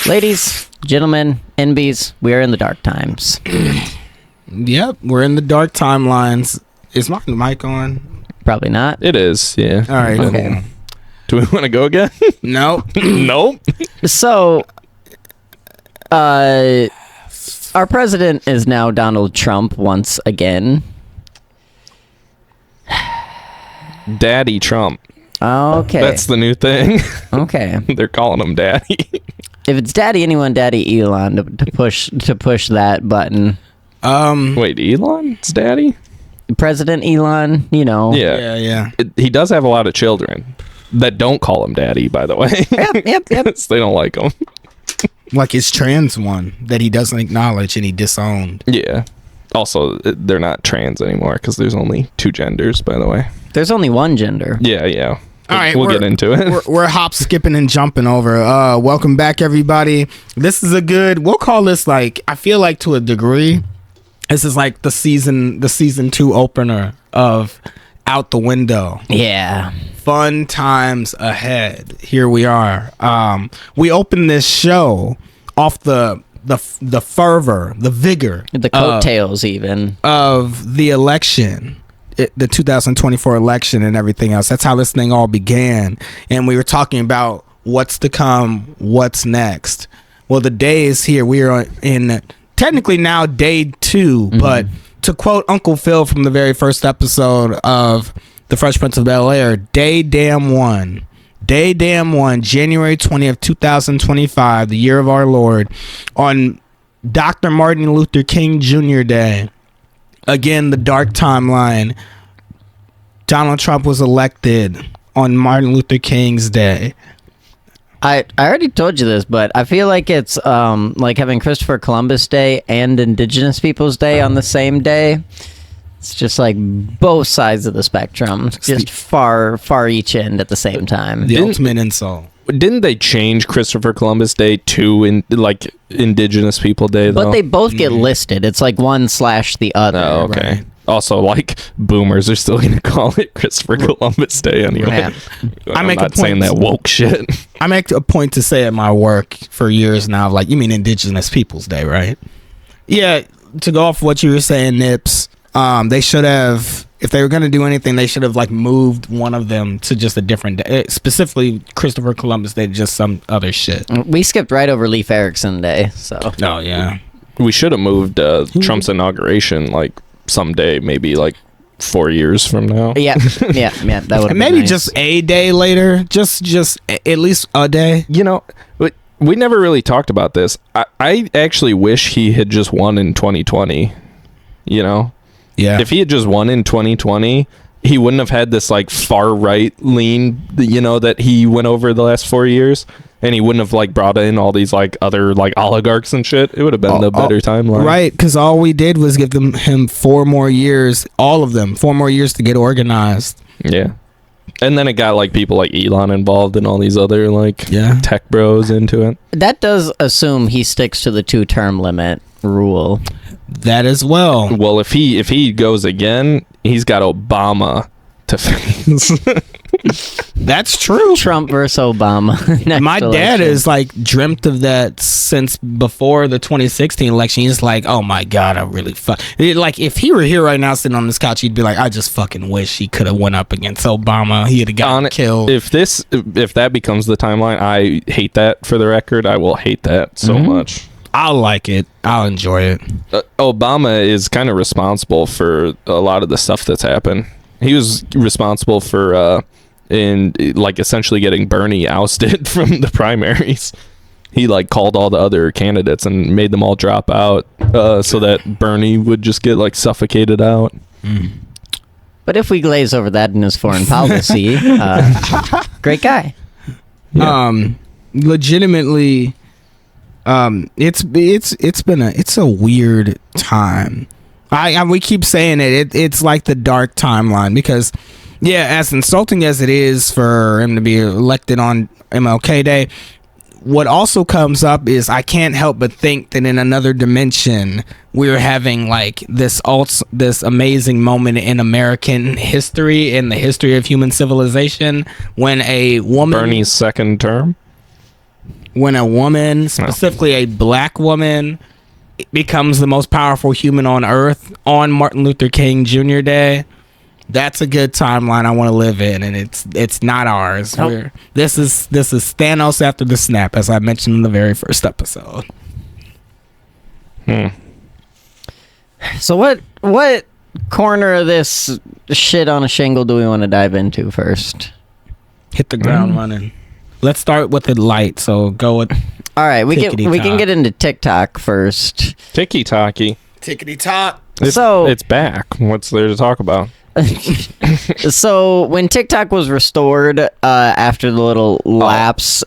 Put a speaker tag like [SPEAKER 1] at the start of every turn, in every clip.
[SPEAKER 1] Ladies, gentlemen, NBs, we are in the dark times.
[SPEAKER 2] Yep, we're in the dark timelines. Is my mic on?
[SPEAKER 1] Probably not.
[SPEAKER 3] It is, yeah.
[SPEAKER 2] All right.
[SPEAKER 1] Okay.
[SPEAKER 3] Do we want to go again?
[SPEAKER 2] No.
[SPEAKER 3] Nope.
[SPEAKER 1] So, our president is now Donald Trump once again.
[SPEAKER 3] Daddy Trump.
[SPEAKER 1] Okay.
[SPEAKER 3] That's the new thing.
[SPEAKER 1] Okay.
[SPEAKER 3] They're calling him Daddy.
[SPEAKER 1] If it's Daddy anyone, Daddy Elon to push that button.
[SPEAKER 3] Wait, Elon's daddy?
[SPEAKER 1] President Elon, you know.
[SPEAKER 2] Yeah.
[SPEAKER 3] He does have a lot of children that don't call him Daddy, by the way.
[SPEAKER 1] Yep.
[SPEAKER 3] They don't like him.
[SPEAKER 2] Like his trans one that he doesn't acknowledge and he disowned.
[SPEAKER 3] Yeah. Also, they're not trans anymore because there's only two genders, by the way.
[SPEAKER 1] There's only one gender.
[SPEAKER 3] Yeah.
[SPEAKER 2] All right,
[SPEAKER 3] we'll get into it.
[SPEAKER 2] We're hop, skipping, and jumping over. Welcome back, everybody. This is we'll call this like, I feel like to a degree, this is like the season 2 opener of Out the Window.
[SPEAKER 1] Yeah.
[SPEAKER 2] Fun times ahead. Here we are. We opened this show off the fervor, the vigor,
[SPEAKER 1] The coattails even.
[SPEAKER 2] of the election. The 2024 election and everything else. That's how this thing all began. And we were talking about what's to come, what's next. Well, the day is here. We are in technically now day 2, but to quote Uncle Phil from the very first episode of The Fresh Prince of Bel-Air, day damn 1. Day damn 1, January 20th, 2025, the year of our Lord, on Dr. Martin Luther King Jr. Day. Again, the dark timeline. Donald Trump was elected on Martin Luther King's day.
[SPEAKER 1] I already told you this, but I feel like it's like having Christopher Columbus Day and Indigenous Peoples Day on the same day. It's just like both sides of the spectrum, just far each end at the same time.
[SPEAKER 2] The ultimate insult.
[SPEAKER 3] Didn't they change Christopher Columbus Day to Indigenous People Day, though?
[SPEAKER 1] But they both get listed. It's like one / the other.
[SPEAKER 3] Oh, okay.
[SPEAKER 2] Right.
[SPEAKER 3] Also, like, boomers are still going to call it Christopher Columbus Day anyway.
[SPEAKER 1] Yeah.
[SPEAKER 3] I'm not saying that woke shit.
[SPEAKER 2] I make a point to say at my work for years now, like, you mean Indigenous Peoples Day, right? Yeah, to go off what you were saying, Nips, they should have, if they were going to do anything, they should have like moved one of them to just a different day, specifically Christopher Columbus Day, just some other shit.
[SPEAKER 1] We skipped right over Leif Erikson Day, so.
[SPEAKER 2] Oh, yeah.
[SPEAKER 3] We should have moved Trump's inauguration like someday, maybe like 4 years from now.
[SPEAKER 1] Yeah, that would
[SPEAKER 2] Maybe
[SPEAKER 1] nice.
[SPEAKER 2] just a day later, just at least a day.
[SPEAKER 3] You know, we never really talked about this. I actually wish he had just won in 2020, you know?
[SPEAKER 2] Yeah.
[SPEAKER 3] If he had just won in 2020, he wouldn't have had this like far right lean, you know, that he went over the last 4 years, and he wouldn't have like brought in all these like other like oligarchs and shit. It would have been the better timeline,
[SPEAKER 2] right? Because all we did was give him 4 more years, all of them, 4 more years to get organized.
[SPEAKER 3] Yeah, and then it got like people like Elon involved and all these other like tech bros into it.
[SPEAKER 1] That does assume he sticks to the 2-term limit rule.
[SPEAKER 2] That as well.
[SPEAKER 3] Well, if he goes again, he's got Obama to face.
[SPEAKER 2] That's true.
[SPEAKER 1] Trump versus Obama.
[SPEAKER 2] My dad
[SPEAKER 1] election.
[SPEAKER 2] is like dreamt of that since before the 2016 election. He's like, oh my God, I really like if he were here right now sitting on this couch, he'd be like, I just fucking wish he could have went up against Obama. He'd have gotten killed.
[SPEAKER 3] If that becomes the timeline, I hate that. For the record, I will hate that so much.
[SPEAKER 2] I'll like it. I'll enjoy it.
[SPEAKER 3] Obama is kind of responsible for a lot of the stuff that's happened. He was responsible for essentially getting Bernie ousted from the primaries. He like called all the other candidates and made them all drop out so that Bernie would just get like suffocated out.
[SPEAKER 1] But if we glaze over that in his foreign policy, great guy.
[SPEAKER 3] Yeah.
[SPEAKER 2] Legitimately, it's a weird time. We keep saying it's like the dark timeline because, yeah, as insulting as it is for him to be elected on MLK Day, what also comes up is I can't help but think that in another dimension we're having like this amazing moment in American history, in the history of human civilization, when a woman,
[SPEAKER 3] Bernie's second term.
[SPEAKER 2] when a woman, specifically a black woman, becomes the most powerful human on earth on Martin Luther King Jr. Day. That's a good timeline I want to live in, and it's not ours.
[SPEAKER 1] Nope.
[SPEAKER 2] This is Thanos after the snap, as I mentioned in the very first episode.
[SPEAKER 1] So what corner of this shit on a shingle do we want to dive into first?
[SPEAKER 2] Hit the ground running. Let's start with the light. So go with.
[SPEAKER 1] All right, we can
[SPEAKER 2] Tickety-tock.
[SPEAKER 1] get into TikTok first.
[SPEAKER 3] Tiki-talkie.
[SPEAKER 2] Tickety-tock.
[SPEAKER 3] It's back. What's there to talk about?
[SPEAKER 1] So when TikTok was restored after the little lapse,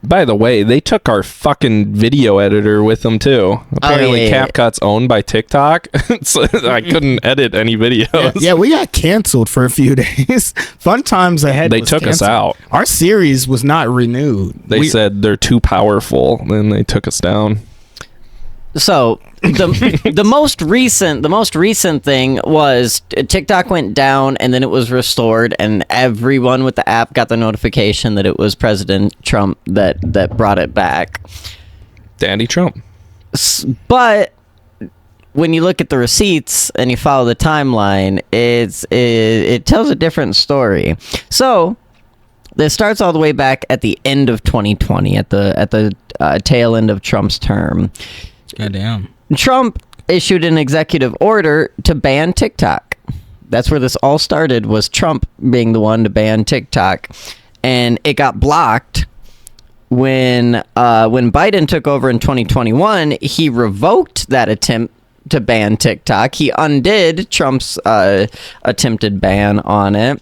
[SPEAKER 3] By the way, they took our fucking video editor with them too. Apparently,
[SPEAKER 1] yeah.
[SPEAKER 3] CapCut's owned by TikTok, so I couldn't edit any videos.
[SPEAKER 2] Yeah, we got canceled for a few days. Fun times ahead.
[SPEAKER 3] They
[SPEAKER 2] was
[SPEAKER 3] took us
[SPEAKER 2] canceled.
[SPEAKER 3] out.
[SPEAKER 2] Our series was not renewed.
[SPEAKER 3] They said they're too powerful, and they took us down.
[SPEAKER 1] so the most recent thing was TikTok went down and then it was restored, and everyone with the app got the notification that it was President Trump that brought it back.
[SPEAKER 3] Daddy Trump.
[SPEAKER 1] But when you look at the receipts and you follow the timeline, it tells a different story. So this starts all the way back at the end of 2020, at the tail end of Trump's term.
[SPEAKER 2] Goddamn.
[SPEAKER 1] Trump issued an executive order to ban TikTok. That's where this all started, was Trump being the one to ban TikTok. And it got blocked when Biden took over in 2021. He revoked that attempt to ban TikTok. He undid Trump's attempted ban on it.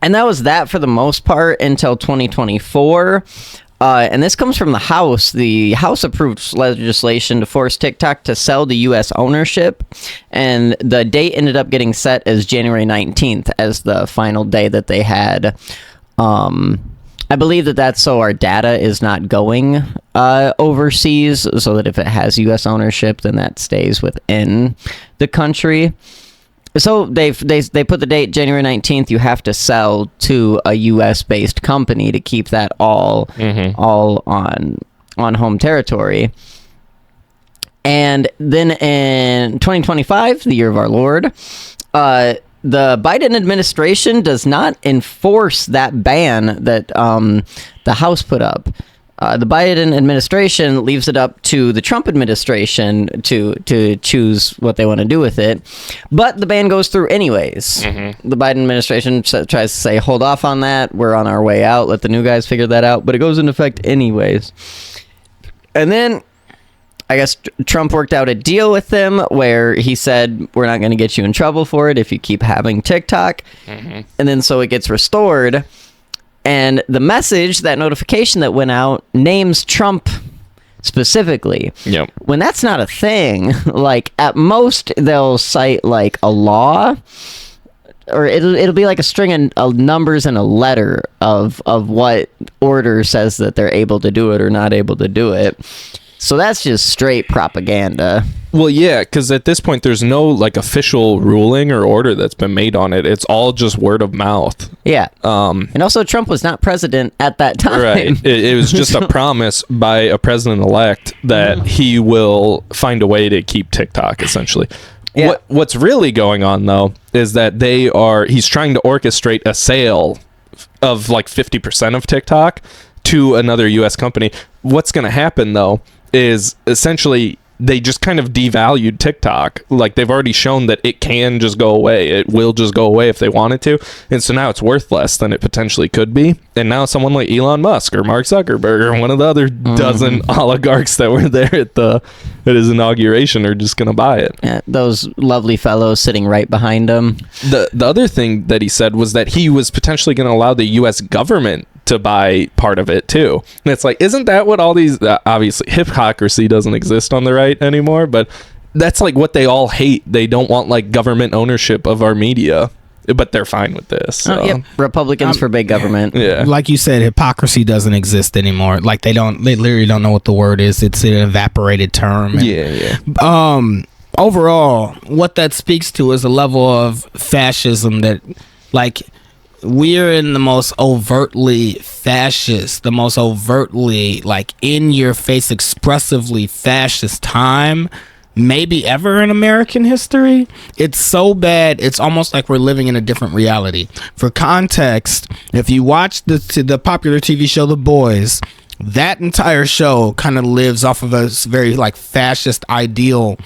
[SPEAKER 1] And that was that for the most part until 2024. And this comes from the House. The House approved legislation to force TikTok to sell the U.S. ownership. And the date ended up getting set as January 19th as the final day that they had. I believe that's so our data is not going overseas, so that if it has U.S. ownership, then that stays within the country. So they put the date January 19th. You have to sell to a U.S. based company to keep that all on home territory. And then in 2025, the year of our Lord, the Biden administration does not enforce that ban that the House put up. The Biden administration leaves it up to the Trump administration to choose what they want to do with it. But the ban goes through anyways. The Biden administration tries to say, hold off on that. We're on our way out. Let the new guys figure that out. But it goes into effect anyways. And then I guess Trump worked out a deal with them where he said, we're not going to get you in trouble for it if you keep having TikTok. And then so it gets restored. And the message, that notification that went out, names Trump specifically.
[SPEAKER 3] Yep.
[SPEAKER 1] When that's not a thing, like at most they'll cite like a law, or it'll be like a string of numbers and a letter of what order says that they're able to do it or not able to do it. So that's just straight propaganda.
[SPEAKER 3] Well, yeah, because at this point, there's no like official ruling or order that's been made on it. It's all just word of mouth.
[SPEAKER 1] Yeah. And also, Trump was not president at that time.
[SPEAKER 3] Right. It was just a promise by a president-elect that he will find a way to keep TikTok, essentially.
[SPEAKER 1] Yeah.
[SPEAKER 3] What's really going on, though, is that he's trying to orchestrate a sale of like 50% of TikTok to another U.S. company. What's going to happen, though, is essentially they just kind of devalued TikTok. Like, they've already shown that it can just go away. It will just go away if they wanted to. And so now it's worth less than it potentially could be. And now someone like Elon Musk or Mark Zuckerberg or one of the other dozen oligarchs that were there at his inauguration are just going to buy it.
[SPEAKER 1] Yeah, those lovely fellows sitting right behind him.
[SPEAKER 3] The other thing that he said was that he was potentially going to allow the U.S. government to buy part of it too. And it's like, isn't that what all these obviously hypocrisy doesn't exist on the right anymore, but that's like what they all hate. They don't want like government ownership of our media, but they're fine with this. So.
[SPEAKER 1] Yep. Republicans for big government.
[SPEAKER 3] Yeah.
[SPEAKER 2] Like you said, hypocrisy doesn't exist anymore. Like they literally don't know what the word is. It's an evaporated term. And,
[SPEAKER 3] Yeah.
[SPEAKER 2] Overall, what that speaks to is a level of fascism that, like, we're in the most overtly fascist, the most overtly like in your face, expressively fascist time maybe ever in American history. It's so bad, it's almost like we're living in a different reality. For context, if you watch the popular TV show The Boys, that entire show kind of lives off of a very like fascist ideal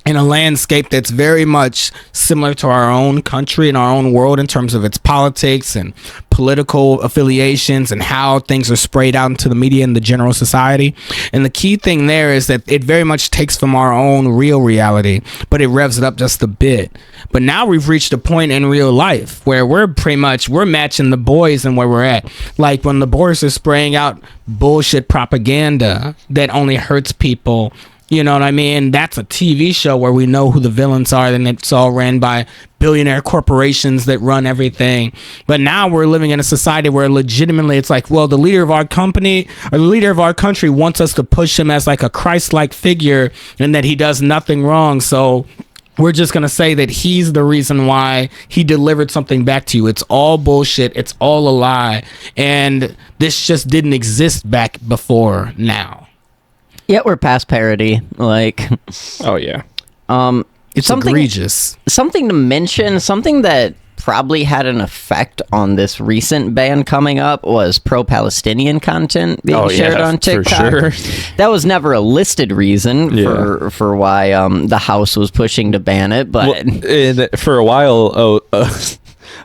[SPEAKER 2] in a landscape that's very much similar to our own country and our own world in terms of its politics and political affiliations and how things are sprayed out into the media and the general society. And the key thing there is that it very much takes from our own real reality, but it revs it up just a bit. But now we've reached a point in real life where we're matching The Boys and where we're at. Like when The Boys are spraying out bullshit propaganda that only hurts people. You know what I mean? That's a TV show where we know who the villains are, and it's all ran by billionaire corporations that run everything. But now we're living in a society where legitimately it's like, well, the leader of our company or the leader of our country wants us to push him as like a Christ-like figure and that he does nothing wrong. So we're just going to say that he's the reason why he delivered something back to you. It's all bullshit. It's all a lie. And this just didn't exist back before now.
[SPEAKER 1] Yeah, we're past parody. Like,
[SPEAKER 3] oh yeah,
[SPEAKER 2] it's egregious.
[SPEAKER 1] Something to mention, something that probably had an effect on this recent ban coming up was pro-Palestinian content being shared on TikTok.
[SPEAKER 3] For sure.
[SPEAKER 1] That was never a listed reason for why the House was pushing to ban it, but
[SPEAKER 3] for a while,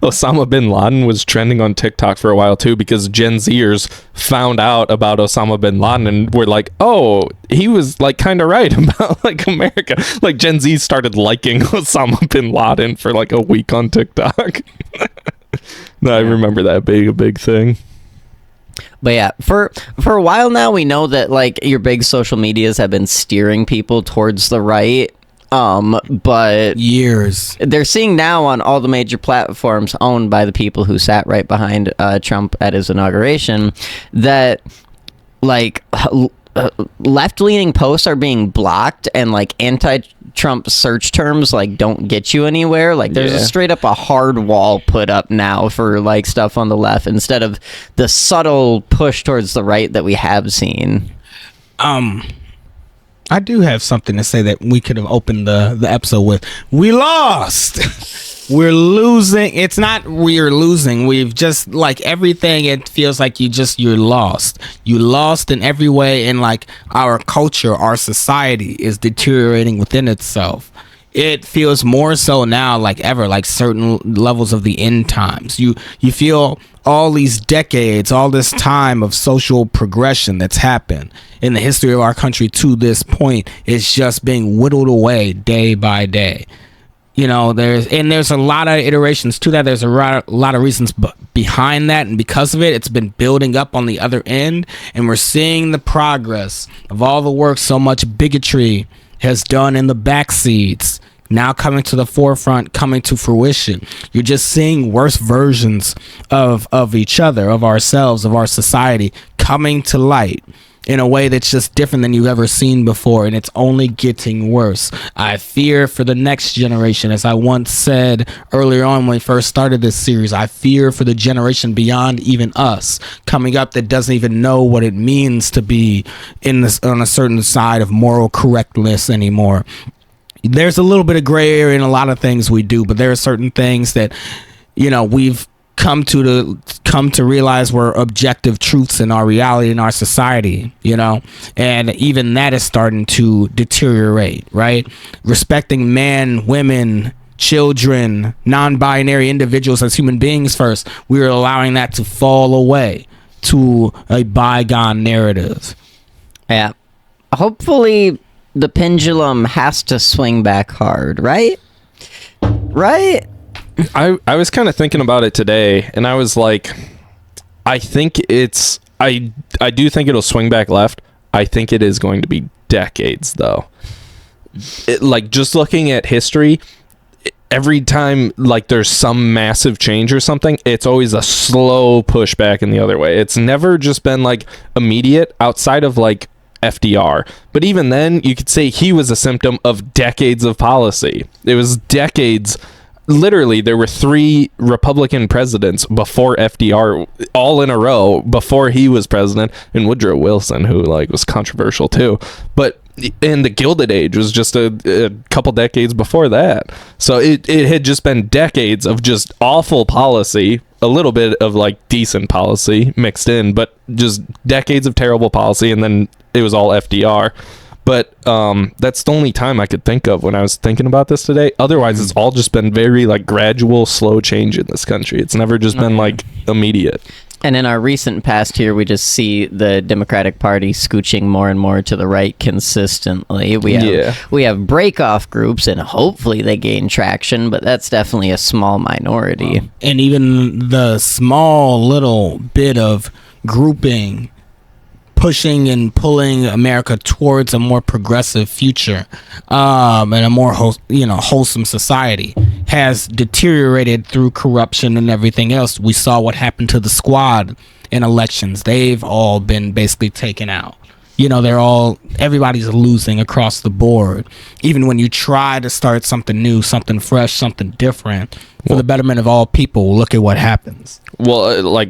[SPEAKER 3] Osama bin Laden was trending on TikTok for a while too, because Gen Zers found out about Osama bin Laden and were like, oh, he was like kind of right about like America. Like Gen Z started liking Osama bin Laden for like a week on TikTok. I remember that being a big thing.
[SPEAKER 1] But yeah, for a while now, we know that like your big social medias have been steering people towards the right. But
[SPEAKER 2] years
[SPEAKER 1] they're seeing now on all the major platforms owned by the people who sat right behind Trump at his inauguration that like left-leaning posts are being blocked and like anti-Trump search terms like don't get you anywhere. Like there's a straight up a hard wall put up now for like stuff on the left instead of the subtle push towards the right that we have seen.
[SPEAKER 2] I do have something to say that we could have opened the episode with. We lost. We're losing. It's not we're losing. We've just like everything. It feels like you're lost. You lost in every way. And like our culture, our society is deteriorating within itself. It feels more so now like ever, like certain levels of the end times. You feel all these decades, all this time of social progression that's happened in the history of our country to this point is just being whittled away day by day. You know, there's a lot of iterations to that. There's a lot of reasons behind that, and because of it, it's been building up on the other end, and we're seeing the progress of all the work so much bigotry has done in the back seats now coming to the forefront, coming to fruition. You're just seeing worse versions of each other, of ourselves, of our society coming to light in a way that's just different than you've ever seen before, and it's only getting worse. I fear for the next generation. As I once said earlier on when we first started this series, I fear for the generation beyond even us coming up that doesn't even know what it means to be on a certain side of moral correctness anymore. There's a little bit of gray area in a lot of things we do, but there are certain things that, you know, we've come to realize were objective truths in our reality, in our society, you know, and even that is starting to deteriorate, right? Respecting men, women, children, non-binary individuals as human beings first, we're allowing that to fall away to a bygone narrative.
[SPEAKER 1] Yeah. Hopefully the pendulum has to swing back hard, right? Right?
[SPEAKER 3] I was kind of thinking about it today, and I was like, I do think it'll swing back left. I think it is going to be decades, though. Like, just looking at history, every time like there's some massive change or something, it's always a slow push back in the other way. It's never just been like immediate outside of like FDR. But even then, you could say he was a symptom of decades of policy. It was decades literally there were 3 Republican presidents before FDR, all in a row before he was president, and Woodrow Wilson, who like was controversial too. But and the Gilded Age was just a couple decades before that. So it had just been decades of just awful policy, a little bit of like decent policy mixed in, but just decades of terrible policy, and then it was all FDR. But that's the only time I could think of when I was thinking about this today. Otherwise, it's all just been very like gradual, slow change in this country. It's never just been like immediate.
[SPEAKER 1] And in our recent past here, we just see the Democratic Party scooching more and more to the right consistently. We have break-off groups, and hopefully they gain traction, but that's definitely a small minority.
[SPEAKER 2] And even the small little bit of grouping pushing and pulling America towards a more progressive future and a more wholesome society has deteriorated through corruption and everything else. We saw what happened to the Squad in elections. They've all been basically taken out. Everybody's losing across the board. Even when you try to start something new, something fresh, something different for the betterment of all people, look at what happens.
[SPEAKER 3] Well,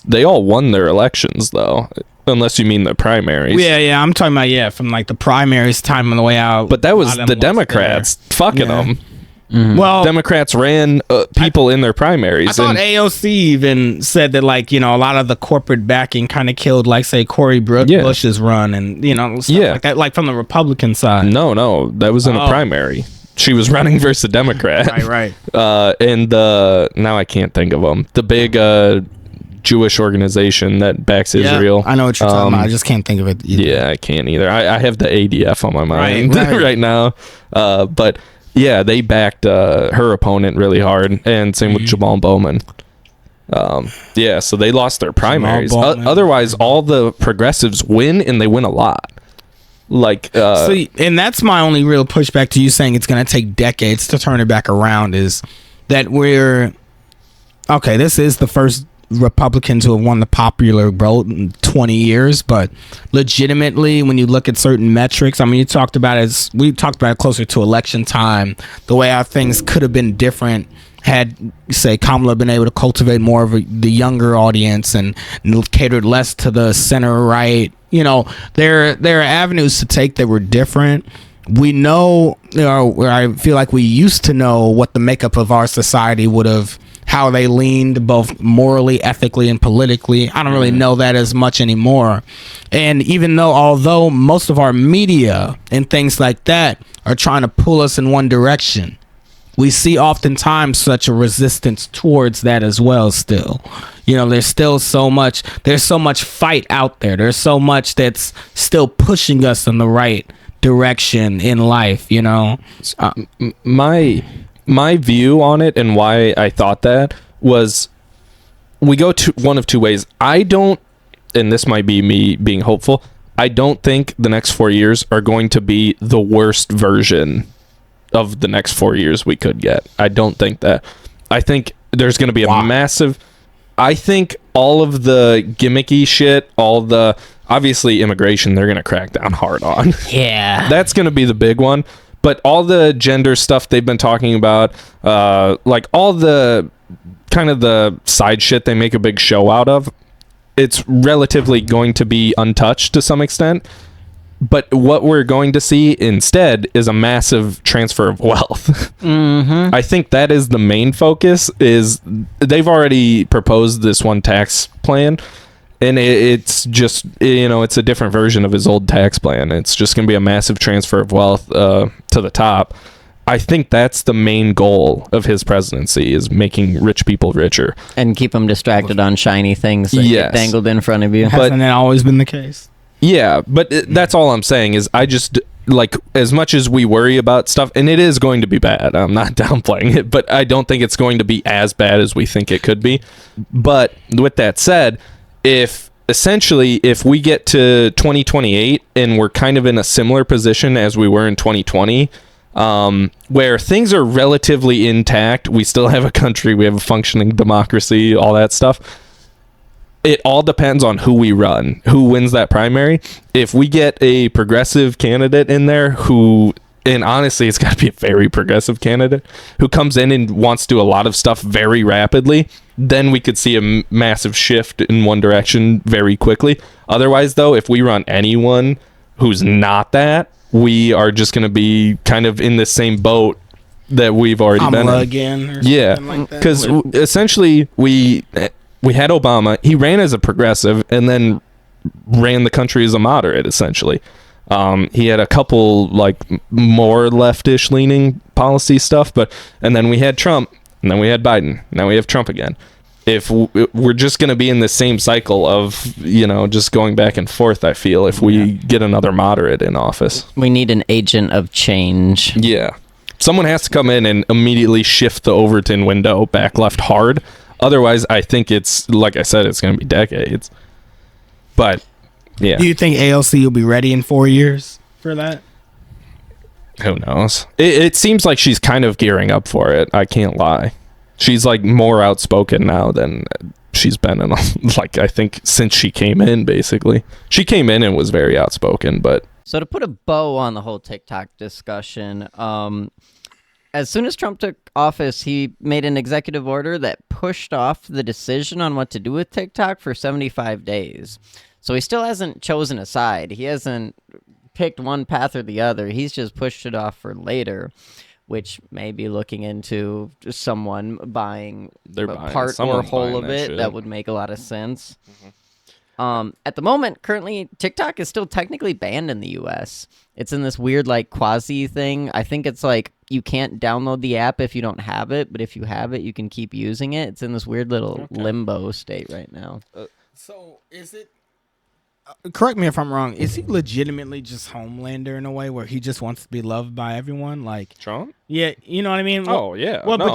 [SPEAKER 3] they all won their elections though. Unless you mean the primaries.
[SPEAKER 2] Yeah, I'm talking about, from like the primaries time on the way out.
[SPEAKER 3] But that was the Democrats fucking them.
[SPEAKER 2] Mm-hmm. Well,
[SPEAKER 3] Democrats ran people in their primaries.
[SPEAKER 2] I thought AOC even said that, a lot of the corporate backing kind of killed, say, Cory Bush's run and, stuff like that, like from the Republican side.
[SPEAKER 3] No, that was in a primary. She was running versus a Democrat.
[SPEAKER 2] Right.
[SPEAKER 3] And now I can't think of them. The big Jewish organization that backs Israel.
[SPEAKER 2] I know what you're talking about. I just can't think of it either.
[SPEAKER 3] Yeah, I can't either. I have the ADF on my mind right now. But yeah, they backed her opponent really hard, and same with Jamal Bowman. So they lost their primaries. Otherwise, all the progressives win, and they win a lot.
[SPEAKER 2] And that's my only real pushback to you saying it's going to take decades to turn it back around, is that this is the first Republicans who have won the popular vote in 20 years, but legitimately, when you look at certain metrics, we talked about it closer to election time, the way how things could have been different had, say, Kamala been able to cultivate more of the younger audience and catered less to the center right. There are avenues to take that were different. We know, I feel like we used to know what the makeup of our society would have, how they leaned both morally, ethically, and politically. I don't really know that as much anymore. And although most of our media and things like that are trying to pull us in one direction, we see oftentimes such a resistance towards that as well still. There's still so much fight out there. There's so much that's still pushing us in the right direction in life,
[SPEAKER 3] My view on it and why I thought that was, we go to one of two ways. I don't, and this might be me being hopeful, I don't think the next 4 years are going to be the worst version of the next 4 years we could get. I don't think that. I think there's going to be a massive, I think all of the gimmicky shit, obviously immigration, they're going to crack down hard on.
[SPEAKER 1] Yeah.
[SPEAKER 3] That's going to be the big one. But all the gender stuff they've been talking about, all the kind of the side shit they make a big show out of, it's relatively going to be untouched to some extent. But what we're going to see instead is a massive transfer of wealth. Mm-hmm. I think that is the main focus. Is they've already proposed this one tax plan. And it's just, it's a different version of his old tax plan. It's just going to be a massive transfer of wealth to the top. I think that's the main goal of his presidency, is making rich people richer.
[SPEAKER 1] And keep them distracted on shiny things that get dangled in front of you.
[SPEAKER 2] Hasn't that always been the case?
[SPEAKER 3] Yeah, but that's all I'm saying is I just, as much as we worry about stuff, and it is going to be bad, I'm not downplaying it, but I don't think it's going to be as bad as we think it could be. But with that said, if we get to 2028 and we're kind of in a similar position as we were in 2020, where things are relatively intact, we still have a country, we have a functioning democracy, all that stuff. It all depends on who we run, who wins that primary. If we get a progressive candidate in there who and honestly, it's got to be a very progressive candidate who comes in and wants to do a lot of stuff very rapidly. Then we could see a massive shift in one direction very quickly. Otherwise, though, if we run anyone who's not that, we are just going to be kind of in the same boat that we've already been in.
[SPEAKER 2] Again or
[SPEAKER 3] Yeah,
[SPEAKER 2] something like that.
[SPEAKER 3] because essentially we had Obama. He ran as a progressive and then ran the country as a moderate, essentially. He had a couple like more leftish leaning policy stuff, and then we had Trump, and then we had Biden. Now we have Trump again. If we're just going to be in the same cycle of, just going back and forth, I feel, if we get another moderate in office.
[SPEAKER 1] We need an agent of change.
[SPEAKER 3] Yeah. Someone has to come in and immediately shift the Overton window back left hard. Otherwise, I think it's, like I said, it's going to be decades. But, yeah.
[SPEAKER 2] Do you think AOC will be ready in 4 years for that?
[SPEAKER 3] Who knows? It seems like she's kind of gearing up for it. I can't lie. She's like more outspoken now than she's been in, like, I think since she came in, basically. She came in and was very outspoken, but...
[SPEAKER 1] So to put a bow on the whole TikTok discussion, as soon as Trump took office, he made an executive order that pushed off the decision on what to do with TikTok for 75 days. So he still hasn't chosen a side. He hasn't picked one path or the other. He's just pushed it off for later, which may be looking into someone buying a part or whole of it. That would make a lot of sense. At the moment, currently, TikTok is still technically banned in the U.S. It's in this weird, like, quasi thing. I think it's like you can't download the app if you don't have it, but if you have it, you can keep using it. It's in this weird little limbo state right now.
[SPEAKER 2] So is it... correct me if I'm wrong. Is he legitimately just Homelander in a way where he just wants to be loved by everyone? Like
[SPEAKER 3] Trump?
[SPEAKER 2] Yeah, you know what I mean?
[SPEAKER 3] Oh, yeah.
[SPEAKER 2] Well,
[SPEAKER 3] no.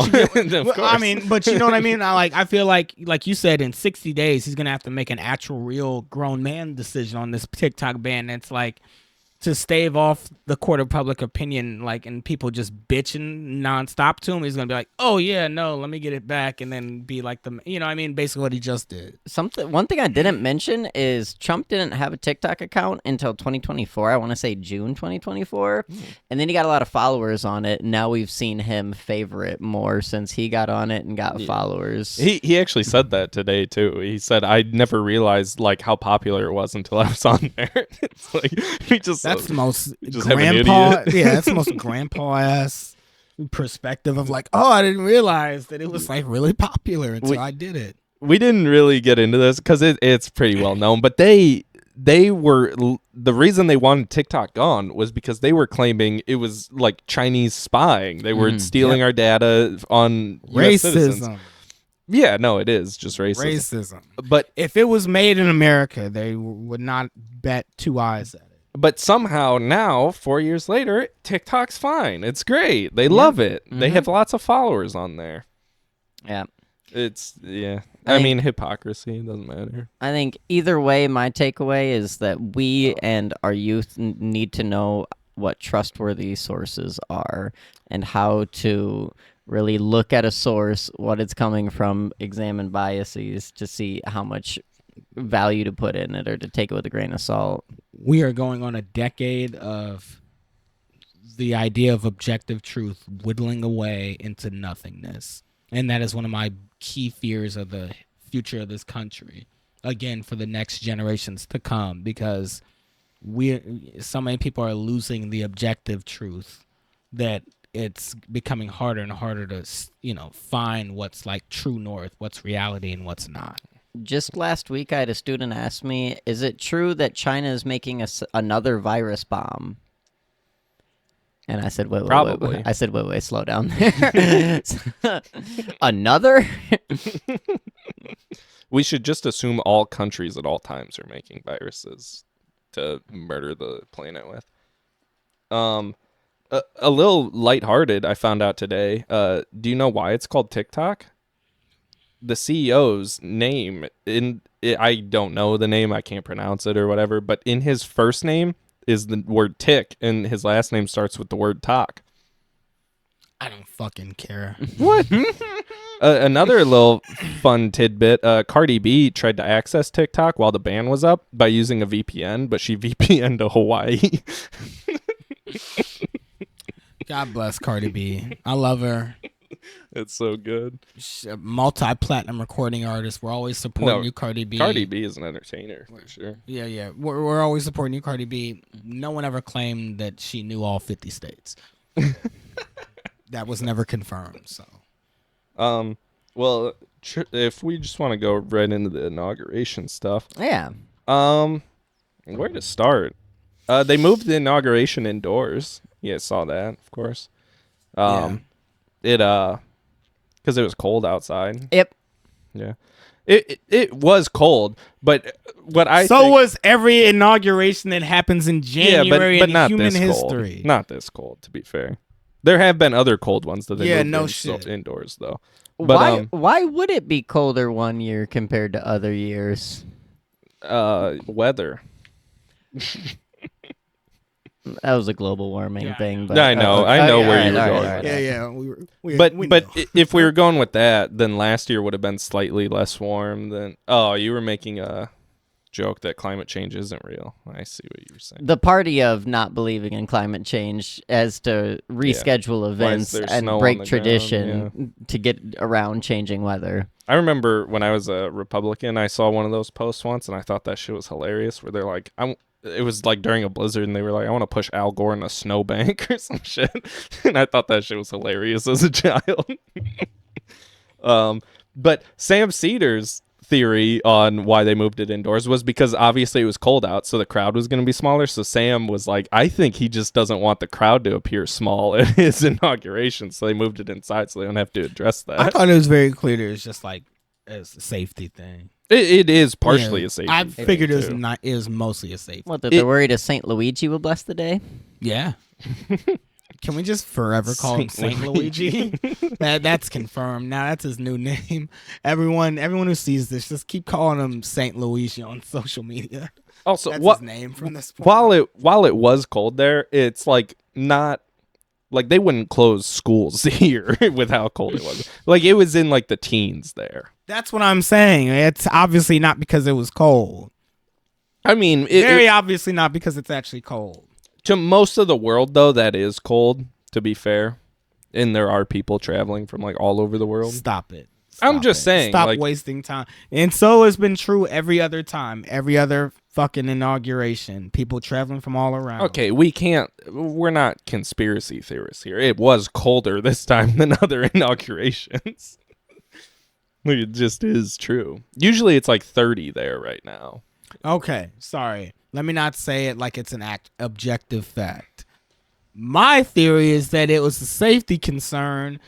[SPEAKER 2] I mean, but you know what I mean? I feel like you said, in 60 days, he's going to have to make an actual, real grown man decision on this TikTok ban. It's like, to stave off the court of public opinion, like, and people just bitching nonstop to him, he's gonna be like, "Oh yeah, no, let me get it back," and then be like basically what he just did.
[SPEAKER 1] One thing I didn't mention is Trump didn't have a TikTok account until 2024. I want to say June 2024, and then he got a lot of followers on it. And now we've seen him favor it more since he got on it and got followers.
[SPEAKER 3] He actually said that today too. He said, "I never realized like how popular it was until I was on there." It's like he just.
[SPEAKER 2] That's the most grandpa. Yeah, that's the most grandpa ass perspective of like, oh, I didn't realize that it was like really popular until I did it.
[SPEAKER 3] We didn't really get into this because it's pretty well known, but they were the reason they wanted TikTok gone was because they were claiming it was like Chinese spying. They were stealing our data on US citizens. Yeah, no, it is just racism. But
[SPEAKER 2] if it was made in America, they would not bet two eyes at it.
[SPEAKER 3] But somehow now, 4 years later, TikTok's fine. It's great. They love it. Mm-hmm. They have lots of followers on there.
[SPEAKER 1] Yeah.
[SPEAKER 3] I mean, hypocrisy. It doesn't matter.
[SPEAKER 1] I think either way, my takeaway is that we and our youth need to know what trustworthy sources are and how to really look at a source, what it's coming from, examine biases to see how much value to put in it or to take it with a grain of salt.
[SPEAKER 2] We are going on a decade of the idea of objective truth whittling away into nothingness. And that is one of my key fears of the future of this country. Again, for the next generations to come, because so many people are losing the objective truth that it's becoming harder and harder to, find what's like true north, what's reality and what's not.
[SPEAKER 1] Just last week, I had a student ask me, is it true that China is making another virus bomb? And I said, wait. I said, wait, slow down there. Another?
[SPEAKER 3] We should just assume all countries at all times are making viruses to murder the planet with. A little lighthearted, I found out today. Do you know why it's called TikTok? The CEO's name, I don't know the name, I can't pronounce it or whatever, but in his first name is the word tick, and his last name starts with the word talk.
[SPEAKER 2] I don't fucking care.
[SPEAKER 3] What? Another little fun tidbit, Cardi B tried to access TikTok while the ban was up by using a VPN, but she VPN'd to Hawaii.
[SPEAKER 2] God bless Cardi B. I love her.
[SPEAKER 3] It's so good.
[SPEAKER 2] She's a multi-platinum recording artist. We're always supporting you, Cardi B.
[SPEAKER 3] Cardi B is an entertainer for sure.
[SPEAKER 2] Yeah. We're always supporting you, Cardi B. No one ever claimed that she knew all 50 states. That was never confirmed. So,
[SPEAKER 3] well, if we just want to go right into the inauguration stuff,
[SPEAKER 1] Yeah.
[SPEAKER 3] where to start? They moved the inauguration indoors. You guys saw that, of course. Because it was cold outside.
[SPEAKER 1] Yep.
[SPEAKER 3] Yeah. It was cold, but what I
[SPEAKER 2] so
[SPEAKER 3] think,
[SPEAKER 2] was every inauguration that happens in January
[SPEAKER 3] but
[SPEAKER 2] in
[SPEAKER 3] not
[SPEAKER 2] human
[SPEAKER 3] this
[SPEAKER 2] history.
[SPEAKER 3] cold. Not this cold, to be fair. There have been other cold ones that they moved
[SPEAKER 2] no
[SPEAKER 3] in,
[SPEAKER 2] shit.
[SPEAKER 3] indoors though. But
[SPEAKER 1] Why would it be colder one year compared to other years?
[SPEAKER 3] weather.
[SPEAKER 1] That was a global warming thing. But
[SPEAKER 3] I know where you were going.
[SPEAKER 1] All right.
[SPEAKER 2] Yeah.
[SPEAKER 3] But if we were going with that, then last year would have been slightly less warm than. Oh, you were making a joke that climate change isn't real. I see what you were saying.
[SPEAKER 1] The party of not believing in climate change as to reschedule events
[SPEAKER 3] there
[SPEAKER 1] and
[SPEAKER 3] snow on
[SPEAKER 1] break
[SPEAKER 3] the
[SPEAKER 1] tradition
[SPEAKER 3] ground?
[SPEAKER 1] to get around changing weather.
[SPEAKER 3] I remember when I was a Republican, I saw one of those posts once, and I thought that shit was hilarious. Where they're like, it was like during a blizzard, and they were like, I want to push Al Gore in a snowbank or some shit. And I thought that shit was hilarious as a child. But Sam Cedar's theory on why they moved it indoors was because obviously it was cold out, so the crowd was going to be smaller. So Sam was like, I think he just doesn't want the crowd to appear small at his inauguration, so they moved it inside so they don't have to address that.
[SPEAKER 2] I thought it was very clear that it was just like as a safety thing.
[SPEAKER 3] It is partially a safety.
[SPEAKER 2] I
[SPEAKER 3] thing,
[SPEAKER 2] figured it
[SPEAKER 3] too.
[SPEAKER 2] was mostly a safety.
[SPEAKER 1] What, that they're worried a St. Luigi will bless the day?
[SPEAKER 2] Yeah. Can we just forever call him Saint Luigi? That's confirmed. Now that's his new name. Everyone who sees this, just keep calling him Saint Luigi on social media.
[SPEAKER 3] Also,
[SPEAKER 2] that's his name from this point.
[SPEAKER 3] While it was cold there, it's like not like they wouldn't close schools here with how cold it was. Like it was in like the teens there.
[SPEAKER 2] That's what I'm saying. It's obviously not because it was cold.
[SPEAKER 3] I mean,
[SPEAKER 2] very obviously not because it's actually cold.
[SPEAKER 3] To most of the world, though, that is cold, to be fair. And there are people traveling from, like, all over the world.
[SPEAKER 2] Stop it.
[SPEAKER 3] I'm just saying.
[SPEAKER 2] Stop wasting time. And so has been true every other time. Every other fucking inauguration. People traveling from all around.
[SPEAKER 3] Okay, we're not conspiracy theorists here. It was colder this time than other inaugurations. It just is true. Usually it's like 30 there right now.
[SPEAKER 2] Okay, sorry. Let me not say it like it's an objective fact. My theory is that it was a safety concern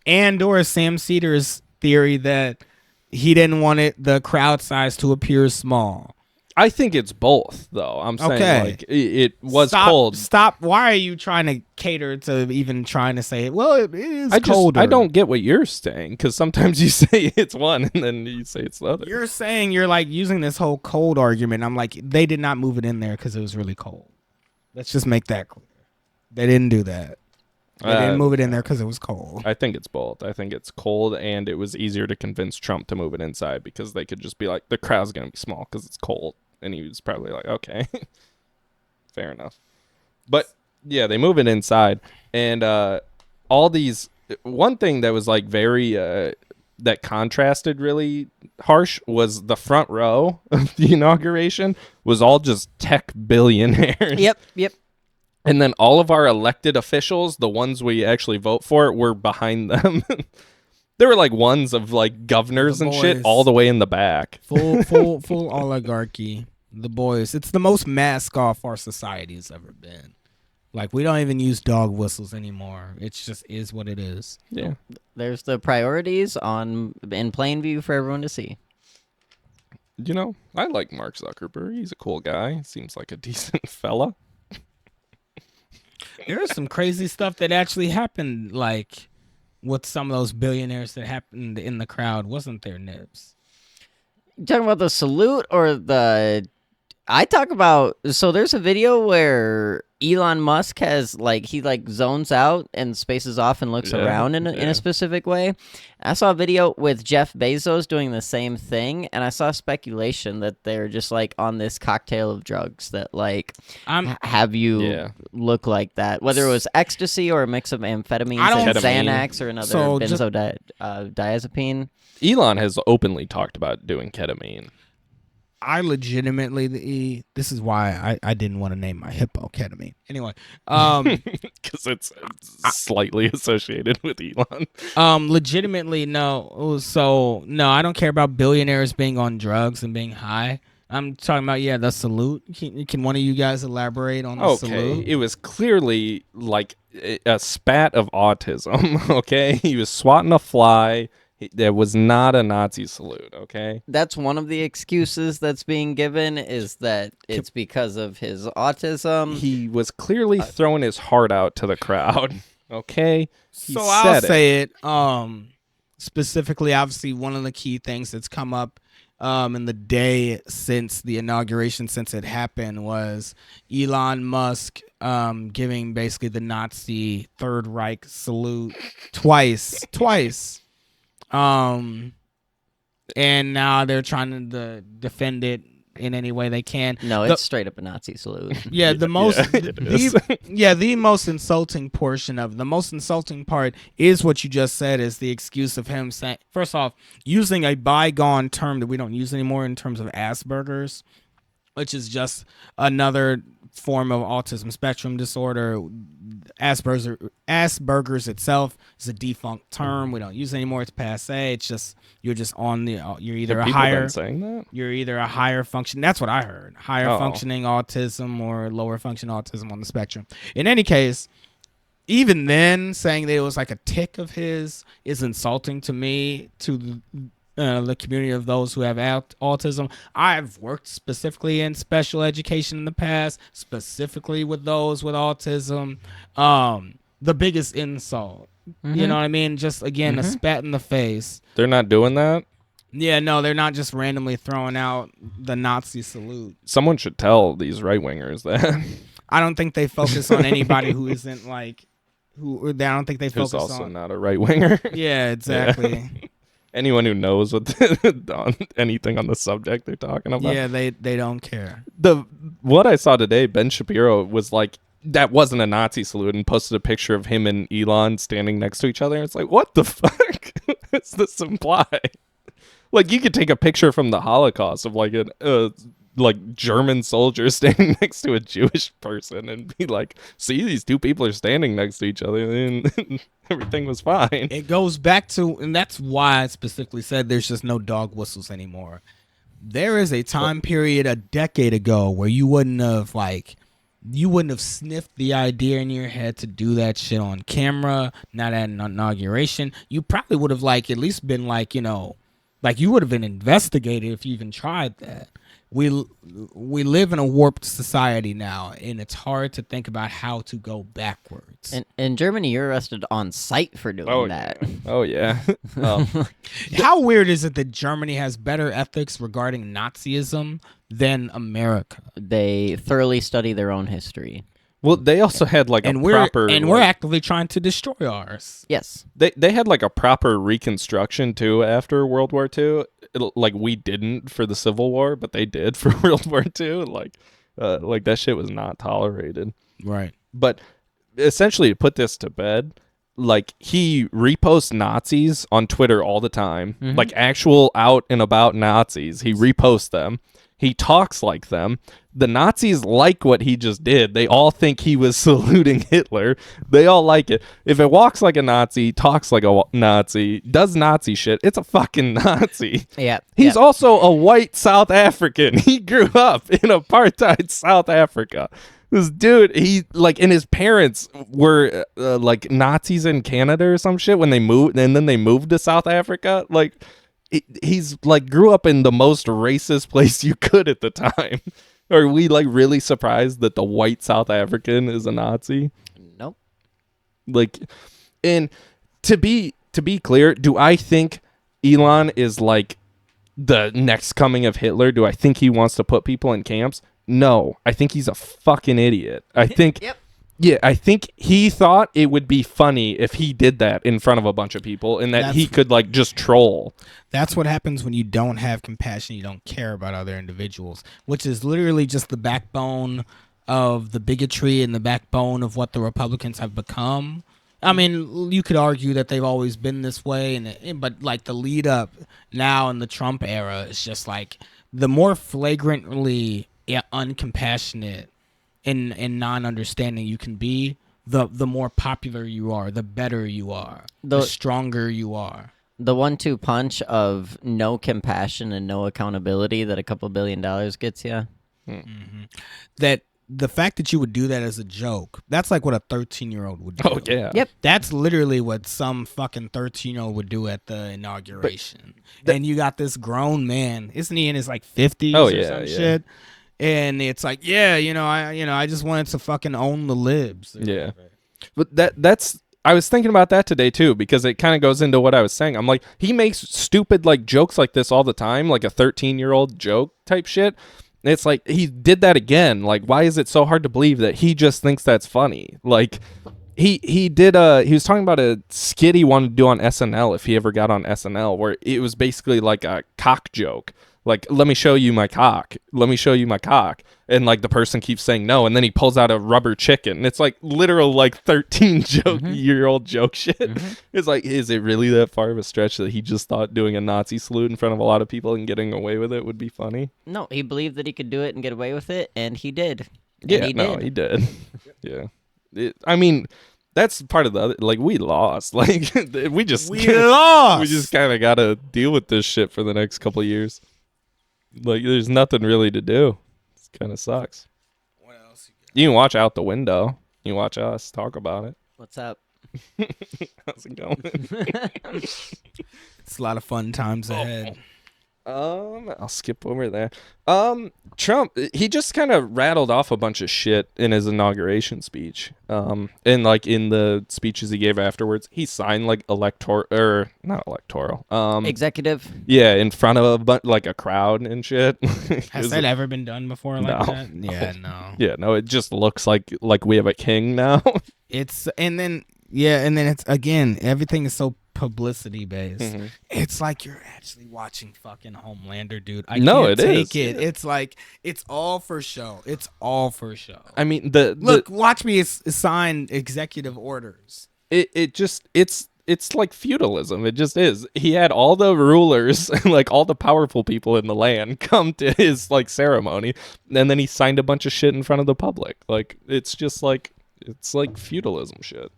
[SPEAKER 2] and or Sam Cedar's theory that he didn't want the crowd size to appear small.
[SPEAKER 3] I think it's both, though. I'm saying like it was cold.
[SPEAKER 2] Stop. Why are you trying to cater to even trying to say it? Well, it is colder.
[SPEAKER 3] I don't get what you're saying because sometimes you say it's one and then you say it's the other.
[SPEAKER 2] You're saying you're like using this whole cold argument. I'm like, they did not move it in there because it was really cold. Let's just make that clear. They didn't do that. They didn't move it in there because it was cold.
[SPEAKER 3] I think it's both. I think it's cold, and it was easier to convince Trump to move it inside because they could just be like, the crowd's going to be small because it's cold. And he was probably like, okay, fair enough. But, yeah, they move it inside. And all these... One thing that was, like, very... that contrasted really harsh was the front row of the inauguration was all just tech billionaires.
[SPEAKER 1] Yep.
[SPEAKER 3] And then all of our elected officials, the ones we actually vote for, were behind them. There were like ones of like governors and shit all the way in the back.
[SPEAKER 2] Full oligarchy. The boys. It's the most mask off our society has ever been. Like we don't even use dog whistles anymore. It just is what it is.
[SPEAKER 3] Yeah.
[SPEAKER 1] There's the priorities in plain view for everyone to see.
[SPEAKER 3] You know, I like Mark Zuckerberg. He's a cool guy. Seems like a decent fella.
[SPEAKER 2] There's some crazy stuff that actually happened, like with some of those billionaires that happened in the crowd. Wasn't there, Nibs?
[SPEAKER 1] You talking about the salute or the... I talk about... So there's a video where Elon Musk has he zones out and spaces off and looks around in a specific way. I saw a video with Jeff Bezos doing the same thing, and I saw speculation that they're just on this cocktail of drugs that have you look like that, whether it was ecstasy or a mix of amphetamines and Xanax or another benzodiazepine.
[SPEAKER 3] Elon has openly talked about doing ketamine.
[SPEAKER 2] I legitimately, this is why I didn't want to name my hippo ketamine. Anyway,
[SPEAKER 3] because it's slightly associated with Elon.
[SPEAKER 2] Legitimately, no. So no, I don't care about billionaires being on drugs and being high. I'm talking about the salute. Can one of you guys elaborate on the salute?
[SPEAKER 3] It was clearly like a spat of autism. Okay, he was swatting a fly. There was not a Nazi salute, okay?
[SPEAKER 1] That's one of the excuses that's being given, is that it's because of his autism.
[SPEAKER 3] He was clearly throwing his heart out to the crowd, okay?
[SPEAKER 2] So I'll say it. Specifically, obviously, one of the key things that's come up in the day since the inauguration, since it happened, was Elon Musk giving basically the Nazi Third Reich salute twice. And now they're trying to defend it in any way they can.
[SPEAKER 1] No, it's straight up a Nazi salute.
[SPEAKER 2] Yeah, the most most insulting portion of the most insulting part is what you just said, is the excuse of him saying, first off, using a bygone term that we don't use anymore in terms of Asperger's, which is just another form of autism spectrum disorder. Asperger's itself is a defunct term. We don't use it anymore. It's passé. It's just you're just on the you're either
[SPEAKER 3] Have
[SPEAKER 2] a
[SPEAKER 3] people
[SPEAKER 2] higher
[SPEAKER 3] been saying that?
[SPEAKER 2] You're either a higher function. That's what I heard. Higher functioning autism or lower function autism on the spectrum. In any case, even then, saying that it was like a tick of his is insulting to me, to the community of those who have autism. I've worked specifically in special education in the past, specifically with those with autism. The biggest insult, you know what I mean? Just again, a spat in the face.
[SPEAKER 3] They're not doing that?
[SPEAKER 2] Yeah, no, they're not just randomly throwing out the Nazi salute.
[SPEAKER 3] Someone should tell these right wingers that.
[SPEAKER 2] I don't think they focus on anybody who isn't I don't think they focus
[SPEAKER 3] Who's also
[SPEAKER 2] on.
[SPEAKER 3] not a right winger.
[SPEAKER 2] Yeah, exactly.
[SPEAKER 3] Yeah. Anyone who knows what on anything on the subject they're talking about.
[SPEAKER 2] Yeah, they don't care.
[SPEAKER 3] What I saw today, Ben Shapiro was like, that wasn't a Nazi salute, and posted a picture of him and Elon standing next to each other. It's like, what the fuck does this imply? Like, you could take a picture from the Holocaust of like German soldier standing next to a Jewish person and be like, see, these two people are standing next to each other, and everything was fine.
[SPEAKER 2] It goes back to, and that's why I specifically said there's just no dog whistles anymore. There is a time period a decade ago where you wouldn't have sniffed the idea in your head to do that shit on camera, not at an inauguration. You probably would have at least been you would have been investigated if you even tried that. We live in a warped society now, and it's hard to think about how to go backwards.
[SPEAKER 1] In Germany, you're arrested on site for doing that.
[SPEAKER 3] Yeah. Oh, yeah.
[SPEAKER 2] How weird is it that Germany has better ethics regarding Nazism than America?
[SPEAKER 1] They thoroughly study their own history.
[SPEAKER 3] Well, they also had
[SPEAKER 2] we're actively trying to destroy ours.
[SPEAKER 1] Yes.
[SPEAKER 3] They had a proper reconstruction too after World War II. We didn't for the Civil War, but they did for World War II. That shit was not tolerated.
[SPEAKER 2] Right.
[SPEAKER 3] But essentially, to put this to bed, he reposts Nazis on Twitter all the time, actual out and about Nazis. He reposts them. He talks like them. The Nazis like what he just did. They all think he was saluting Hitler. They all like it. If it walks like a Nazi, talks like a Nazi, does Nazi shit, it's a fucking Nazi.
[SPEAKER 1] Yeah.
[SPEAKER 3] He's also a white South African. He grew up in apartheid South Africa. This dude, and his parents were Nazis in Canada or some shit when they moved, and then they moved to South Africa. He's grew up in the most racist place you could at the time. Are we really surprised that the white South African is a Nazi?
[SPEAKER 1] Nope.
[SPEAKER 3] And to be clear, do I think Elon is the next coming of Hitler? Do I think he wants to put people in camps? No, I think he's a fucking idiot. I think
[SPEAKER 1] Yep.
[SPEAKER 3] Yeah, I think he thought it would be funny if he did that in front of a bunch of people and that he could like just troll.
[SPEAKER 2] That's what happens when you don't have compassion. You don't care about other individuals, which is literally just the backbone of the bigotry and the backbone of what the Republicans have become. I mean, you could argue that they've always been this way, but like the lead up now in the Trump era is just like the more flagrantly uncompassionate and non-understanding you can be, the more popular you are, the better you are, the stronger you are.
[SPEAKER 1] The 1-2 punch of no compassion and no accountability that a couple $1 billion gets you.
[SPEAKER 2] Mm-hmm. That the fact that you would do that as a joke, that's like what a 13-year-old would do.
[SPEAKER 3] Oh, yeah.
[SPEAKER 1] Yep.
[SPEAKER 2] That's literally what some fucking 13-year-old would do at the inauguration. And you got this grown man, isn't he in his like 50s or some shit? And it's like, I just wanted to fucking own the libs.
[SPEAKER 3] Yeah. But that's I was thinking about that today too, because it kind of goes into what I was saying. I'm like, he makes stupid like jokes like this all the time, like a 13-year-old joke type shit. And it's like he did that again. Like, why is it so hard to believe that he just thinks that's funny? Like he was talking about a skit he wanted to do on SNL if he ever got on SNL, where it was basically like a cock joke. Like, let me show you my cock. Let me show you my cock. And, like, the person keeps saying no, and then he pulls out a rubber chicken. And it's, like, literal, like, 13-year-old joke shit. Mm-hmm. It's like, is it really that far of a stretch that he just thought doing a Nazi salute in front of a lot of people and getting away with it would be funny?
[SPEAKER 1] No, he believed that he could do it and get away with it, and he did.
[SPEAKER 3] Yeah, he did. Yeah. I mean, that's part of the other, like, we lost. Like, we just
[SPEAKER 2] lost.
[SPEAKER 3] We just kind of got to deal with this shit for the next couple of years. Like, there's nothing really to do. It kind of sucks.
[SPEAKER 2] What else you got?
[SPEAKER 3] You can watch Out the Window. You can watch us talk about it.
[SPEAKER 1] What's up?
[SPEAKER 3] How's it going?
[SPEAKER 2] It's a lot of fun times ahead.
[SPEAKER 3] I'll skip over that. Trump, he just kind of rattled off a bunch of shit in his inauguration speech. And like in the speeches he gave afterwards, he signed like
[SPEAKER 1] executive.
[SPEAKER 3] Yeah, in front of a crowd and shit.
[SPEAKER 2] Has that ever been done before like that? Yeah, no.
[SPEAKER 3] Yeah, no, it just looks like we have a king now.
[SPEAKER 2] And then it's again, everything is so publicity based. Mm-hmm. It's like you're actually watching fucking Homelander, dude. I can't take it. Yeah. It's like it's all for show. It's all for show.
[SPEAKER 3] I mean,
[SPEAKER 2] watch me sign executive orders.
[SPEAKER 3] It's like feudalism. It just is. He had all the rulers and like all the powerful people in the land come to his like ceremony, and then he signed a bunch of shit in front of the public. Like it's like feudalism shit.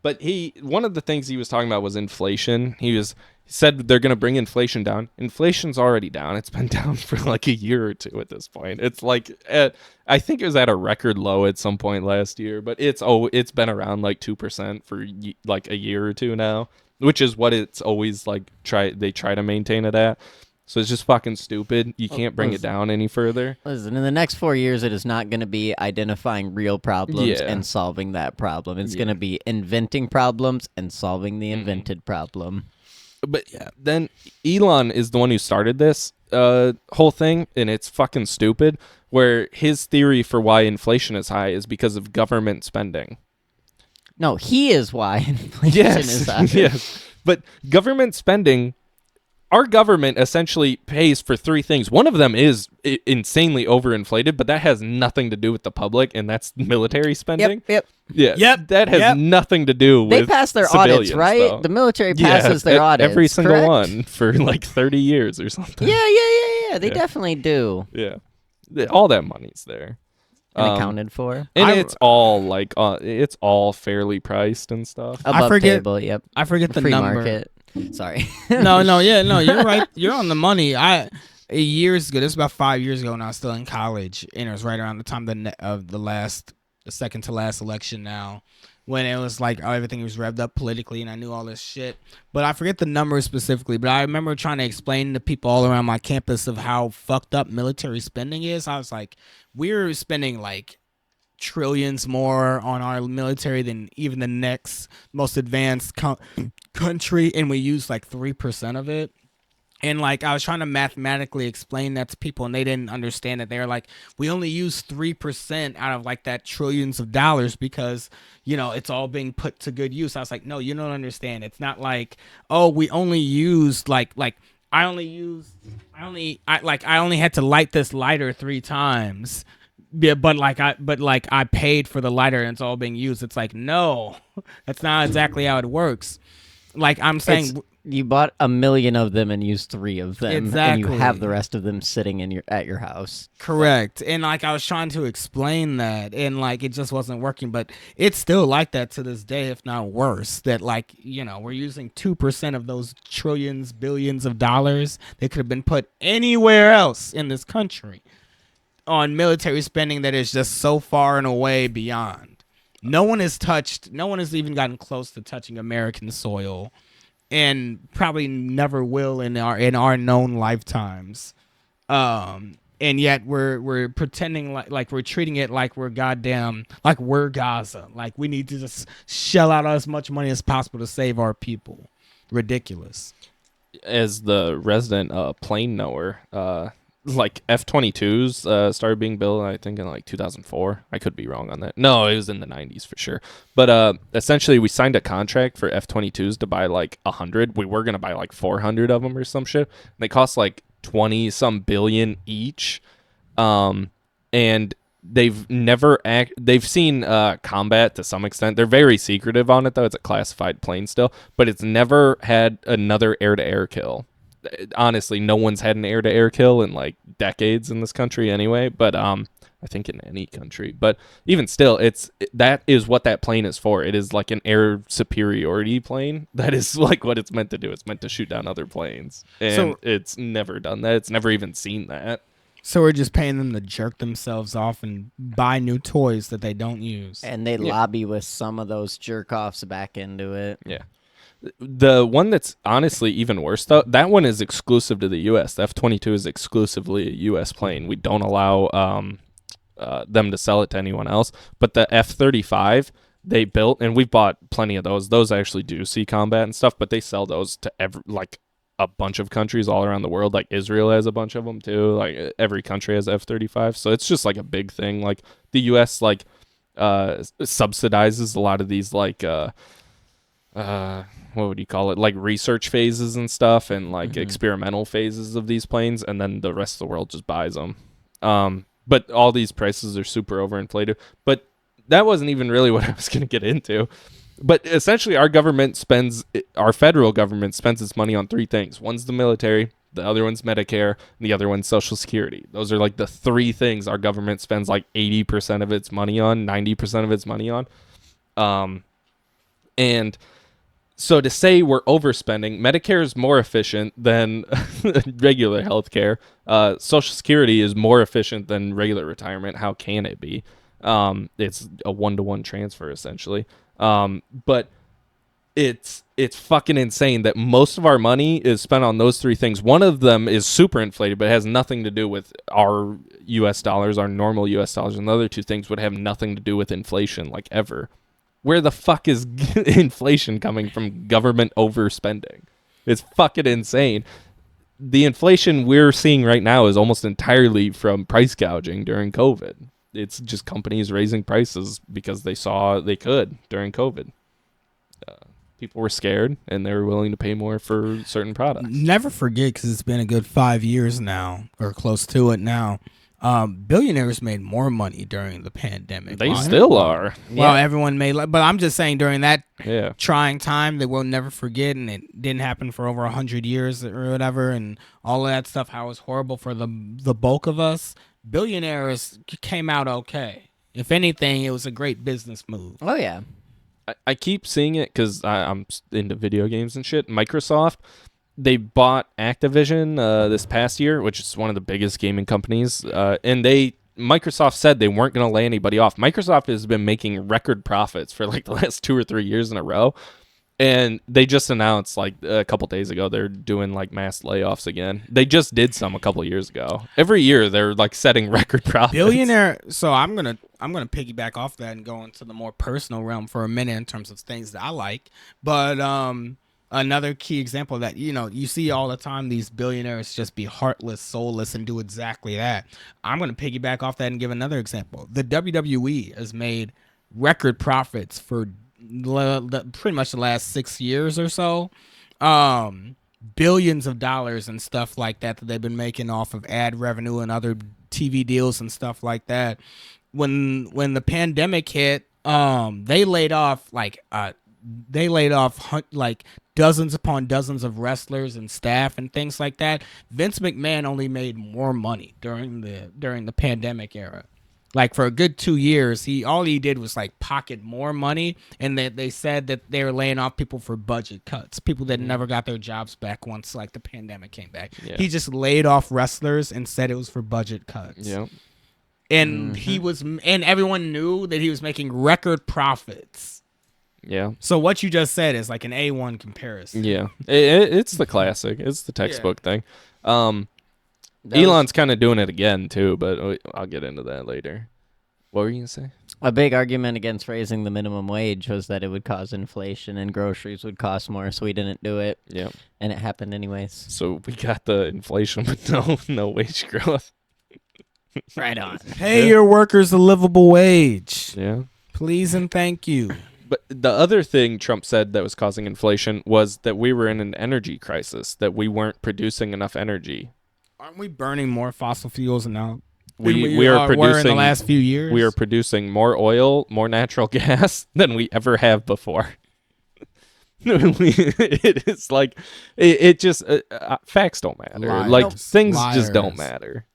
[SPEAKER 3] But one of the things he was talking about was inflation. He said they're going to bring inflation down. Inflation's already down. It's been down for like a year or two at this point. It's like I think it was at a record low at some point last year, but it's been around like 2% for like a year or two now, which is what it's always like they try to maintain it at. So it's just fucking stupid. You can't bring it down any further.
[SPEAKER 1] Listen, in the next 4 years, it is not going to be identifying real problems and solving that problem. It's going to be inventing problems and solving the invented problem.
[SPEAKER 3] But then Elon is the one who started this whole thing, and it's fucking stupid, where his theory for why inflation is high is because of government spending.
[SPEAKER 1] No, he is why inflation is high.
[SPEAKER 3] Yes, but government spending... Our government essentially pays for three things. One of them is insanely overinflated, but that has nothing to do with the public, and that's military spending.
[SPEAKER 1] Yep.
[SPEAKER 3] Yeah. Yep. That has nothing to do with
[SPEAKER 1] They pass their audits, right?
[SPEAKER 3] Though.
[SPEAKER 1] The military passes their audits.
[SPEAKER 3] Every single
[SPEAKER 1] correct?
[SPEAKER 3] one for like 30 years or something.
[SPEAKER 1] Yeah. They definitely do.
[SPEAKER 3] Yeah. All that money's there.
[SPEAKER 1] And accounted for.
[SPEAKER 3] And it's all like it's all fairly priced and stuff.
[SPEAKER 1] Above table, yep.
[SPEAKER 2] I forget the
[SPEAKER 1] free
[SPEAKER 2] number.
[SPEAKER 1] Market. Sorry.
[SPEAKER 2] No, you're right. You're on the money. Years ago, this was about 5 years ago when I was still in college, and it was right around the time of the second to last election now, when it was like everything was revved up politically, and I knew all this shit. But I forget the numbers specifically, but I remember trying to explain to people all around my campus of how fucked up military spending is. I was like, we're spending like trillions more on our military than even the next most advanced country, and we use like 3% of it. And like I was trying to mathematically explain that to people, and they didn't understand it. They were like, "We only use 3% out of like that trillions of dollars because it's all being put to good use." I was like, "No, you don't understand. It's not like, oh, we only used like I only used I only had to light this lighter 3 times." Yeah, but I paid for the lighter and it's all being used. It's like, no, that's not exactly how it works. Like I'm saying,
[SPEAKER 1] You bought 1,000,000 of them and used 3 of them, and you have
[SPEAKER 2] Exactly.
[SPEAKER 1] the rest of them sitting at your house.
[SPEAKER 2] correct. And like I was trying to explain that, and like it just wasn't working. But it's still like that to this day, if not worse. That like we're using 2% of those trillions, billions of dollars that could have been put anywhere else in this country on military spending that is just so far and away beyond. No one has even gotten close to touching American soil, and probably never will in our known lifetimes. And yet we're pretending like we're treating it like we're like we're Gaza. Like we need to just shell out as much money as possible to save our people. Ridiculous.
[SPEAKER 3] As the resident plane knower, like F-22s started being built, I think, in like 2004. I could be wrong on that. No, it was in the 90s for sure. But essentially, we signed a contract for F-22s to buy like 100. We were going to buy like 400 of them or some shit. They cost like 20-some billion each. And they've seen combat to some extent. They're very secretive on it, though. It's a classified plane still. But it's never had another air-to-air kill. Honestly, no one's had an air-to-air kill in like decades in this country anyway, but I think in any country. But even still, that is what that plane is for. It is like an air superiority plane. That is like what it's meant to do. It's meant to shoot down other planes, and it's never done that. It's never even seen that.
[SPEAKER 2] So we're just paying them to jerk themselves off and buy new toys that they don't use.
[SPEAKER 1] And they lobby with some of those jerk-offs back into it.
[SPEAKER 3] Yeah. The one that's honestly even worse, though, that one is exclusive to the U.S. The F-22 is exclusively a U.S. plane. We don't allow them to sell it to anyone else. But the F-35 they built, and we've bought plenty of those. Those actually do see combat and stuff, but they sell those to a bunch of countries all around the world. Like Israel has a bunch of them too. Like every country has F-35. So it's just like a big thing. Like the U.S. like subsidizes a lot of these like what would you call it, like research phases and stuff, and like experimental phases of these planes, and then the rest of the world just buys them. But all these prices are super overinflated. But that wasn't even really what I was going to get into. But essentially our federal government spends its money on 3 things. One's the military, the other one's Medicare, and the other one's Social Security. Those are like the 3 things our government spends like 80% of its money on, 90% of its money on. And so to say we're overspending, Medicare is more efficient than regular healthcare. Social Security is more efficient than regular retirement. How can it be? It's a 1-to-1 transfer essentially. But it's fucking insane that most of our money is spent on those 3 things. One of them is super inflated, but it has nothing to do with our U.S. dollars, our normal U.S. dollars. And the other 2 things would have nothing to do with inflation, like ever. Where the fuck is inflation coming from? Government overspending. It's fucking insane. The inflation we're seeing right now is almost entirely from price gouging during COVID. It's just companies raising prices because they saw they could during COVID. People were scared and they were willing to pay more for certain products.
[SPEAKER 2] Never forget, because it's been a good 5 years now, or close to it now. Billionaires made more money during the pandemic.
[SPEAKER 3] They still are.
[SPEAKER 2] Well, everyone made, but I'm just saying during that
[SPEAKER 3] Yeah.
[SPEAKER 2] trying time that we'll never forget, and it didn't happen for over 100 years or whatever, and all of that stuff, how it was horrible for the bulk of us. Billionaires came out okay. If anything, it was a great business move.
[SPEAKER 1] Oh, yeah.
[SPEAKER 3] I keep seeing it because I'm into video games and shit. Microsoft, they bought Activision this past year, which is one of the biggest gaming companies, and Microsoft said they weren't going to lay anybody off. Microsoft has been making record profits for like the last 2 or 3 years in a row, and they just announced like a couple days ago they're doing like mass layoffs again. They just did some a couple years ago. Every year they're like setting record profits.
[SPEAKER 2] Billionaire. So I'm gonna piggyback off that and go into the more personal realm for a minute in terms of things that I like. But another key example of that, you see all the time these billionaires just be heartless, soulless, and do exactly that. I'm going to piggyback off that and give another example. The WWE has made record profits for pretty much the last 6 years or so. Billions of dollars and stuff like that they've been making off of ad revenue and other TV deals and stuff like that. When the pandemic hit, they laid off like dozens upon dozens of wrestlers and staff and things like that. Vince McMahon only made more money during the pandemic era. Like for a good 2 years, all he did was like pocket more money, and they said that they were laying off people for budget cuts, people that never got their jobs back once like the pandemic came back. Yeah. He just laid off wrestlers and said it was for budget cuts.
[SPEAKER 3] Yeah.
[SPEAKER 2] And and everyone knew that he was making record profits.
[SPEAKER 3] Yeah.
[SPEAKER 2] So what you just said is like an A1 comparison.
[SPEAKER 3] Yeah. It's the classic. It's the textbook thing. Elon's kind of doing it again too, but I'll get into that later. What were you gonna say?
[SPEAKER 1] A big argument against raising the minimum wage was that it would cause inflation and groceries would cost more, so we didn't do it.
[SPEAKER 3] Yeah.
[SPEAKER 1] And it happened anyways.
[SPEAKER 3] So we got the inflation, but no wage growth.
[SPEAKER 1] Right on.
[SPEAKER 2] Pay your workers a livable wage.
[SPEAKER 3] Yeah.
[SPEAKER 2] Please and thank you.
[SPEAKER 3] But the other thing Trump said that was causing inflation was that we were in an energy crisis, that we weren't producing enough energy.
[SPEAKER 2] Aren't we burning more fossil fuels now?
[SPEAKER 3] We are producing
[SPEAKER 2] in the last few years.
[SPEAKER 3] We are producing more oil, more natural gas than we ever have before. It is like it just facts don't matter.
[SPEAKER 2] Liars.
[SPEAKER 3] Like things just
[SPEAKER 2] Liars.
[SPEAKER 3] don't matter.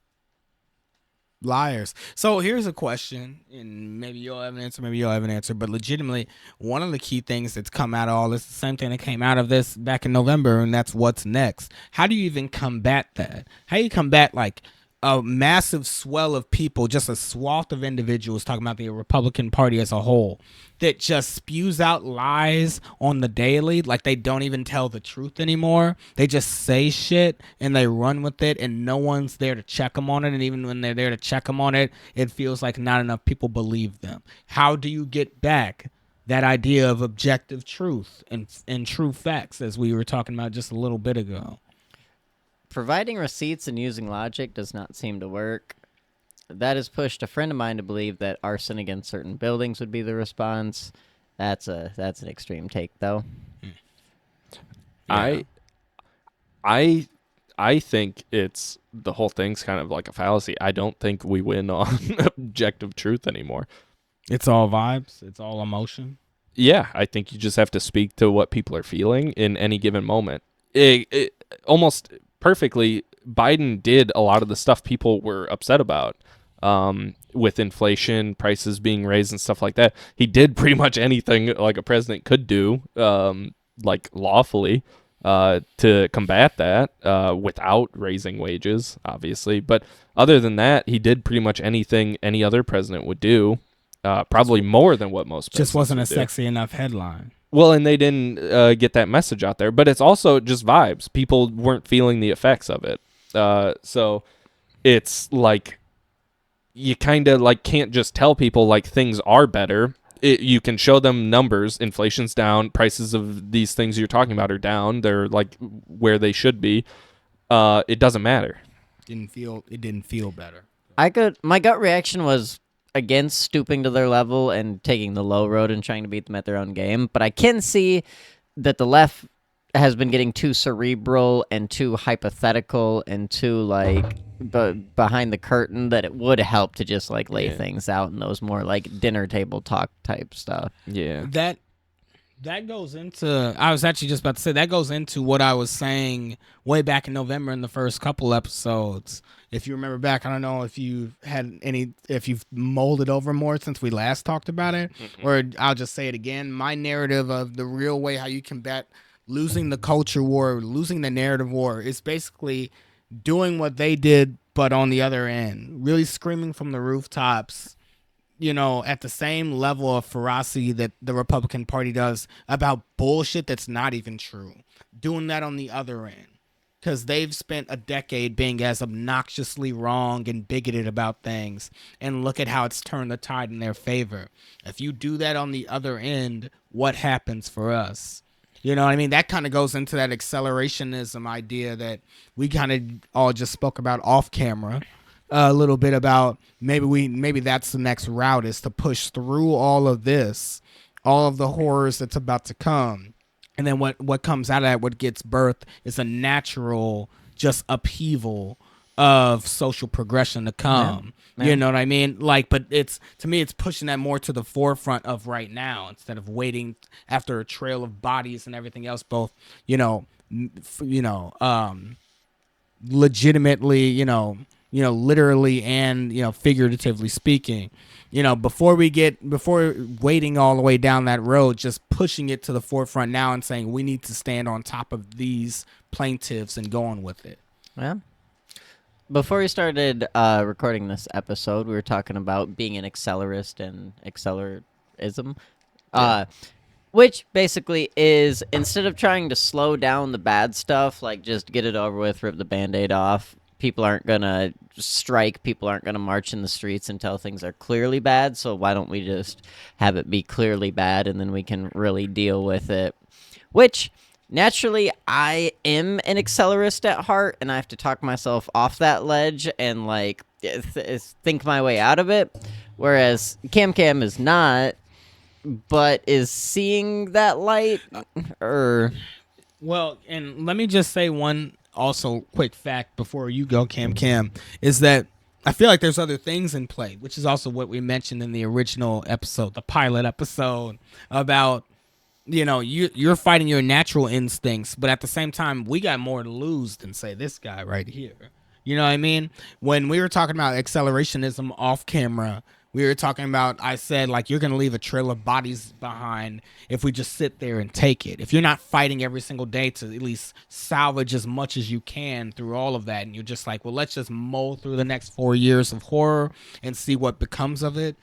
[SPEAKER 2] Liars. So here's a question, and maybe you'll have an answer, maybe you'll have an answer, but legitimately, one of the key things that's come out of all this, the same thing that came out of this back in November, and that's what's next. How do you even combat that? How do you combat like a massive swell of people, just a swath of individuals talking about the Republican Party as a whole, that just spews out lies on the daily, like they don't even tell the truth anymore. They just say shit and they run with it, and no one's there to check them on it. And even when they're there to check them on it, it feels like not enough people believe them. How do you get back that idea of objective truth and true facts, as we were talking about just a little bit ago?
[SPEAKER 1] Providing receipts and using logic does not seem to work. That has pushed a friend of mine to believe that arson against certain buildings would be the response. That's an extreme take, though.
[SPEAKER 3] Yeah. I think it's the whole thing's kind of like a fallacy. I don't think we win on objective truth anymore.
[SPEAKER 2] It's all vibes. It's all emotion.
[SPEAKER 3] Yeah, I think you just have to speak to what people are feeling in any given moment. It almost perfectly, Biden did a lot of the stuff people were upset about, with inflation, prices being raised and stuff like that. He did pretty much anything like a president could do, like lawfully, to combat that, without raising wages, obviously. But other than that, he did pretty much anything any other president would do, probably more than what most presidents
[SPEAKER 2] just wasn't a
[SPEAKER 3] would do.
[SPEAKER 2] sexy enough headline.
[SPEAKER 3] Well, and they didn't get that message out there, but it's also just vibes. People weren't feeling the effects of it. So it's like you kind of like can't just tell people like things are better. You can show them numbers. Inflation's down. Prices of these things you're talking about are down. They're like where they should be. It doesn't matter.
[SPEAKER 2] It didn't feel better.
[SPEAKER 1] My gut reaction was against stooping to their level and taking the low road and trying to beat them at their own game. But I can see that the left has been getting too cerebral and too hypothetical and too like behind the curtain, that it would help to just like lay things out in those more like dinner table talk type stuff.
[SPEAKER 3] Yeah.
[SPEAKER 2] That goes into, I was actually just about to say, that goes into what I was saying way back in November in the first couple episodes. If you remember back, I don't know if you've molded over more since we last talked about it, or I'll just say it again. My narrative of the real way how you combat losing the culture war, losing the narrative war, is basically doing what they did, but on the other end, really screaming from the rooftops, at the same level of ferocity that the Republican Party does about bullshit that's not even true. Doing that on the other end. Because they've spent a decade being as obnoxiously wrong and bigoted about things. And look at how it's turned the tide in their favor. If you do that on the other end, what happens for us? You know what I mean? That kind of goes into that accelerationism idea that we kind of all just spoke about off camera. A little bit about maybe that's the next route, is to push through all of this, all of the horrors that's about to come. And then what comes out of that, what gets birthed, is a natural just upheaval of social progression to come.
[SPEAKER 1] Yeah.
[SPEAKER 2] You know what I mean? Like, but it's, to me, it's pushing that more to the forefront of right now, instead of waiting after a trail of bodies and everything else, both, legitimately, literally and, figuratively speaking, before waiting all the way down that road, just pushing it to the forefront now and saying we need to stand on top of these plaintiffs and going with it.
[SPEAKER 1] Yeah. Before we started recording this episode, we were talking about being an accelerist and accelerism, which basically is, instead of trying to slow down the bad stuff, like just get it over with, rip the Band-Aid off, people aren't going to strike, people aren't going to march in the streets until things are clearly bad, so why don't we just have it be clearly bad and then we can really deal with it? Which, naturally, I am an accelerist at heart, and I have to talk myself off that ledge and, like, think my way out of it, whereas Cam is not, but is seeing that light, or...
[SPEAKER 2] Well, and let me just say one also quick fact before you go, Cam, is that I feel like there's other things in play, which is also what we mentioned in the original episode, the pilot episode, about, you're fighting your natural instincts, but at the same time, we got more to lose than, say, this guy right here. You know what I mean? When we were talking about accelerationism off camera, we were talking about, I said, like, you're going to leave a trail of bodies behind if we just sit there and take it. If you're not fighting every single day to at least salvage as much as you can through all of that, and you're just like, well, let's just mull through the next 4 years of horror and see what becomes of it,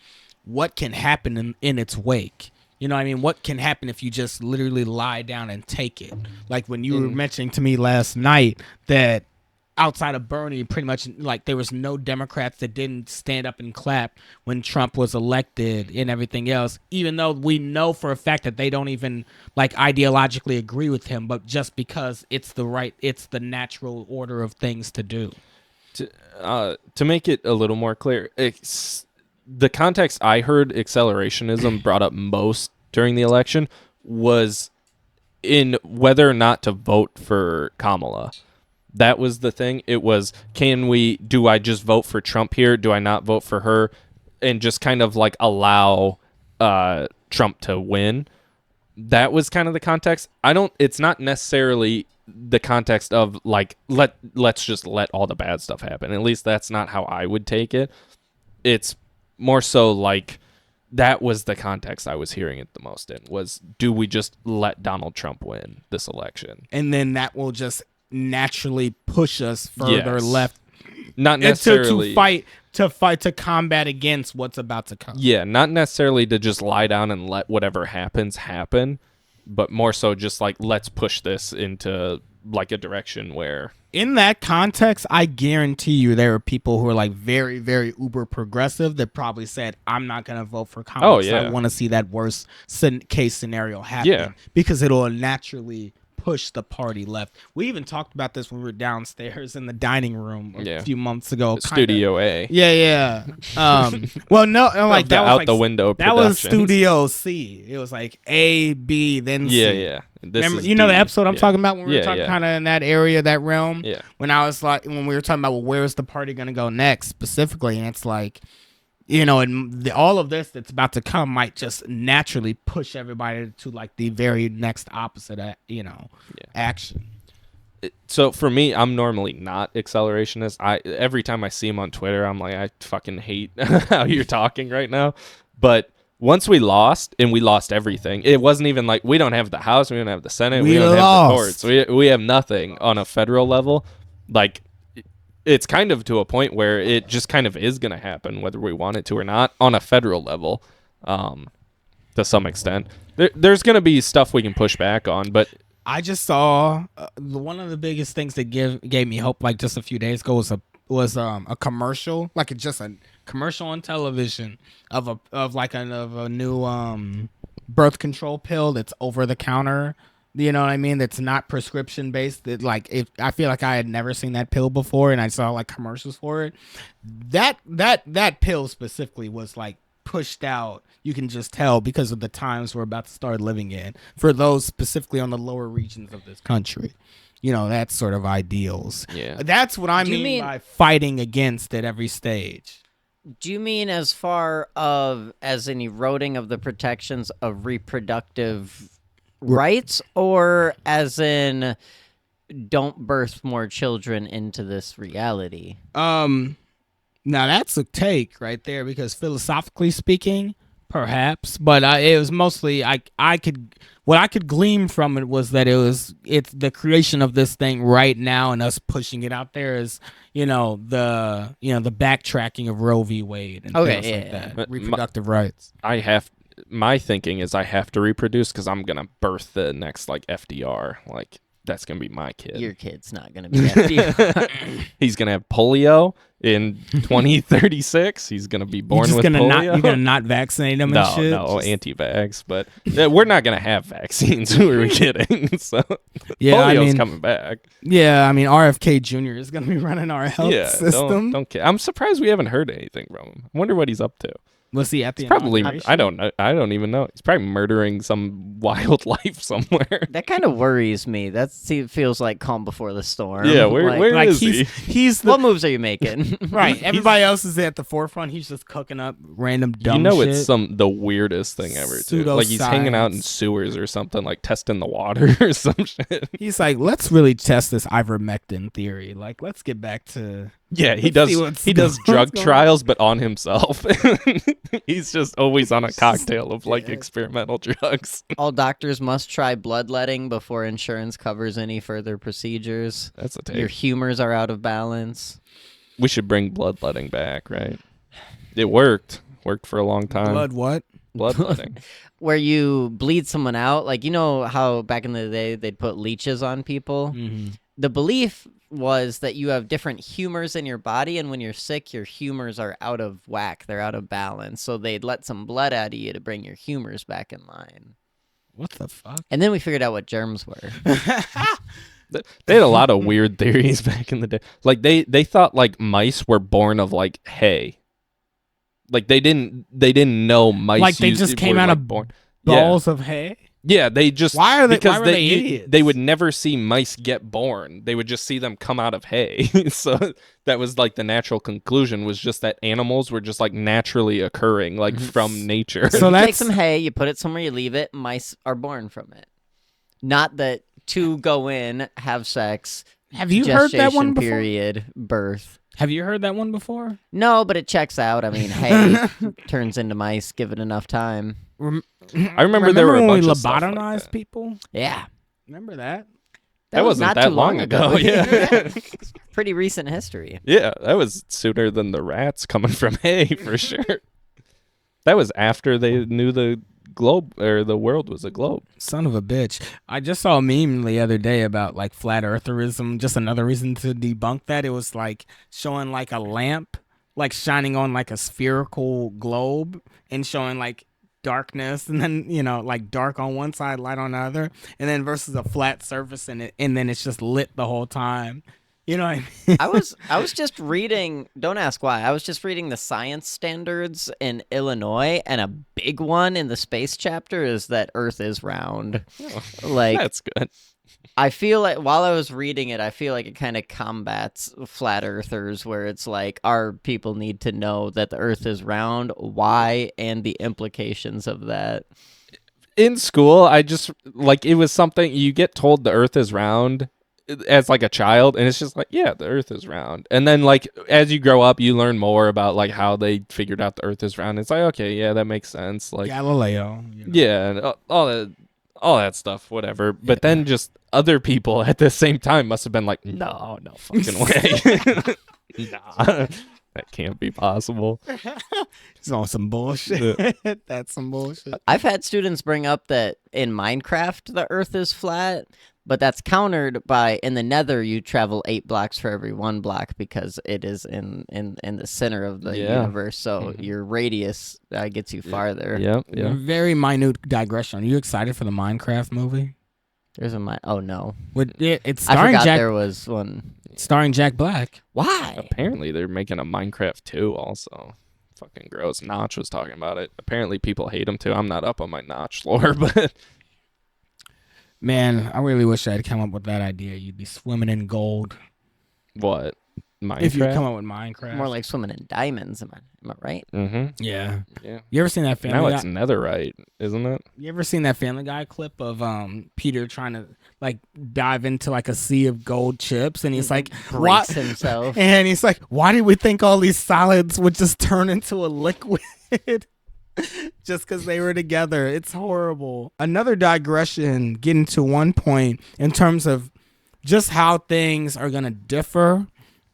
[SPEAKER 2] what can happen in its wake? You know what I mean? What can happen if you just literally lie down and take it? Like when you were mentioning to me last night that outside of Bernie, pretty much, like, there was no Democrats that didn't stand up and clap when Trump was elected and everything else, even though we know for a fact that they don't even, like, ideologically agree with him, but just because it's the natural order of things to do.
[SPEAKER 3] To make it a little more clear, the context I heard accelerationism brought up most during the election was in whether or not to vote for Kamala. That was the thing. It was, do I just vote for Trump here? Do I not vote for her? And just kind of like allow Trump to win. That was kind of the context. It's not necessarily the context of like, let's just let all the bad stuff happen. At least that's not how I would take it. It's more so like, that was the context I was hearing it the most in, was, do we just let Donald Trump win this election?
[SPEAKER 2] And then that will just naturally push us further left,
[SPEAKER 3] not necessarily
[SPEAKER 2] to fight to combat against what's about to come.
[SPEAKER 3] Yeah, not necessarily to just lie down and let whatever happens happen, but more so just like, let's push this into like a direction where,
[SPEAKER 2] in that context, I guarantee you there are people who are like very, very uber progressive that probably said, I'm not going to vote for Kamala.
[SPEAKER 3] Oh, yeah.
[SPEAKER 2] I want to see that worst case scenario happen, because it'll naturally push the party left. We even talked about this when we were downstairs in the dining room a few months ago.
[SPEAKER 3] Studio A.
[SPEAKER 2] Yeah. Well, no, like that was
[SPEAKER 3] out
[SPEAKER 2] like
[SPEAKER 3] the window.
[SPEAKER 2] That was Studio C. It was like A, B, then C.
[SPEAKER 3] Yeah.
[SPEAKER 2] Remember, the episode I'm talking about when we were talking kind of in that area, that realm.
[SPEAKER 3] Yeah.
[SPEAKER 2] When I was like, when we were talking about, well, where is the party going to go next specifically, and it's like, and all of this that's about to come might just naturally push everybody to like the very next opposite, action.
[SPEAKER 3] So for me, I'm normally not accelerationist. Every time I see him on Twitter, I'm like, I fucking hate how you're talking right now. But once we lost, and we lost everything, it wasn't even like, we don't have the House, we don't have the Senate, we don't have the courts, we have nothing on a federal level. Like, it's kind of to a point where it just kind of is going to happen, whether we want it to or not, on a federal level, to some extent. There's going to be stuff we can push back on, but
[SPEAKER 2] I just saw one of the biggest things that gave me hope, like just a few days ago, was a commercial, like just a commercial on television of a new birth control pill that's over the counter. You know what I mean? That's not prescription based. That like, if I feel like I had never seen that pill before, and I saw like commercials for it. That pill specifically was like pushed out. You can just tell because of the times we're about to start living in. For those specifically on the lower regions of this country, you know, that's sort of ideals.
[SPEAKER 3] Yeah.
[SPEAKER 2] That's what I mean by fighting against at every stage.
[SPEAKER 1] Do you mean as far of as an eroding of the protections of reproductive rights, or as in don't birth more children into this reality?
[SPEAKER 2] Now that's a take right there, because philosophically speaking, perhaps, but it was mostly what I could glean from it was that it's the creation of this thing right now, and us pushing it out there is the backtracking of Roe v. Wade and things like that.
[SPEAKER 3] But
[SPEAKER 2] reproductive rights.
[SPEAKER 3] My thinking is I have to reproduce because I'm gonna birth the next like FDR. Like that's gonna be my kid.
[SPEAKER 1] Your kid's not gonna be FDR.
[SPEAKER 3] He's gonna have polio in 2036. He's gonna be born with polio.
[SPEAKER 2] You're gonna not vaccinate him and shit?
[SPEAKER 3] No, anti-vax. But we're not gonna have vaccines. Who are we kidding? So polio's coming back.
[SPEAKER 2] Yeah, I mean RFK Jr. is gonna be running our health system.
[SPEAKER 3] Don't I'm surprised we haven't heard anything from him. I wonder what he's up to.
[SPEAKER 2] Was he at the
[SPEAKER 3] probably? I don't know. I don't even know. He's probably murdering some wildlife somewhere.
[SPEAKER 1] That kind of worries me. That feels like calm before the storm.
[SPEAKER 3] Yeah, where is he?
[SPEAKER 1] What moves are you making?
[SPEAKER 2] Right. Everybody else is at the forefront. He's just cooking up random dumb shit.
[SPEAKER 3] It's the weirdest thing ever. Too. Like he's hanging out in sewers or something, like testing the water or some shit.
[SPEAKER 2] He's like, let's really test this ivermectin theory. Like, let's get back to.
[SPEAKER 3] Yeah, he does drug trials, but on himself. He's just always on a cocktail of like experimental drugs.
[SPEAKER 1] All doctors must try bloodletting before insurance covers any further procedures.
[SPEAKER 3] That's a take.
[SPEAKER 1] Your humors are out of balance.
[SPEAKER 3] We should bring bloodletting back, right? It worked. Worked for a long time.
[SPEAKER 2] Blood what?
[SPEAKER 3] Bloodletting.
[SPEAKER 1] Where you bleed someone out. Like, you know how back in the day they'd put leeches on people?
[SPEAKER 2] Mm-hmm.
[SPEAKER 1] The belief was that you have different humors in your body, and when you're sick, your humors are out of whack. They're out of balance. So they'd let some blood out of you to bring your humors back in line.
[SPEAKER 2] What the fuck?
[SPEAKER 1] And then we figured out what germs were.
[SPEAKER 3] They had a lot of weird theories back in the day. Like they thought like mice were born of like hay. Like they didn't know mice.
[SPEAKER 2] Like they just came out of balls of hay.
[SPEAKER 3] Yeah, they just
[SPEAKER 2] why were they idiots?
[SPEAKER 3] They would never see mice get born. They would just see them come out of hay. So that was like the natural conclusion was just that animals were just like naturally occurring like from nature.
[SPEAKER 1] So you take some hay, you put it somewhere, you leave it, mice are born from it. Not that two go in, have sex.
[SPEAKER 2] Have you heard that one before?
[SPEAKER 1] Period, birth.
[SPEAKER 2] Have you heard that one before?
[SPEAKER 1] No, but it checks out. I mean, hay turns into mice, give it enough time.
[SPEAKER 3] I remember there were a bunch
[SPEAKER 2] when we
[SPEAKER 3] of stuff like
[SPEAKER 2] lobotomized
[SPEAKER 3] that.
[SPEAKER 2] people.
[SPEAKER 1] Yeah,
[SPEAKER 2] remember that?
[SPEAKER 3] That wasn't
[SPEAKER 1] not
[SPEAKER 3] that
[SPEAKER 1] too long
[SPEAKER 3] ago. Yeah,
[SPEAKER 1] pretty recent history.
[SPEAKER 3] Yeah, that was sooner than the rats coming from hay for sure. That was after they knew the globe or the world was a globe.
[SPEAKER 2] Son of a bitch. I just saw a meme the other day about like flat eartherism. Just another reason to debunk that. It was like showing like a lamp like shining on like a spherical globe and showing like darkness, and then like dark on one side, light on the other, and then versus a flat surface, and then it's just lit the whole time. You know what I mean?
[SPEAKER 1] I was just reading, don't ask why, I was just reading the science standards in Illinois, and a big one in the space chapter is that Earth is round.
[SPEAKER 3] Oh,
[SPEAKER 1] like
[SPEAKER 3] that's good.
[SPEAKER 1] I feel like while I was reading it, I feel like it kind of combats flat earthers, where it's like our people need to know that the Earth is round, why, and the implications of that.
[SPEAKER 3] In school, I just like it was something you get told the Earth is round as like a child, and it's just like, yeah, the Earth is round. And then like as you grow up, you learn more about like how they figured out the Earth is round. It's like, okay, yeah, that makes sense. Like
[SPEAKER 2] Galileo.
[SPEAKER 3] Yeah, and all that stuff, whatever. But then just other people at the same time must have been like, no fucking way. Nah, that can't be possible.
[SPEAKER 2] It's on some bullshit. That's some bullshit.
[SPEAKER 1] I've had students bring up that in Minecraft the Earth is flat, but that's countered by in the Nether you travel 8 blocks for every 1 block because it is in the center of the universe. So your radius gets you farther.
[SPEAKER 3] Yeah.
[SPEAKER 2] Very minute digression. Are you excited for the Minecraft movie?
[SPEAKER 1] There's a oh no,
[SPEAKER 2] It's
[SPEAKER 1] I
[SPEAKER 2] starring
[SPEAKER 1] forgot
[SPEAKER 2] Jack.
[SPEAKER 1] there was one.
[SPEAKER 2] Starring Jack Black.
[SPEAKER 1] Why?
[SPEAKER 3] Apparently, they're making a Minecraft 2 also. Fucking gross. Notch was talking about it. Apparently, people hate him too. I'm not up on my Notch lore, but
[SPEAKER 2] Man, I really wish I had come up with that idea. You'd be swimming in gold
[SPEAKER 3] what? Minecraft?
[SPEAKER 2] if you come up with Minecraft.
[SPEAKER 1] More like swimming in diamonds. Am I right?
[SPEAKER 3] Mm-hmm.
[SPEAKER 2] Yeah.
[SPEAKER 3] Yeah.
[SPEAKER 2] You ever seen that Family
[SPEAKER 3] Now
[SPEAKER 2] Guy?
[SPEAKER 3] it's netherite, isn't it?
[SPEAKER 2] You ever seen that Family Guy clip of Peter trying to like dive into like a sea of gold chips, and he's like, "What?"
[SPEAKER 1] Breaks himself.
[SPEAKER 2] And he's like, "Why did we think all these solids would just turn into a liquid?" Just because they were together. It's horrible. Another digression, getting to one point in terms of just how things are going to differ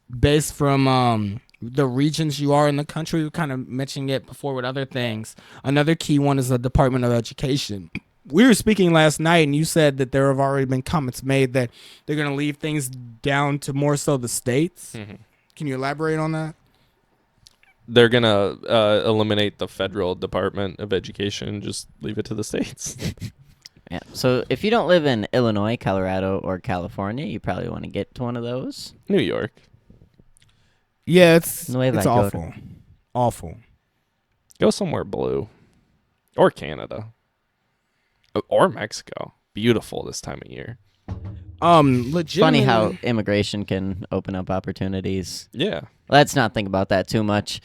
[SPEAKER 2] based from the regions you are in the country. We kind of mentioned it before with other things. Another key one is the Department of Education. We were speaking last night, and you said that there have already been comments made that they're going to leave things down to more so the states.
[SPEAKER 3] Mm-hmm.
[SPEAKER 2] Can you elaborate on that?
[SPEAKER 3] They're going to eliminate the federal Department of Education and just leave it to the states.
[SPEAKER 1] Yeah. So if you don't live in Illinois, Colorado, or California, you probably want to get to one of those.
[SPEAKER 3] New York.
[SPEAKER 2] Yeah, it's
[SPEAKER 1] Nueva
[SPEAKER 2] awful. Awful.
[SPEAKER 3] Go somewhere blue. Or Canada. Or Mexico. Beautiful this time of year.
[SPEAKER 2] Legitimately.
[SPEAKER 1] Funny how immigration can open up opportunities.
[SPEAKER 3] Yeah.
[SPEAKER 1] Let's not think about that too much.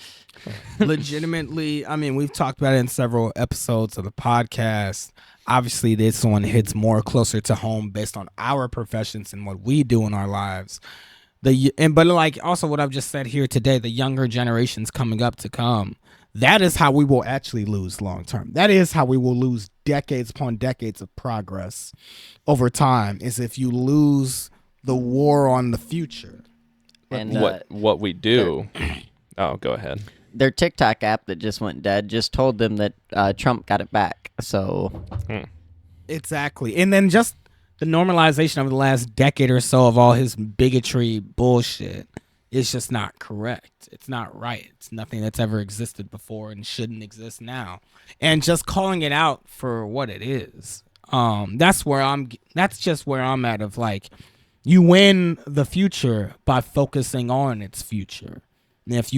[SPEAKER 2] Legitimately, I mean, we've talked about it in several episodes of the podcast. Obviously, this one hits more closer to home based on our professions and what we do in our lives. But like also what I've just said here today, the younger generations coming up to come, that is how we will actually lose long term. That is how we will lose decades upon decades of progress over time, is if you lose the war on the future.
[SPEAKER 1] And
[SPEAKER 3] what we do. Oh, go ahead.
[SPEAKER 1] their TikTok app that just went dead just told them that Trump got it back. So
[SPEAKER 2] Exactly. And then just the normalization over the last decade or so of all his bigotry bullshit is just not correct. It's not right. It's nothing that's ever existed before and shouldn't exist now. And just calling it out for what it is. That's just where I'm at, of like, you win the future by focusing on its future. And if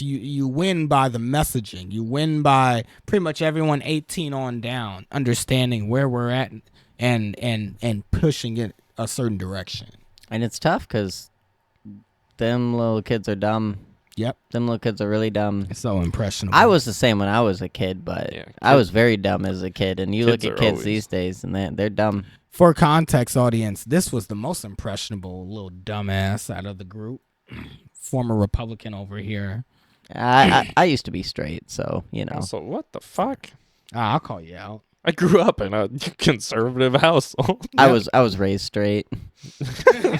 [SPEAKER 2] you win by the messaging, you win by pretty much everyone 18 on down understanding where we're at and pushing it a certain direction.
[SPEAKER 1] and it's tough because them little kids are dumb.
[SPEAKER 2] Yep.
[SPEAKER 1] Them little kids are really dumb.
[SPEAKER 2] It's so impressionable.
[SPEAKER 1] I was the same when I was a kid, but
[SPEAKER 3] Yeah,
[SPEAKER 1] I was very dumb as a kid. And you look
[SPEAKER 3] kids
[SPEAKER 1] at
[SPEAKER 3] are
[SPEAKER 1] kids
[SPEAKER 3] always-
[SPEAKER 1] these days, and they're dumb.
[SPEAKER 2] For context, audience, this was the most impressionable little dumbass out of the group. Former Republican over here.
[SPEAKER 1] I used to be straight, so you know.
[SPEAKER 3] Also, what the fuck?
[SPEAKER 2] I'll call you out.
[SPEAKER 3] I grew up in a conservative household.
[SPEAKER 1] I was raised straight.
[SPEAKER 2] We're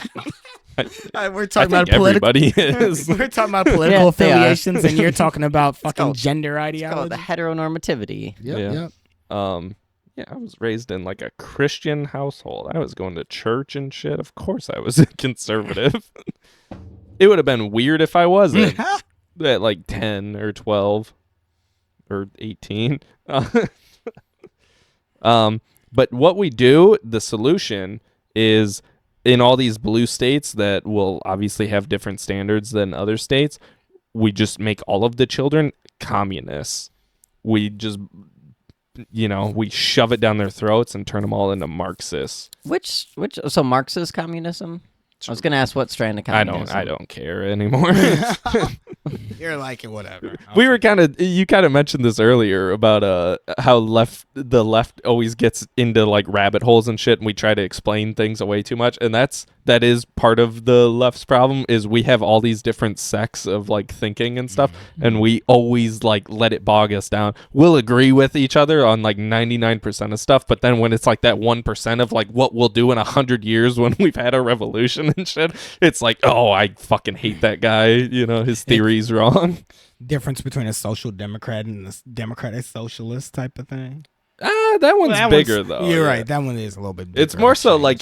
[SPEAKER 3] I
[SPEAKER 2] talking about
[SPEAKER 3] think
[SPEAKER 2] political.
[SPEAKER 3] everybody is.
[SPEAKER 2] We're talking about political
[SPEAKER 1] Yeah, they are.
[SPEAKER 2] affiliations, and you're talking about fucking
[SPEAKER 1] called-
[SPEAKER 2] gender
[SPEAKER 1] It's called
[SPEAKER 2] ideology.
[SPEAKER 1] the heteronormativity.
[SPEAKER 2] Yep.
[SPEAKER 3] Yeah, I was raised in like a Christian household. I was going to church and shit. Of course I was conservative. It would have been weird if I wasn't at like 10 or 12 or 18. But what we do, the solution is, in all these blue states that will obviously have different standards than other states, we just make all of the children communists. We just, we shove it down their throats and turn them all into Marxists.
[SPEAKER 1] So Marxist communism? I was gonna ask what strand of communism.
[SPEAKER 3] I don't care anymore.
[SPEAKER 2] You're like, whatever.
[SPEAKER 3] We were you kind of mentioned this earlier about how the left always gets into like rabbit holes and shit, and we try to explain things away too much, and that is part of the left's problem, is we have all these different sects of like thinking and stuff, and we always like let it bog us down. We'll agree with each other on like 99% of stuff, but then when it's like that 1% of like what we'll do in 100 years when we've had a revolution and shit, it's like, oh, I fucking hate that guy, his theory's wrong.
[SPEAKER 2] Difference between a social democrat and a democratic socialist type of thing.
[SPEAKER 3] That one's bigger though.
[SPEAKER 2] You're
[SPEAKER 3] yeah.
[SPEAKER 2] right. That one is a little bit bigger.
[SPEAKER 3] It's more so like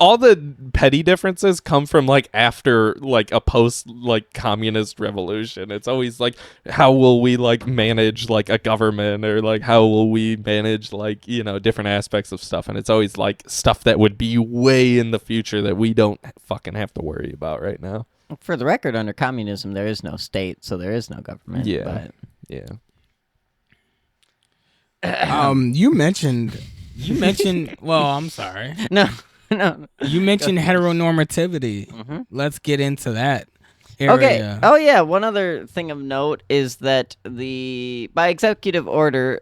[SPEAKER 3] all the petty differences come from like after like a post like communist revolution. It's always like how will we like manage like a government, or like how will we manage like, you know, different aspects of stuff, and it's always like stuff that would be way in the future that we don't fucking have to worry about right now.
[SPEAKER 1] For the record, under communism, there is no state, so there is no government.
[SPEAKER 3] Yeah.
[SPEAKER 1] But
[SPEAKER 3] Yeah.
[SPEAKER 2] You mentioned. Well, I'm sorry.
[SPEAKER 1] no.
[SPEAKER 2] You mentioned heteronormativity.
[SPEAKER 1] Mhm.
[SPEAKER 2] Let's get into that area.
[SPEAKER 1] Okay. Oh yeah. One other thing of note is that by executive order,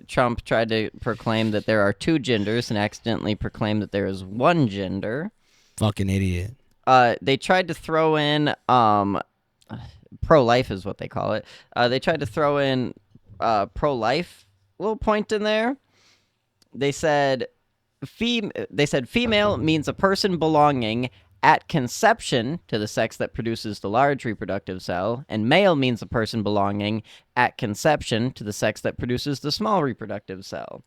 [SPEAKER 1] Trump tried to proclaim that there are two genders and accidentally proclaimed that there is one gender.
[SPEAKER 2] Fucking idiot.
[SPEAKER 1] They tried to throw in pro-life is what they call it. They tried to throw in pro-life little point in there. They said female means a person belonging at conception to the sex that produces the large reproductive cell, and male means a person belonging at conception to the sex that produces the small reproductive cell.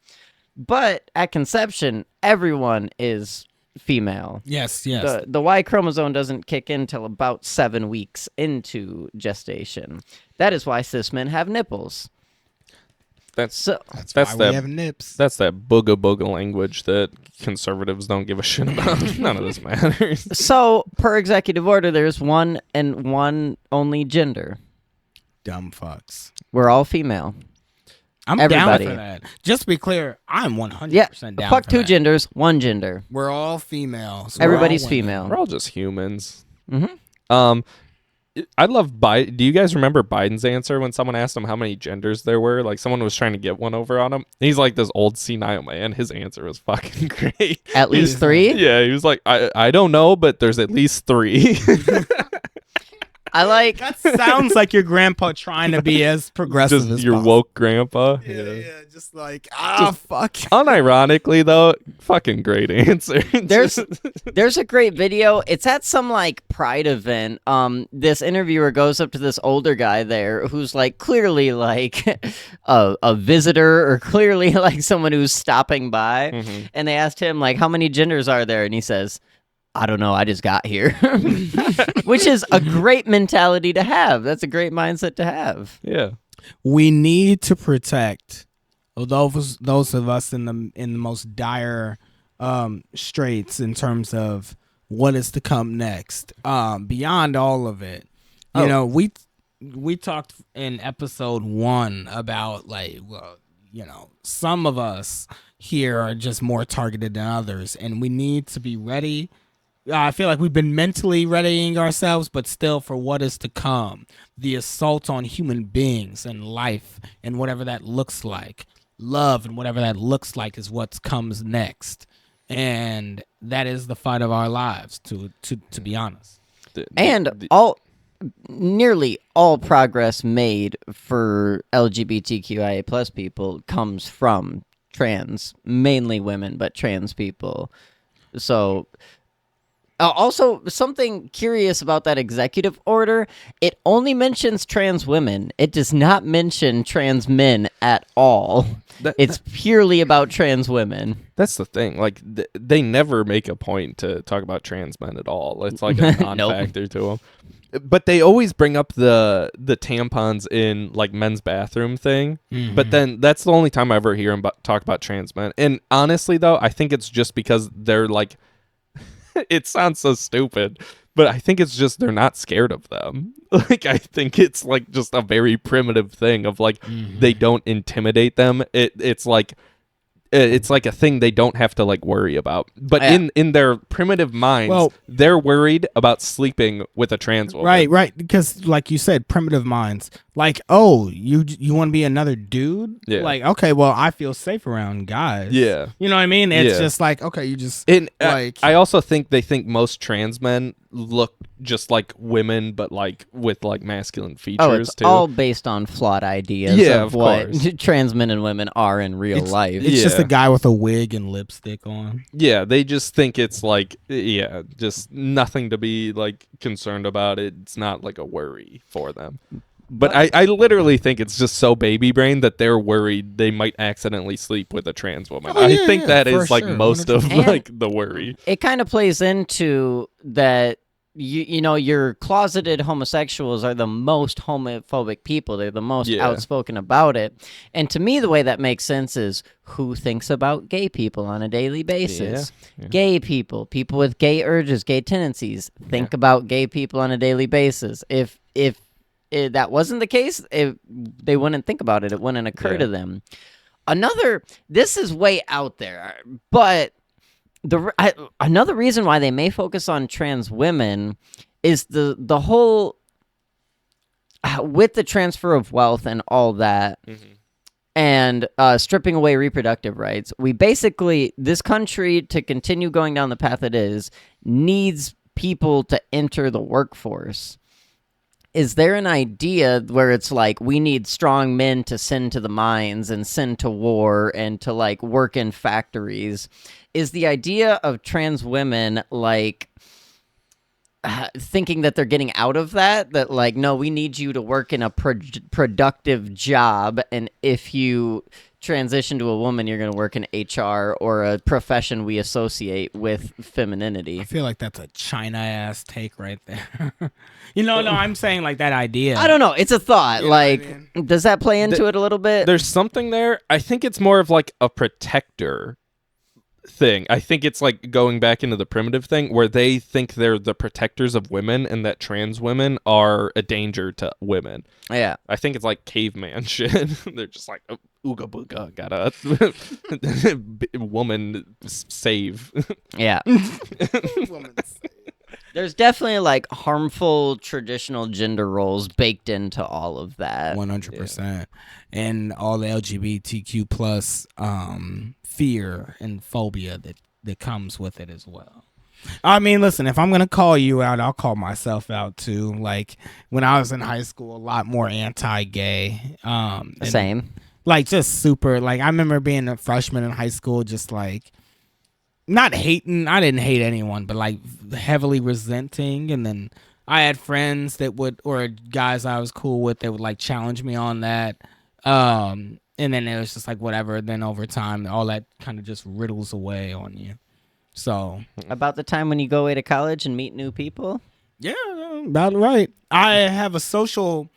[SPEAKER 1] But at conception, everyone is female.
[SPEAKER 2] Yes, yes.
[SPEAKER 1] The Y chromosome doesn't kick in till about 7 weeks into gestation. That is why cis men have nipples.
[SPEAKER 3] That's
[SPEAKER 2] why we have nips.
[SPEAKER 3] That's that booga booga language that conservatives don't give a shit about. None of this matters.
[SPEAKER 1] So, per executive order, there's one and one only gender.
[SPEAKER 2] Dumb fucks.
[SPEAKER 1] We're all female.
[SPEAKER 2] I'm
[SPEAKER 1] Everybody.
[SPEAKER 2] down for that. Just to be clear, I'm 100%
[SPEAKER 1] Yeah,
[SPEAKER 2] down
[SPEAKER 1] fuck
[SPEAKER 2] for
[SPEAKER 1] two
[SPEAKER 2] that.
[SPEAKER 1] genders, one gender.
[SPEAKER 2] We're all females.
[SPEAKER 1] Everybody's
[SPEAKER 2] We're all women.
[SPEAKER 1] female.
[SPEAKER 3] We're all just humans.
[SPEAKER 1] Mm-hmm.
[SPEAKER 3] I love Biden. Do you guys remember Biden's answer when someone asked him how many genders there were? Like someone was trying to get one over on him. He's like this old senile man. His answer was fucking great.
[SPEAKER 1] At least 3?
[SPEAKER 3] Yeah, he was like, I don't know, but there's at least 3.
[SPEAKER 1] I like...
[SPEAKER 2] That sounds like your grandpa trying to be as progressive
[SPEAKER 3] Just
[SPEAKER 2] as
[SPEAKER 3] your
[SPEAKER 2] possible.
[SPEAKER 3] woke grandpa.
[SPEAKER 2] Yeah, just like, fuck.
[SPEAKER 3] Unironically though, fucking great answer.
[SPEAKER 1] There's a great video. It's at some like pride event. This interviewer goes up to this older guy there who's like clearly like a visitor or clearly like someone who's stopping by,
[SPEAKER 3] Mhm.
[SPEAKER 1] and they asked him like how many genders are there, and he says, I don't know, I just got here. Which is a great mentality to have. That's a great mindset to have.
[SPEAKER 3] Yeah.
[SPEAKER 2] We need to protect those of us in the most dire straits in terms of what is to come next. Beyond all of it, you know, we talked in episode 1 about like, well, you know, some of us here are just more targeted than others, and we need to be ready. I feel like we've been mentally readying ourselves, but still for what is to come. The assault on human beings and life and whatever that looks like. Love and whatever that looks like is what comes next. And that is the fight of our lives, to be honest.
[SPEAKER 1] And nearly all progress made for LGBTQIA plus people comes from mainly women, but trans people. So... also, something curious about that executive order, it only mentions trans women. It does not mention trans men at all. It's purely about trans women.
[SPEAKER 3] That's the thing. Like, they never make a point to talk about trans men at all. It's like a non-factor to them. But they always bring up the tampons in, like, men's bathroom thing. Mm-hmm. But then that's the only time I ever hear them talk about trans men. And honestly, though, I think it's just because they're, like... It sounds so stupid, but I think it's just they're not scared of them. Like, I think it's like just a very primitive thing of like they don't intimidate them. It's like a thing they don't have to like worry about. But in their primitive minds, they're worried about sleeping with a trans woman.
[SPEAKER 2] Right. Because like you said, primitive minds. Like, oh, you want to be another dude?
[SPEAKER 3] Yeah.
[SPEAKER 2] Like, okay, well, I feel safe around guys.
[SPEAKER 3] Yeah.
[SPEAKER 2] You know what I mean? It's just like, okay, you just like.
[SPEAKER 3] I also think they think most trans men look just like women, but like with like masculine features
[SPEAKER 1] it's
[SPEAKER 3] too.
[SPEAKER 1] all based on flawed ideas of what trans men and women are in real life.
[SPEAKER 2] It's just a guy with a wig and lipstick on.
[SPEAKER 3] Yeah, they just think it's like, just nothing to be like concerned about. It's not like a worry for them. But I literally think it's just so baby brain that they're worried they might accidentally sleep with a trans woman.
[SPEAKER 2] Oh,
[SPEAKER 3] I
[SPEAKER 2] yeah,
[SPEAKER 3] think
[SPEAKER 2] yeah,
[SPEAKER 3] that
[SPEAKER 2] for
[SPEAKER 3] is like
[SPEAKER 2] sure,
[SPEAKER 3] most of
[SPEAKER 2] 100%.
[SPEAKER 3] like the worry.
[SPEAKER 1] It kind of plays into that. You know, your closeted homosexuals are the most homophobic people. They're the most
[SPEAKER 3] Yeah.
[SPEAKER 1] outspoken about it. And to me, the way that makes sense is who thinks about gay people on a daily basis.
[SPEAKER 3] Yeah.
[SPEAKER 1] Gay people, people with gay urges, gay tendencies, think about gay people on a daily basis. If that wasn't the case, they wouldn't think about it. It wouldn't occur to them. This is way out there, but another reason why they may focus on trans women is the whole with the transfer of wealth and all that, and stripping away reproductive rights. We basically, this country, to continue going down the path it is, needs people to enter the workforce. Is there an idea where it's like we need strong men to send to the mines and send to war and to like work in factories? Is the idea of trans women like thinking that they're getting out of that like, no, we need you to work in a productive job, and if you transition to a woman, you're going to work in HR or a profession we associate with femininity?
[SPEAKER 2] I feel like that's a China ass take right there. No, I'm saying like that idea.
[SPEAKER 1] I don't know. It's a thought.
[SPEAKER 2] You know what I
[SPEAKER 1] like,
[SPEAKER 2] mean?
[SPEAKER 1] does that play into it a little bit?
[SPEAKER 3] There's something there. I think it's more of like a protector thing. I think it's like going back into the primitive thing where they think they're the protectors of women and that trans women are a danger to women.
[SPEAKER 1] Yeah.
[SPEAKER 3] I think it's like caveman shit. They're just like, oh, ooga booga, gotta woman save.
[SPEAKER 1] Yeah. There's definitely like harmful traditional gender roles baked into all of that.
[SPEAKER 2] 100%. And all the LGBTQ plus fear and phobia that comes with it as well. I mean, listen, if I'm going to call you out, I'll call myself out too. Like when I was in high school, a lot more anti-gay.
[SPEAKER 1] Same.
[SPEAKER 2] Like just super, like I remember being a freshman in high school, just like not hating. I didn't hate anyone, but like heavily resenting. And then I had friends that would, or guys I was cool with that would like challenge me on that. And then it was just like whatever. Then over time, all that kind of just riddles away on you. So
[SPEAKER 1] about the time when you go away to college and meet new people.
[SPEAKER 2] Yeah, about right. I have a social.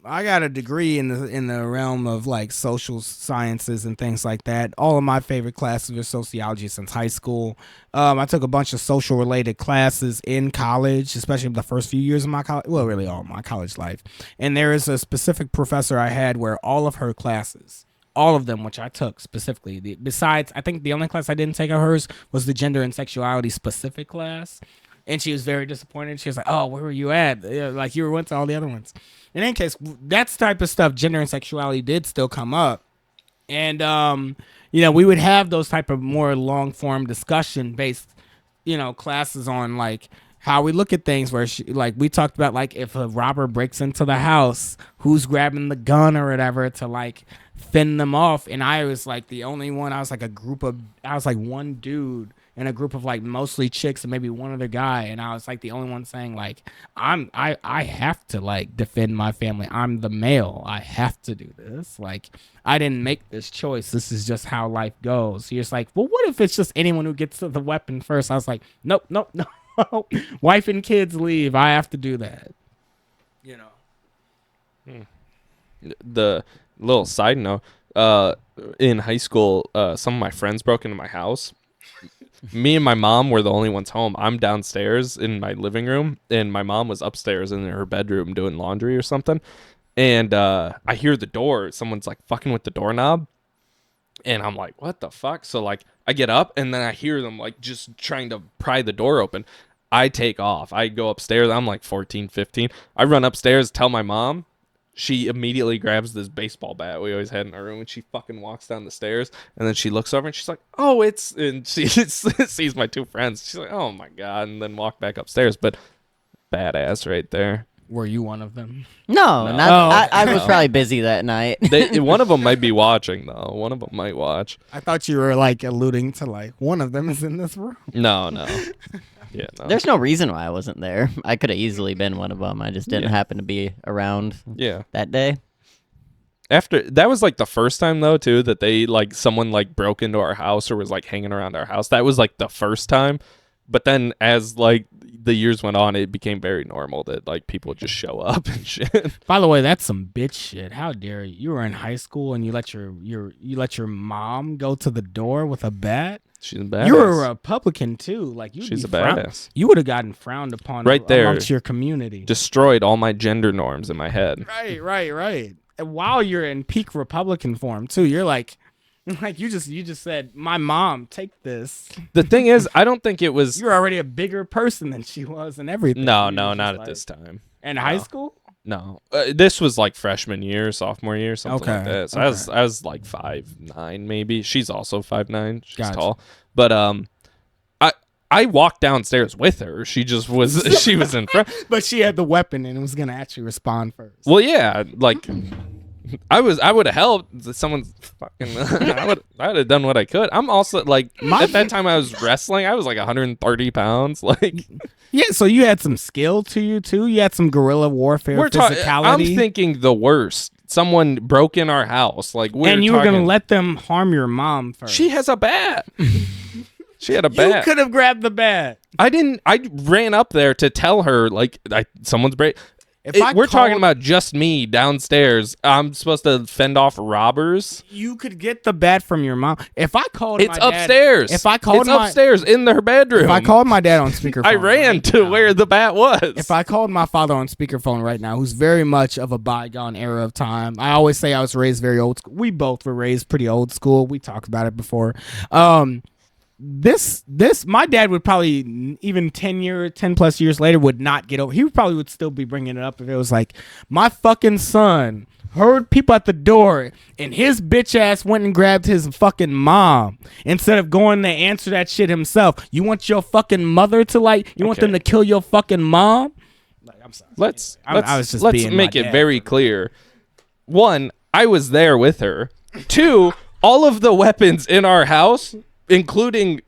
[SPEAKER 2] I got a degree in the realm of like social sciences and things like that. All of my favorite classes are sociology since high school. I took a bunch of social related classes in college, especially the first few years of my college. Well, really all my college life. And there is a specific professor I had where all of her classes, all of them, which I took specifically, besides I think the only class I didn't take of hers was the gender and sexuality specific class. And she was very disappointed. She was like, "Oh, where were you at? Like you went to all the other ones." In any case, that type of stuff, gender and sexuality, did still come up, and we would have those type of more long form discussion based, classes on like how we look at things. Where like we talked about like if a robber breaks into the house, who's grabbing the gun or whatever to like fend them off. And I was like the only one. I was like one dude in a group of like mostly chicks and maybe one other guy, and I was like the only one saying like I have to like defend my family. I'm the male. I have to do this. Like I didn't make this choice. This is just how life goes. You're just like, well, what if it's just anyone who gets to the weapon first? I was like, nope. Wife and kids leave. I have to do that.
[SPEAKER 3] The little side note, in high school, some of my friends broke into my house. Me and my mom were the only ones home. I'm downstairs in my living room, and my mom was upstairs in her bedroom doing laundry or something. And I hear the door. Someone's like fucking with the doorknob. And I'm like, what the fuck? So like I get up, and then I hear them like just trying to pry the door open. I take off. I go upstairs. I'm like 14, 15. I run upstairs, tell my mom. She immediately grabs this baseball bat we always had in our room, and she fucking walks down the stairs, and then she looks over and she's like, oh, and she sees my two friends. She's like, oh my God, and then walk back upstairs. But badass right there.
[SPEAKER 2] Were you one of them?
[SPEAKER 1] No. I was
[SPEAKER 3] No.
[SPEAKER 1] probably busy that night.
[SPEAKER 3] One of them might be watching, though. One of them might watch.
[SPEAKER 2] I thought you were like alluding to like one of them is in this room.
[SPEAKER 3] No. Yeah, no.
[SPEAKER 1] There's no reason why I wasn't there. I could have easily been one of them. I just didn't happen to be around
[SPEAKER 3] Yeah.
[SPEAKER 1] that day.
[SPEAKER 3] After that was like the first time though too that they like someone like broke into our house or was like hanging around our house. That was like the first time. But then as like the years went on, it became very normal that like people would just show up and shit.
[SPEAKER 2] By the way, that's some bitch shit. How dare you? You were in high school and you let your mom go to the door with a bat.
[SPEAKER 3] She's a badass.
[SPEAKER 2] You were a Republican too. Like
[SPEAKER 3] She's a badass.
[SPEAKER 2] You would have gotten frowned upon
[SPEAKER 3] Right there.
[SPEAKER 2] amongst your community.
[SPEAKER 3] Destroyed all my gender norms in my head.
[SPEAKER 2] Right. And while you're in peak Republican form too, you're like you just said, my mom, take this.
[SPEAKER 3] The thing is, I don't think it was.
[SPEAKER 2] You're already a bigger person than she was and everything.
[SPEAKER 3] No, not at this time.
[SPEAKER 2] In high school?
[SPEAKER 3] No, this was like freshman year, sophomore year, something like
[SPEAKER 2] Okay,
[SPEAKER 3] that. So I was like 5'9" maybe. She's also 5'9". She's
[SPEAKER 2] Gotcha.
[SPEAKER 3] tall, but I walked downstairs with her. She just was she was in front.
[SPEAKER 2] But she had the weapon and was gonna actually respond first.
[SPEAKER 3] Well, yeah, like I would have helped. Someone's fucking. I would have done what I could. I'm also like at that time I was wrestling. I was like 130 pounds. Like
[SPEAKER 2] Yeah, so you had some skill to you too. You had some guerrilla warfare physicality.
[SPEAKER 3] I'm thinking the worst. Someone broke in our house. Like
[SPEAKER 2] and you were gonna let them harm your mom first.
[SPEAKER 3] She has a bat. She had a
[SPEAKER 2] You
[SPEAKER 3] bat.
[SPEAKER 2] could have grabbed the bat.
[SPEAKER 3] I didn't. I ran up there to tell her like someone's break. We're talking about just me downstairs. I'm supposed to fend off robbers.
[SPEAKER 2] You could get the bat from your mom. If I called
[SPEAKER 3] It's
[SPEAKER 2] my dad,
[SPEAKER 3] upstairs.
[SPEAKER 2] If I called
[SPEAKER 3] it's upstairs in their bedroom.
[SPEAKER 2] If I called my dad on speakerphone,
[SPEAKER 3] I ran to where the bat was.
[SPEAKER 2] If I called my father on speakerphone right now, who's very much of a bygone era of time, I always say I was raised very old school. We both were raised pretty old school. We talked about it before. This my dad would probably even 10 plus years later would not get over. He probably would still be bringing it up if it was like, my fucking son heard people at the door and his bitch ass went and grabbed his fucking mom instead of going to answer that shit himself. You want your fucking mother to want them to kill your fucking mom? Like, I'm sorry.
[SPEAKER 3] Let's
[SPEAKER 2] being
[SPEAKER 3] make
[SPEAKER 2] my
[SPEAKER 3] it
[SPEAKER 2] dad.
[SPEAKER 3] very clear. One, I was there with her. Two, all of the weapons in our house, including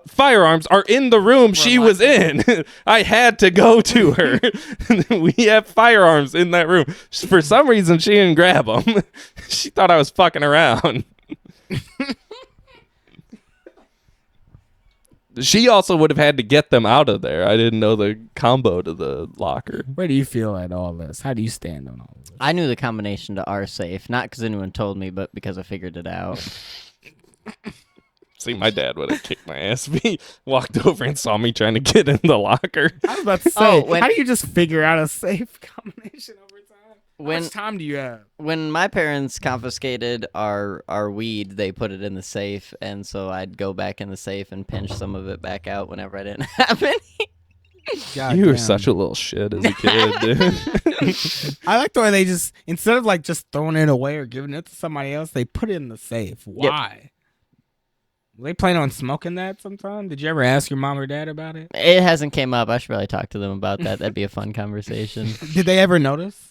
[SPEAKER 3] firearms, are in the room she was in. I had to go to her. We have firearms in that room. For some reason, she didn't grab them. She thought I was fucking around. She also would have had to get them out of there. I didn't know the combo to the locker.
[SPEAKER 2] Where do you feel at all this? How do you stand on all of this?
[SPEAKER 1] I knew the combination to our safe, not because anyone told me, but because I figured it out.
[SPEAKER 3] See, my dad would have kicked my ass if he walked over and saw me trying to get in the locker.
[SPEAKER 2] I was about to say, how do you just figure out a safe combination over time? How much time do you have?
[SPEAKER 1] When my parents confiscated our weed, they put it in the safe, and so I'd go back in the safe and pinch some of it back out whenever I didn't have any.
[SPEAKER 3] You were such a little shit as a kid, dude.
[SPEAKER 2] I like the way they just, instead of like just throwing it away or giving it to somebody else, they put it in the safe. Why? Yep. Were they planning on smoking that sometime? Did you ever ask your mom or dad about it?
[SPEAKER 1] It hasn't came up. I should probably talk to them about that. That'd be a fun conversation.
[SPEAKER 2] Did they ever notice?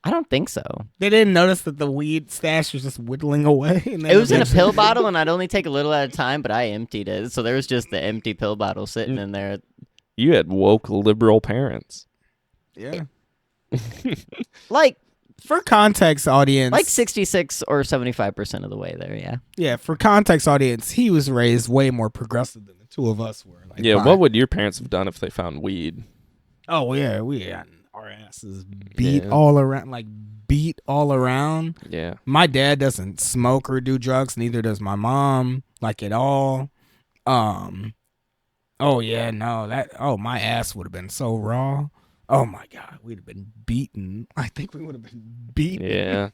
[SPEAKER 1] I don't think so.
[SPEAKER 2] They didn't notice that the weed stash was just whittling away?
[SPEAKER 1] It was in a pill bottle, and I'd only take a little at a time, but I emptied it. So there was just the empty pill bottle sitting in there.
[SPEAKER 3] You had woke liberal parents.
[SPEAKER 2] Yeah.
[SPEAKER 1] Like,
[SPEAKER 2] for context, audience.
[SPEAKER 1] Like 66 or 75% of the way there, yeah.
[SPEAKER 2] Yeah, for context, audience, he was raised way more progressive than the two of us were. Like,
[SPEAKER 3] yeah, what would your parents have done if they found weed?
[SPEAKER 2] Oh, yeah, we had our asses beat all around, beat all around.
[SPEAKER 3] Yeah.
[SPEAKER 2] My dad doesn't smoke or do drugs, neither does my mom, at all. Oh, yeah, no, my ass would have been so raw. Oh my God, we'd have been beaten. I think we would have been beaten.
[SPEAKER 3] Yeah,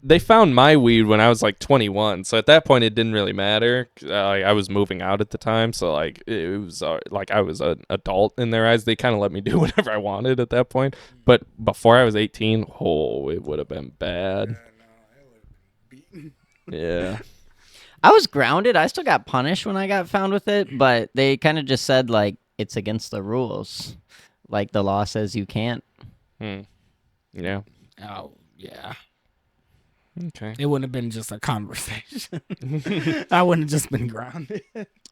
[SPEAKER 1] they
[SPEAKER 3] found my weed when I was like 21. So at that point, it didn't really matter. I was moving out at the time, so it was I was an adult in their eyes. They kind of let me do whatever I wanted at that point. But before I was 18, it would have been bad.
[SPEAKER 2] Yeah, no, I would have been beaten.
[SPEAKER 3] Yeah.
[SPEAKER 1] I was grounded. I still got punished when I got found with it, but they kind of just said it's against the rules. Like the law says you can't.
[SPEAKER 3] Yeah.
[SPEAKER 2] Oh, yeah.
[SPEAKER 3] Okay.
[SPEAKER 2] It wouldn't have been just a conversation. I wouldn't have just been grounded.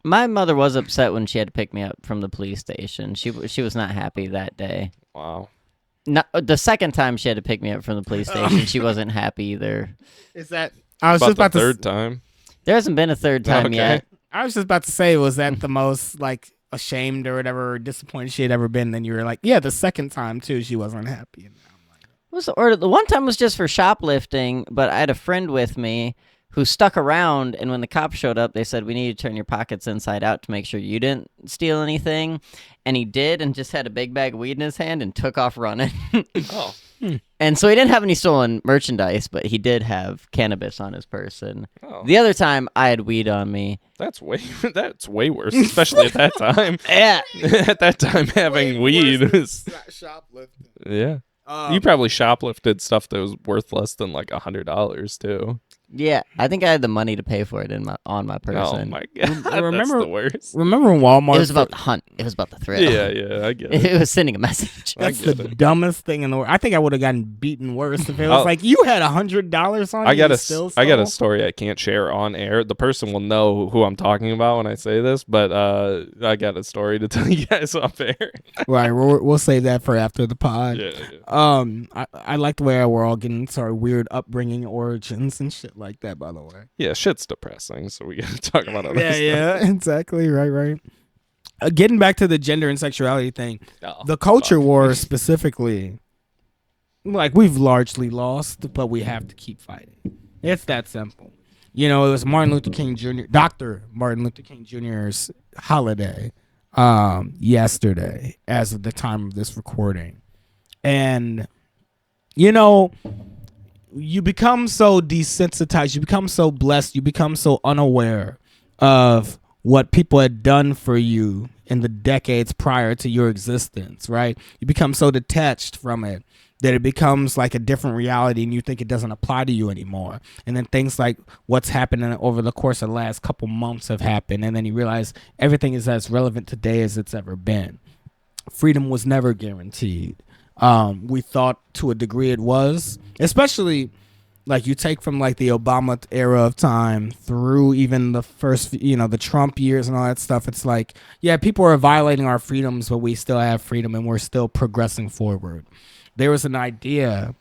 [SPEAKER 1] My mother was upset when she had to pick me up from the police station. She was not happy that day.
[SPEAKER 3] Wow.
[SPEAKER 1] No, the second time she had to pick me up from the police station, she wasn't happy either.
[SPEAKER 2] Is that? I was
[SPEAKER 3] About
[SPEAKER 2] just about
[SPEAKER 3] the
[SPEAKER 2] to.
[SPEAKER 3] third time.
[SPEAKER 1] There hasn't been a third time
[SPEAKER 3] Okay.
[SPEAKER 1] yet.
[SPEAKER 2] I was just about to say, was that the most like ashamed or whatever, or disappointed she had ever been? Then you were like, yeah, the second time too, she wasn't happy. And I'm like,
[SPEAKER 1] The one time was just for shoplifting, but I had a friend with me who stuck around, and when the cops showed up, they said, we need to turn your pockets inside out to make sure you didn't steal anything. And he did, and just had a big bag of weed in his hand and took off running.
[SPEAKER 3] Oh.
[SPEAKER 1] And so he didn't have any stolen merchandise, but he did have cannabis on his person.
[SPEAKER 3] Oh.
[SPEAKER 1] The other time, I had weed on me.
[SPEAKER 3] That's way worse, especially at that time.
[SPEAKER 1] Yeah.
[SPEAKER 3] At that time, having weed was
[SPEAKER 2] shoplifting.
[SPEAKER 3] yeah. You probably shoplifted stuff that was worth less than like $100 too.
[SPEAKER 1] Yeah, I think I had the money to pay for it on my person.
[SPEAKER 3] Oh my god,
[SPEAKER 2] Remember-
[SPEAKER 3] that's the worst.
[SPEAKER 2] Remember when Walmart?
[SPEAKER 1] It was about the hunt. It was about the thrill.
[SPEAKER 3] Yeah, I get it.
[SPEAKER 1] It was sending a message.
[SPEAKER 3] I
[SPEAKER 2] That's
[SPEAKER 3] get
[SPEAKER 2] the
[SPEAKER 3] it.
[SPEAKER 2] dumbest thing in the world. I think I would have gotten beaten worse if it was
[SPEAKER 3] Oh.
[SPEAKER 2] like you had $100 on.
[SPEAKER 3] I
[SPEAKER 2] you
[SPEAKER 3] got
[SPEAKER 2] and
[SPEAKER 3] a
[SPEAKER 2] still
[SPEAKER 3] I got a
[SPEAKER 2] stole?
[SPEAKER 3] story I can't share on air. The person will know who I'm talking about when I say this, but I got a story to tell you guys off air.
[SPEAKER 2] Right, we'll save that for after the pod.
[SPEAKER 3] Yeah.
[SPEAKER 2] I like the way we're all getting into our weird upbringing origins and shit like that. By the way.
[SPEAKER 3] Yeah, shit's depressing, so we gotta talk about other stuff.
[SPEAKER 2] Yeah, exactly. Right. Getting back to the gender and sexuality thing,
[SPEAKER 3] Oh,
[SPEAKER 2] the culture
[SPEAKER 3] fuck.
[SPEAKER 2] war specifically, like we've largely lost, but we have to keep fighting. It's that simple. You know, it was Martin Luther King Jr., Dr. Martin Luther King Jr.'s holiday yesterday as of the time of this recording. And, you know, you become so desensitized, you become so blessed, you become so unaware of what people had done for you in the decades prior to your existence, right? You become so detached from it that it becomes like a different reality and you think it doesn't apply to you anymore. And then things like what's happening over the course of the last couple months have happened, and then you realize everything is as relevant today as it's ever been. Freedom was never guaranteed. We thought to a degree it was, especially like you take from like the Obama era of time through even the first, the Trump years and all that stuff. It's like, yeah, people are violating our freedoms, but we still have freedom and we're still progressing forward. There was an idea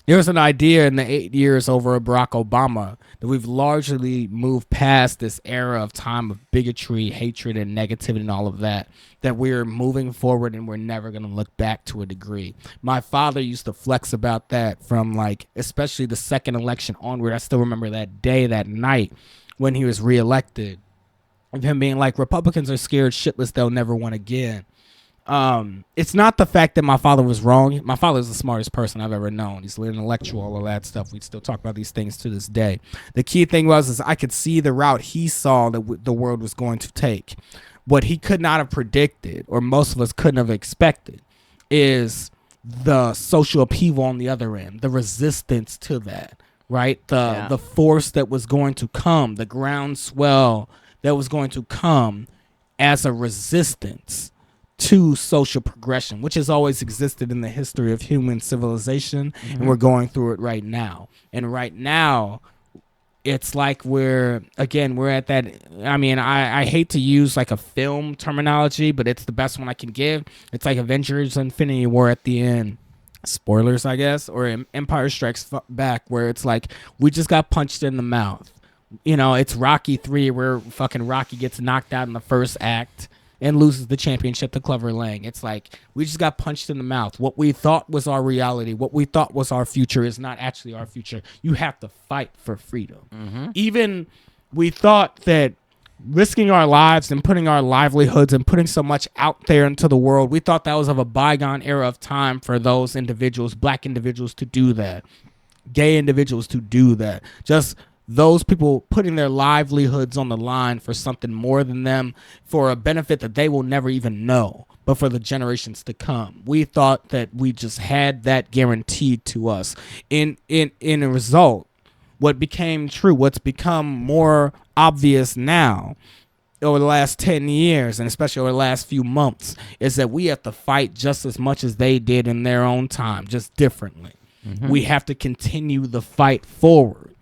[SPEAKER 2] in the 8 years over Barack Obama that we've largely moved past this era of time of bigotry, hatred, and negativity and all of that we're moving forward and we're never going to look back to a degree. My father used to flex about that from like, especially the second election onward. I still remember that day, that night when he was reelected, of him being like, Republicans are scared shitless, they'll never win again. It's not the fact that my father was wrong. My father's the smartest person I've ever known. He's an intellectual, all that stuff. We still talk about these things to this day. The key thing is I could see the route he saw that the world was going to take. What he could not have predicted, or most of us couldn't have expected, is the social upheaval on the other end, the resistance to that, right? The force that was going to come, the groundswell that was going to come as a resistance to social progression, which has always existed in the history of human civilization, and we're going through it right now. And right now, it's like we're at that. I mean, I hate to use like a film terminology, but it's the best one I can give. It's like Avengers Infinity War at the end. Spoilers, I guess, or Empire Strikes Back, where it's like we just got punched in the mouth. It's Rocky 3 where fucking Rocky gets knocked out in the first act and loses the championship to Clever Lang. It's like we just got punched in the mouth. What we thought was our reality, what we thought was our future is not actually our future. You have to fight for freedom. Even we thought that risking our lives and putting our livelihoods and putting so much out there into the world, we thought that was of a bygone era of time for those individuals, black individuals, to do that, gay individuals to do that. Just those people putting their livelihoods on the line for something more than them, for a benefit that they will never even know, but for the generations to come. We thought that we just had that guaranteed to us. In a result, what became true, what's become more obvious now over the last 10 years, and especially over the last few months, is that we have to fight just as much as they did in their own time, just differently. We have to continue the fight forward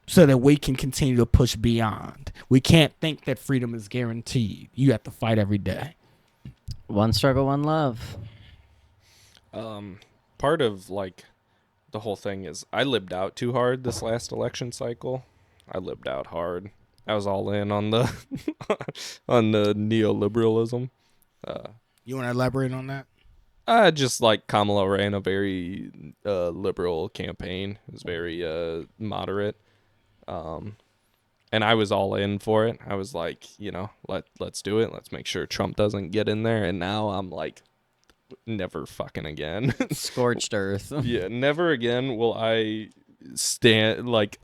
[SPEAKER 2] so that we can continue to push beyond. We can't think that freedom is guaranteed. You have to fight every day.
[SPEAKER 1] One struggle, one love.
[SPEAKER 3] Part of like the whole thing is I lived out too hard this last election cycle. I lived out hard. I was all in on the on the neoliberalism.
[SPEAKER 2] You want to elaborate on that?
[SPEAKER 3] Just like Kamala ran a very liberal campaign. It was very moderate. And I was all in for it. I was like, let's do it. Let's make sure Trump doesn't get in there. And now I'm like, never fucking again.
[SPEAKER 1] Scorched earth.
[SPEAKER 3] Yeah, never again will I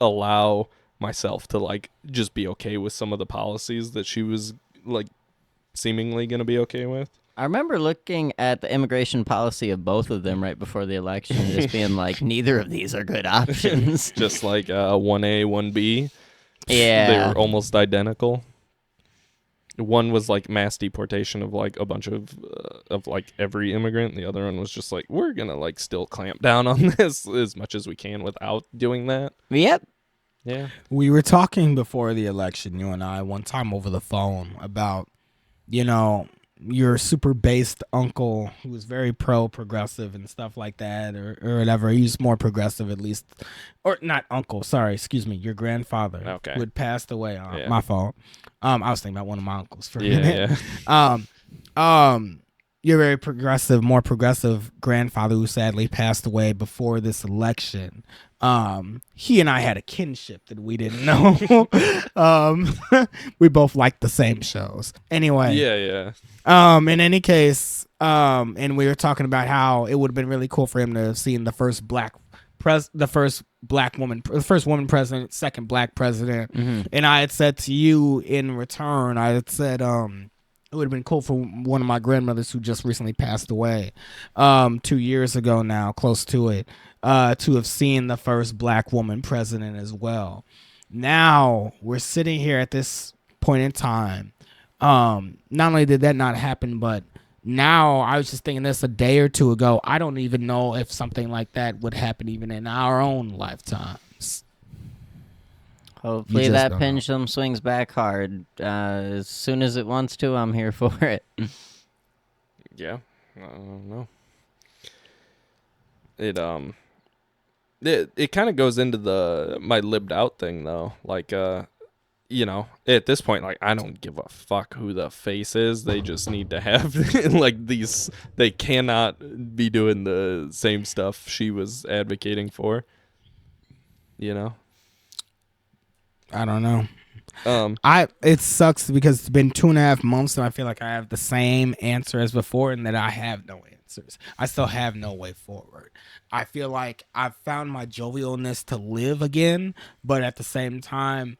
[SPEAKER 3] allow myself to like just be okay with some of the policies that she was like seemingly going to be okay with.
[SPEAKER 1] I remember looking at the immigration policy of both of them right before the election, just being like, neither of these are good options.
[SPEAKER 3] Just like 1A, 1B.
[SPEAKER 1] Yeah.
[SPEAKER 3] They were almost identical. One was like mass deportation of like a bunch of like every immigrant. The other one was just like, we're going to like still clamp down on this as much as we can without doing that.
[SPEAKER 1] Yep.
[SPEAKER 3] Yeah.
[SPEAKER 2] We were talking before the election, you and I, one time over the phone about, your super based uncle who was very pro-progressive and stuff like that, or whatever. He's more progressive, at least. Or not uncle, sorry, excuse me, your grandfather,
[SPEAKER 3] okay,
[SPEAKER 2] who had passed away.
[SPEAKER 3] Yeah.
[SPEAKER 2] My fault. I was thinking about one of my uncles for a minute.
[SPEAKER 3] Yeah.
[SPEAKER 2] Your very progressive, more progressive grandfather who sadly passed away before this election. He and I had a kinship that we didn't know. We both liked the same shows. Anyway.
[SPEAKER 3] Yeah.
[SPEAKER 2] In any case, and we were talking about how it would have been really cool for him to have seen the first woman president, second black president.
[SPEAKER 1] Mm-hmm.
[SPEAKER 2] And I had said to you in return, I had said, it would have been cool for one of my grandmothers who just recently passed away, 2 years ago now, close to it, to have seen the first black woman president as well. Now we're sitting here at this point in time. Not only did that not happen, but now I was just thinking this a day or two ago. I don't even know if something like that would happen even in our own lifetimes.
[SPEAKER 1] Hopefully that pendulum swings back hard. As soon as it wants to, I'm here for it.
[SPEAKER 3] Yeah. I don't know. It kind of goes into my lived out thing though. Like at this point, like, I don't give a fuck who the face is. They just need to have like these. They cannot be doing the same stuff she was advocating for.
[SPEAKER 2] I don't know. It sucks because it's been 2.5 months and I feel like I have the same answer as before and that I have no answers. I still have no way forward. I feel like I've found my jovialness to live again, but at the same time,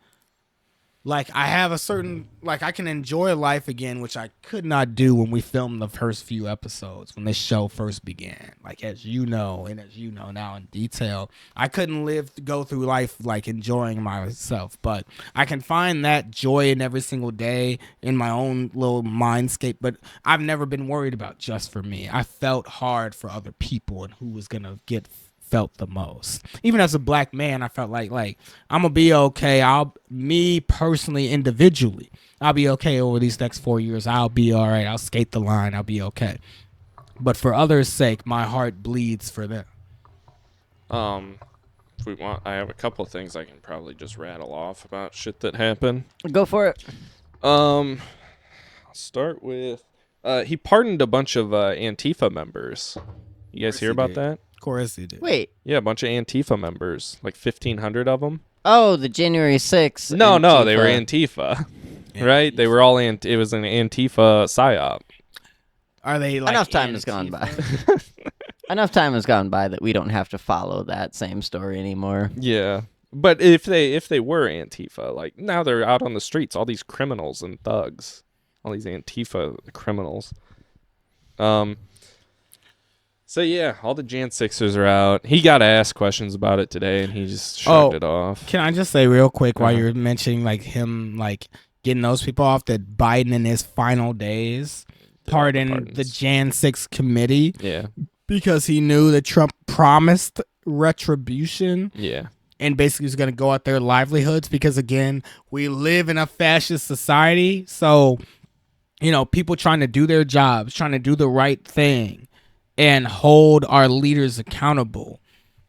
[SPEAKER 2] like, I have a certain, like, I can enjoy life again, which I could not do when we filmed the first few episodes, when this show first began. Like, as you know, and as you know now in detail, I couldn't go through life, like, enjoying myself. But I can find that joy in every single day in my own little mindscape. But I've never been worried about just for me. I felt hard for other people and who was going to get felt the most. Even as a black man, I felt like I'm gonna be okay. Me personally, individually, I'll be okay over these next 4 years. I'll be all right. I'll skate the line. I'll be okay. But for others' sake, my heart bleeds for them.
[SPEAKER 3] If we want, I have a couple of things I can probably just rattle off about shit that happened.
[SPEAKER 1] Go for it.
[SPEAKER 3] I'll start with he pardoned a bunch of Antifa members. You guys hear about that?
[SPEAKER 2] Of course he did.
[SPEAKER 1] Wait.
[SPEAKER 3] Yeah, a bunch of Antifa members, like 1,500 of them.
[SPEAKER 1] Oh, the January 6th.
[SPEAKER 3] No, they were Antifa, right? They were all it was an Antifa psyop.
[SPEAKER 2] Are they like
[SPEAKER 1] enough time has gone by? Enough time has gone by that we don't have to follow that same story anymore.
[SPEAKER 3] Yeah, but if they were Antifa, like, now they're out on the streets, all these criminals and thugs, all these Antifa criminals. So yeah, all the Jan 6ers are out. He got asked questions about it today, and he just shrugged it off.
[SPEAKER 2] Can I just say real quick while you're mentioning like him like getting those people off, that Biden in his final days pardoned the Jan 6 committee?
[SPEAKER 3] Yeah,
[SPEAKER 2] because he knew that Trump promised retribution.
[SPEAKER 3] Yeah.
[SPEAKER 2] And basically is going to go at their livelihoods because, again, we live in a fascist society. So, people trying to do their jobs, trying to do the right thing and hold our leaders accountable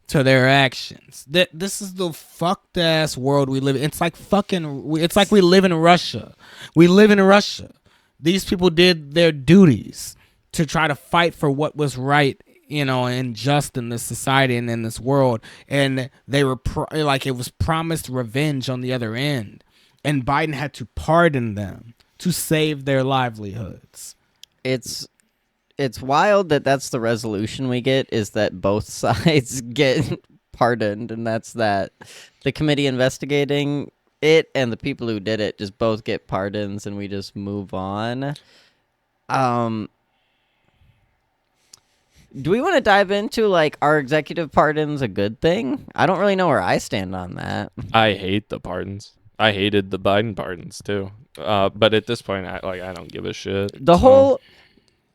[SPEAKER 2] to their actions. This is the fucked ass world we live in. It's like we live in Russia. We live in Russia. These people did their duties to try to fight for what was right, and just in this society and in this world. And they were it was promised revenge on the other end. And Biden had to pardon them to save their livelihoods.
[SPEAKER 1] It's wild that that's the resolution we get, is that both sides get pardoned, and that's that the committee investigating it and the people who did it just both get pardons, and we just move on. Do we want to dive into, like, are executive pardons a good thing? I don't really know where I stand on that.
[SPEAKER 3] I hate the pardons. I hated the Biden pardons too. But at this point, I don't give a shit.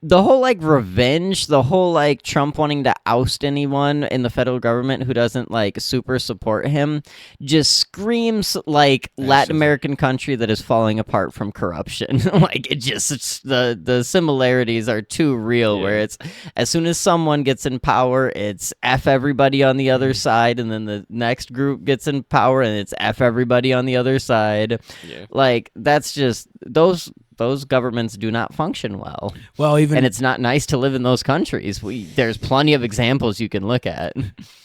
[SPEAKER 3] The whole like revenge, the whole like Trump wanting to oust anyone in the federal government who doesn't like super support him just screams like Latin American country that is falling apart from corruption. Like it's the similarities are too real, where it's as soon as someone gets in power, it's F everybody on the other side, and then the next group gets in power and it's F everybody on the other side. Yeah. Like that's just those governments do not function well.
[SPEAKER 2] Well,
[SPEAKER 1] and it's not nice to live in those countries. There's plenty of examples you can look at.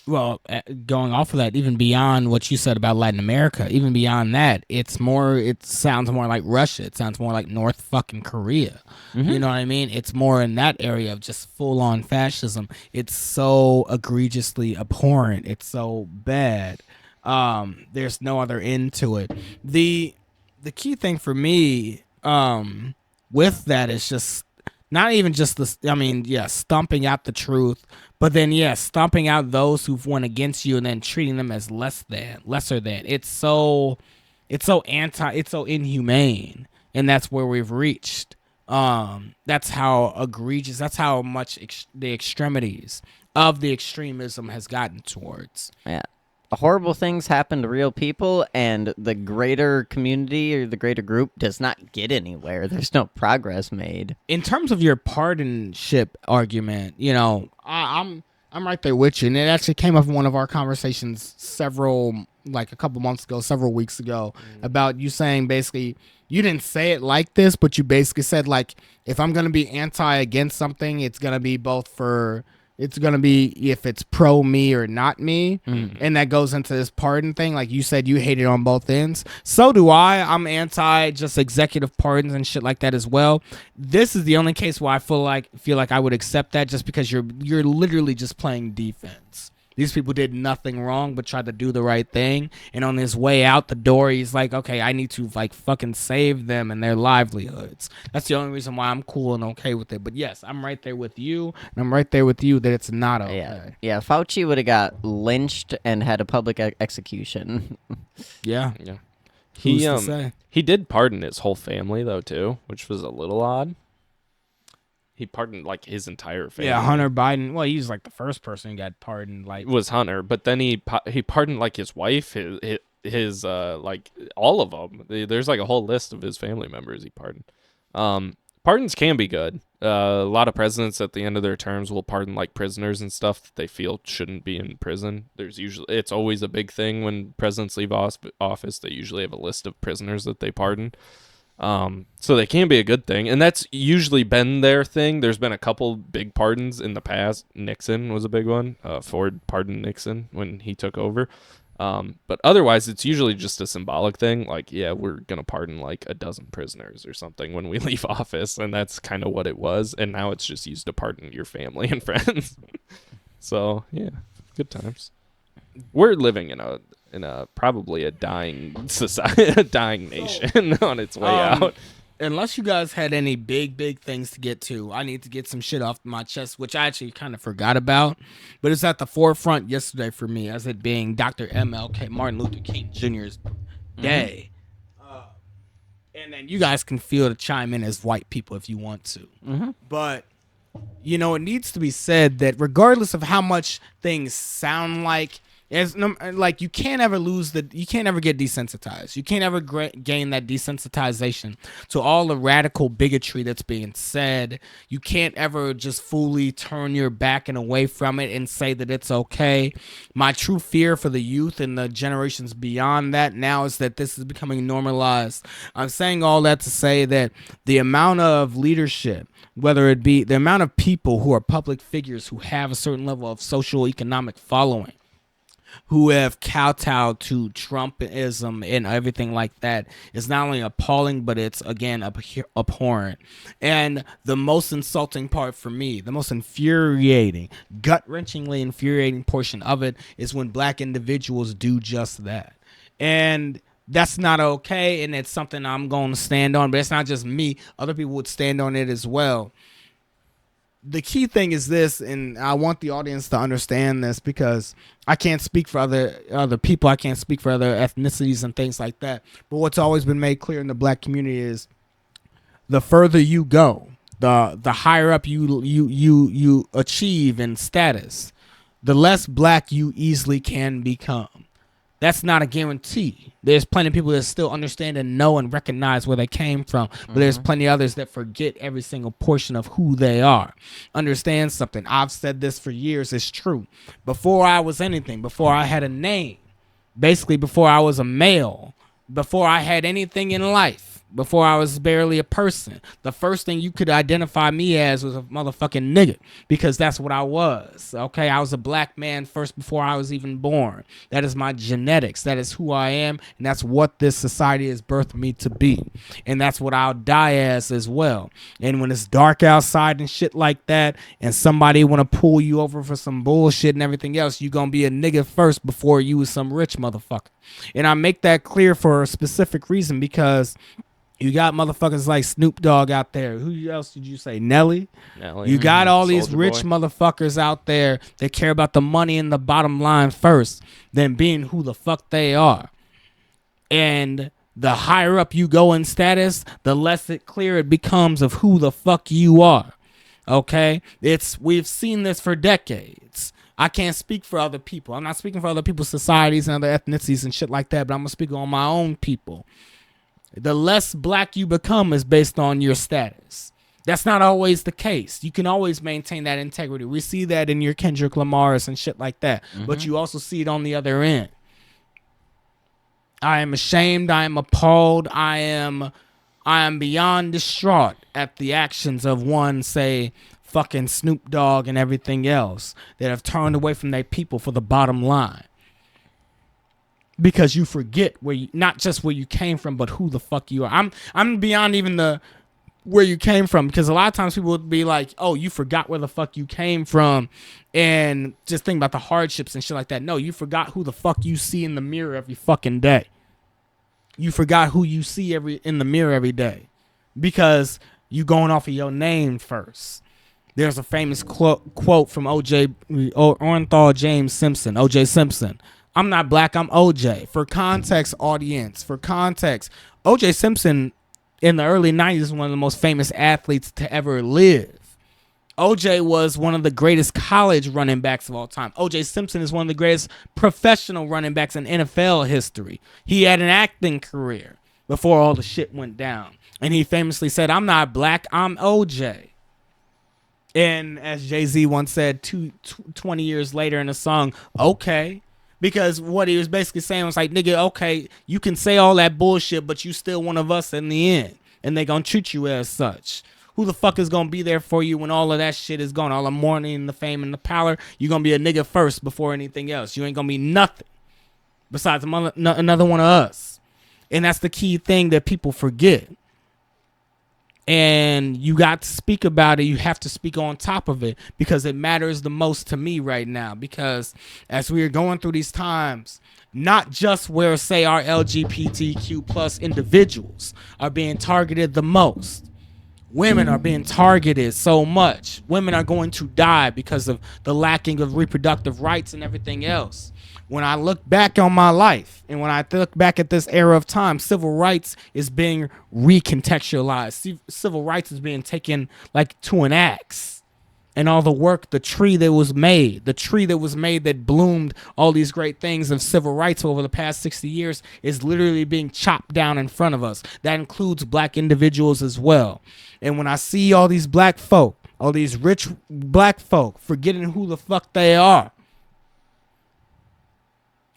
[SPEAKER 2] Well, going off of that, even beyond what you said about Latin America, even beyond that, it sounds more like Russia. It sounds more like North fucking Korea. Mm-hmm. You know what I mean? It's more in that area of just full on fascism. It's so egregiously abhorrent. It's so bad. There's no other end to it. The key thing for me with that is just not even just stomping out the truth, but then stomping out those who've won against you and then treating them as lesser than. It's so inhumane, and that's where we've reached. That's how egregious, that's how much the extremities of the extremism has gotten towards.
[SPEAKER 1] Yeah. Horrible things happen to real people, and the greater community or the greater group does not get anywhere. There's no progress made.
[SPEAKER 2] In terms of your pardonship argument, I'm right there with you, and it actually came up in one of our conversations a couple months ago, several weeks ago, about you saying basically, you didn't say it like this, but you basically said, like, if I'm going to be against something, it's going to be it's going to be if it's pro me or not me. Mm. And that goes into this pardon thing. Like you said, you hate it on both ends. So do I. I'm anti just executive pardons and shit like that as well. This is the only case where I feel like I would accept that, just because you're literally just playing defense. These people did nothing wrong but tried to do the right thing. And on his way out the door, he's like, okay, I need to like fucking save them and their livelihoods. That's the only reason why I'm cool and okay with it. But yes, I'm right there with you. And I'm right there with you that it's not okay.
[SPEAKER 1] Yeah, Fauci would have got lynched and had a public execution.
[SPEAKER 2] Yeah.
[SPEAKER 3] He did pardon his whole family, though, too, which was a little odd. He pardoned like his entire family.
[SPEAKER 2] Yeah, Hunter Biden. Well, he was like the first person who got pardoned. Like,
[SPEAKER 3] it was Hunter, but then he pardoned like his wife, his like all of them. There's like a whole list of his family members he pardoned. Pardons can be good. A lot of presidents at the end of their terms will pardon like prisoners and stuff that they feel shouldn't be in prison. It's always a big thing when presidents leave office. They usually have a list of prisoners that they pardon. So they can be a good thing, and that's usually been their thing. There's been a couple big pardons in the past. Nixon was a big one. Ford pardoned Nixon when he took over. But otherwise, it's usually just a symbolic thing. Like, yeah, we're going to pardon like a dozen prisoners or something when we leave office, and that's kind of what it was. And now it's just used to pardon your family and friends. So, yeah, good times. We're living in a probably a dying society, a dying nation on its way out.
[SPEAKER 2] Unless you guys had any big things to get to, I need to get some shit off my chest, which I actually kind of forgot about, but it's at the forefront yesterday for me, as it being Dr. MLK, Martin Luther King Jr.'s day. And then you guys can feel to chime in as white people if you want to. Mm-hmm. But you know, it needs to be said that regardless of how much things sound like, like you can't ever you can't ever get desensitized. You can't ever gain that desensitization to all the radical bigotry that's being said. You can't ever just fully turn your back and away from it and say that it's okay. My true fear for the youth and the generations beyond that now is that this is becoming normalized. I'm saying all that to say that the amount of leadership, whether it be the amount of people who are public figures who have a certain level of social economic following, who have kowtowed to Trumpism and everything like that, is not only appalling, but it's, again, abhorrent. And the most insulting part for me, the most infuriating, gut-wrenchingly infuriating portion of it is when black individuals do just that. And that's not okay, and it's something I'm going to stand on, but it's not just me. Other people would stand on it as well. The key thing is this, and I want the audience to understand this, because I can't speak for other people. I can't speak for other ethnicities and things like that. But what's always been made clear in the black community is the further you go, the higher up you achieve in status, the less black you easily can become. That's not a guarantee. There's plenty of people that still understand and know and recognize where they came from. But there's plenty of others that forget every single portion of who they are. Understand something. I've said this for years. It's true. Before I was anything, before I had a name, basically before I was a male, before I had anything in life, before I was barely a person, the first thing you could identify me as was a motherfucking nigga, because that's what I was. Okay, I was a black man first before I was even born. That is my genetics. That is who I am, and that's what this society has birthed me to be, and that's what I'll die as well. And when it's dark outside and shit like that, and somebody want to pull you over for some bullshit and everything else, you gonna be a nigga first before you was some rich motherfucker. And I make that clear for a specific reason, because you got motherfuckers like Snoop Dogg out there. Who else did you say? Nelly? You got all these rich motherfuckers out there that care about the money and the bottom line first than being who the fuck they are. And the higher up you go in status, the less clear it becomes of who the fuck you are. Okay? We've seen this for decades. I can't speak for other people. I'm not speaking for other people's societies and other ethnicities and shit like that, but I'm going to speak on my own people. The less black you become is based on your status. That's not always the case. You can always maintain that integrity. We see that in your Kendrick Lamars and shit like that. But you also see it on the other end. I am ashamed. I am appalled. I am beyond distraught at the actions of one, say, fucking Snoop Dogg and everything else that have turned away from their people for the bottom line. Because you forget not just where you came from, but who the fuck you are. I'm beyond even the where you came from, because a lot of times people would be like, oh, you forgot where the fuck you came from, and just think about the hardships and shit like that. No, you forgot who the fuck you see in the mirror every fucking day. You forgot who you see in the mirror every day, because you going off of your name first. There's a famous quote from Orenthal James Simpson, O.J. Simpson. I'm not black, I'm OJ. For context, audience, O.J. Simpson in the early 90s was one of the most famous athletes to ever live. OJ was one of the greatest college running backs of all time. O.J. Simpson is one of the greatest professional running backs in NFL history. He had an acting career before all the shit went down. And he famously said, I'm not black, I'm OJ. And as Jay-Z once said 20 years later in a song, okay. Because what he was basically saying was like, nigga, okay, you can say all that bullshit, but you still one of us in the end. And they gonna treat you as such. Who the fuck is gonna be there for you when all of that shit is gone? All the money and the fame and the power, you gonna be a nigga first before anything else. You ain't gonna be nothing besides another one of us. And that's the key thing that people forget. And you got to speak about it. You have to speak on top of it, because it matters the most to me right now. Because as we are going through these times, not just where, say, our LGBTQ plus individuals are being targeted the most. Women are being targeted so much. Women are going to die because of the lacking of reproductive rights and everything else. When I look back on my life, and when I look back at this era of time, civil rights is being recontextualized. Civil rights is being taken like to an axe. and all the work, the tree that was made that bloomed all these great things of civil rights over the past 60 years is literally being chopped down in front of us. That includes black individuals as well. And when I see all these black folk, all these rich black folk forgetting who the fuck they are,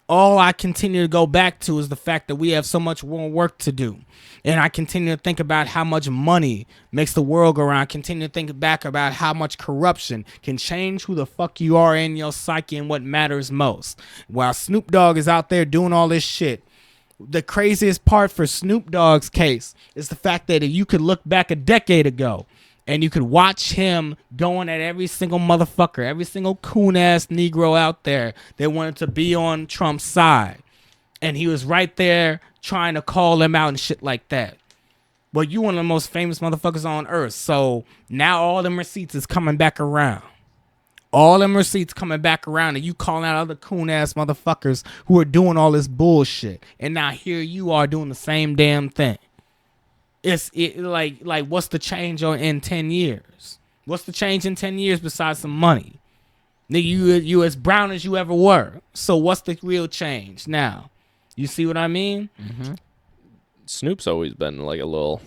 [SPEAKER 2] all I continue to go back to is the fact that we have so much more work to do. And I continue to think about how much money makes the world go around. I continue to think back about how much corruption can change who the fuck you are in your psyche and what matters most. While Snoop Dogg is out there doing all this shit, the craziest part for Snoop Dogg's case is the fact that if you could look back a decade ago and you could watch him going at every single motherfucker, every single coon-ass Negro out there that wanted to be on Trump's side. And he was right there trying to call them out and shit like that. Well, you one of the most famous motherfuckers on earth. So now all them receipts is coming back around. All them receipts coming back around and you calling out other coon-ass motherfuckers who are doing all this bullshit. And now here you are doing the same damn thing. It's like what's the change in 10 years? What's the change in 10 years besides some money? You as brown as you ever were. So what's the real change now? You see what I mean?
[SPEAKER 3] Mm-hmm. Snoop's always been like a little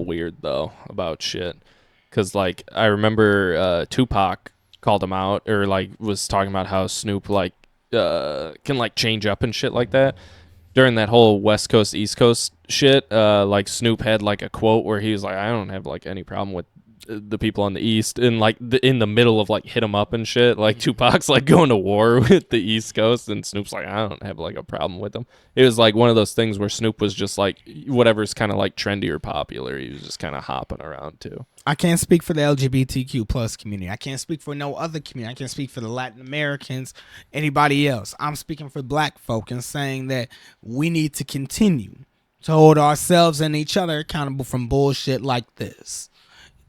[SPEAKER 3] weird though about shit. Cause like I remember Tupac called him out or like was talking about how Snoop like can like change up and shit like that. During that whole West Coast, East Coast shit, like Snoop had like a quote where he was like, I don't have like any problem with the people on the East. And like in the middle of like hit 'em up and shit, like Tupac's like going to war with the East Coast and Snoop's like, I don't have like a problem with them. It was like one of those things where Snoop was just like whatever's kind of like trendy or popular. He was just kind of hopping around too.
[SPEAKER 2] I can't speak for the LGBTQ plus community. I can't speak for no other community. I can't speak for the Latin Americans, anybody else. I'm speaking for black folk and saying that we need to continue to hold ourselves and each other accountable from bullshit like this.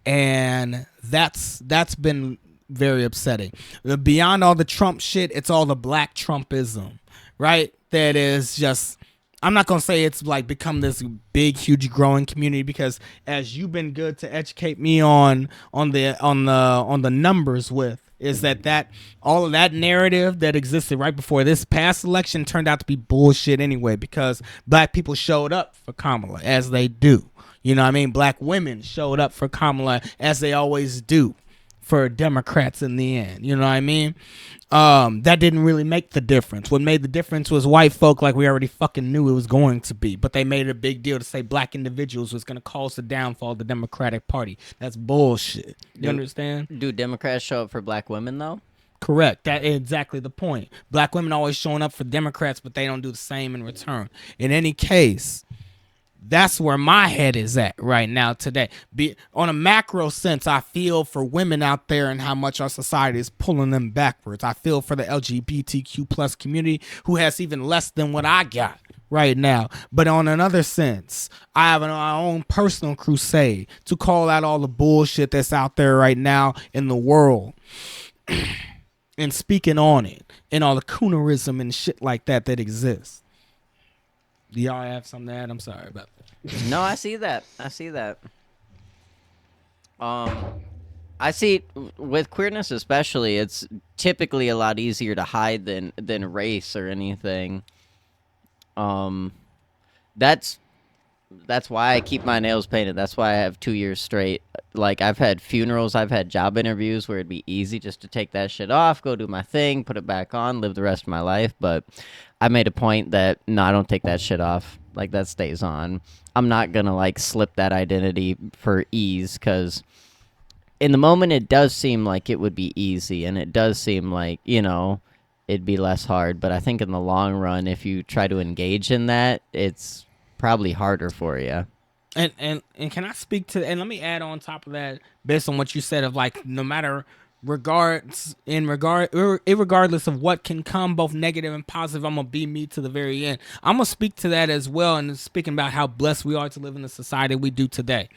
[SPEAKER 2] And that's been very upsetting. Beyond all the Trump shit, it's all the black Trumpism, right? That is just, I'm not going to say it's like become this big, huge growing community because as you've been good to educate me on the numbers with, is that all of that narrative that existed right before this past election turned out to be bullshit anyway because black people showed up for Kamala as they do. You know what I mean? Black women showed up for Kamala as they always do for Democrats in the end. You know what I mean? That didn't really make the difference. What made the difference was white folk like we already fucking knew it was going to be. But they made it a big deal to say black individuals was going to cause the downfall of the Democratic Party. That's bullshit. You understand?
[SPEAKER 1] Do Democrats show up for black women, though?
[SPEAKER 2] Correct. That is exactly the point. Black women always showing up for Democrats, but they don't do the same in return. In any case, that's where my head is at right now today. On a macro sense, I feel for women out there and how much our society is pulling them backwards. I feel for the LGBTQ plus community who has even less than what I got right now. But on another sense, I have my own personal crusade to call out all the bullshit that's out there right now in the world and speaking on it and all the coonerism and shit like that exists. Do y'all have something to add? I'm sorry about that.
[SPEAKER 1] No, I see that. I see with queerness especially, it's typically a lot easier to hide than race or anything. That's why I keep my nails painted. That's why I have 2 years straight. Like, I've had funerals, I've had job interviews where it'd be easy just to take that shit off, go do my thing, put it back on, live the rest of my life. But I made a point that, no, I don't take that shit off. Like, that stays on. I'm not gonna, like, slip that identity for ease, because in the moment it does seem like it would be easy, and it does seem like, you know, it'd be less hard. But I think in the long run, if you try to engage in that, it's probably harder for you.
[SPEAKER 2] And can I speak to, and let me add on top of that, based on what you said of like, no matter regardless of what can come, both negative and positive, I'm gonna be me to the very end. I'm gonna speak to that as well, and speaking about how blessed we are to live in the society we do today.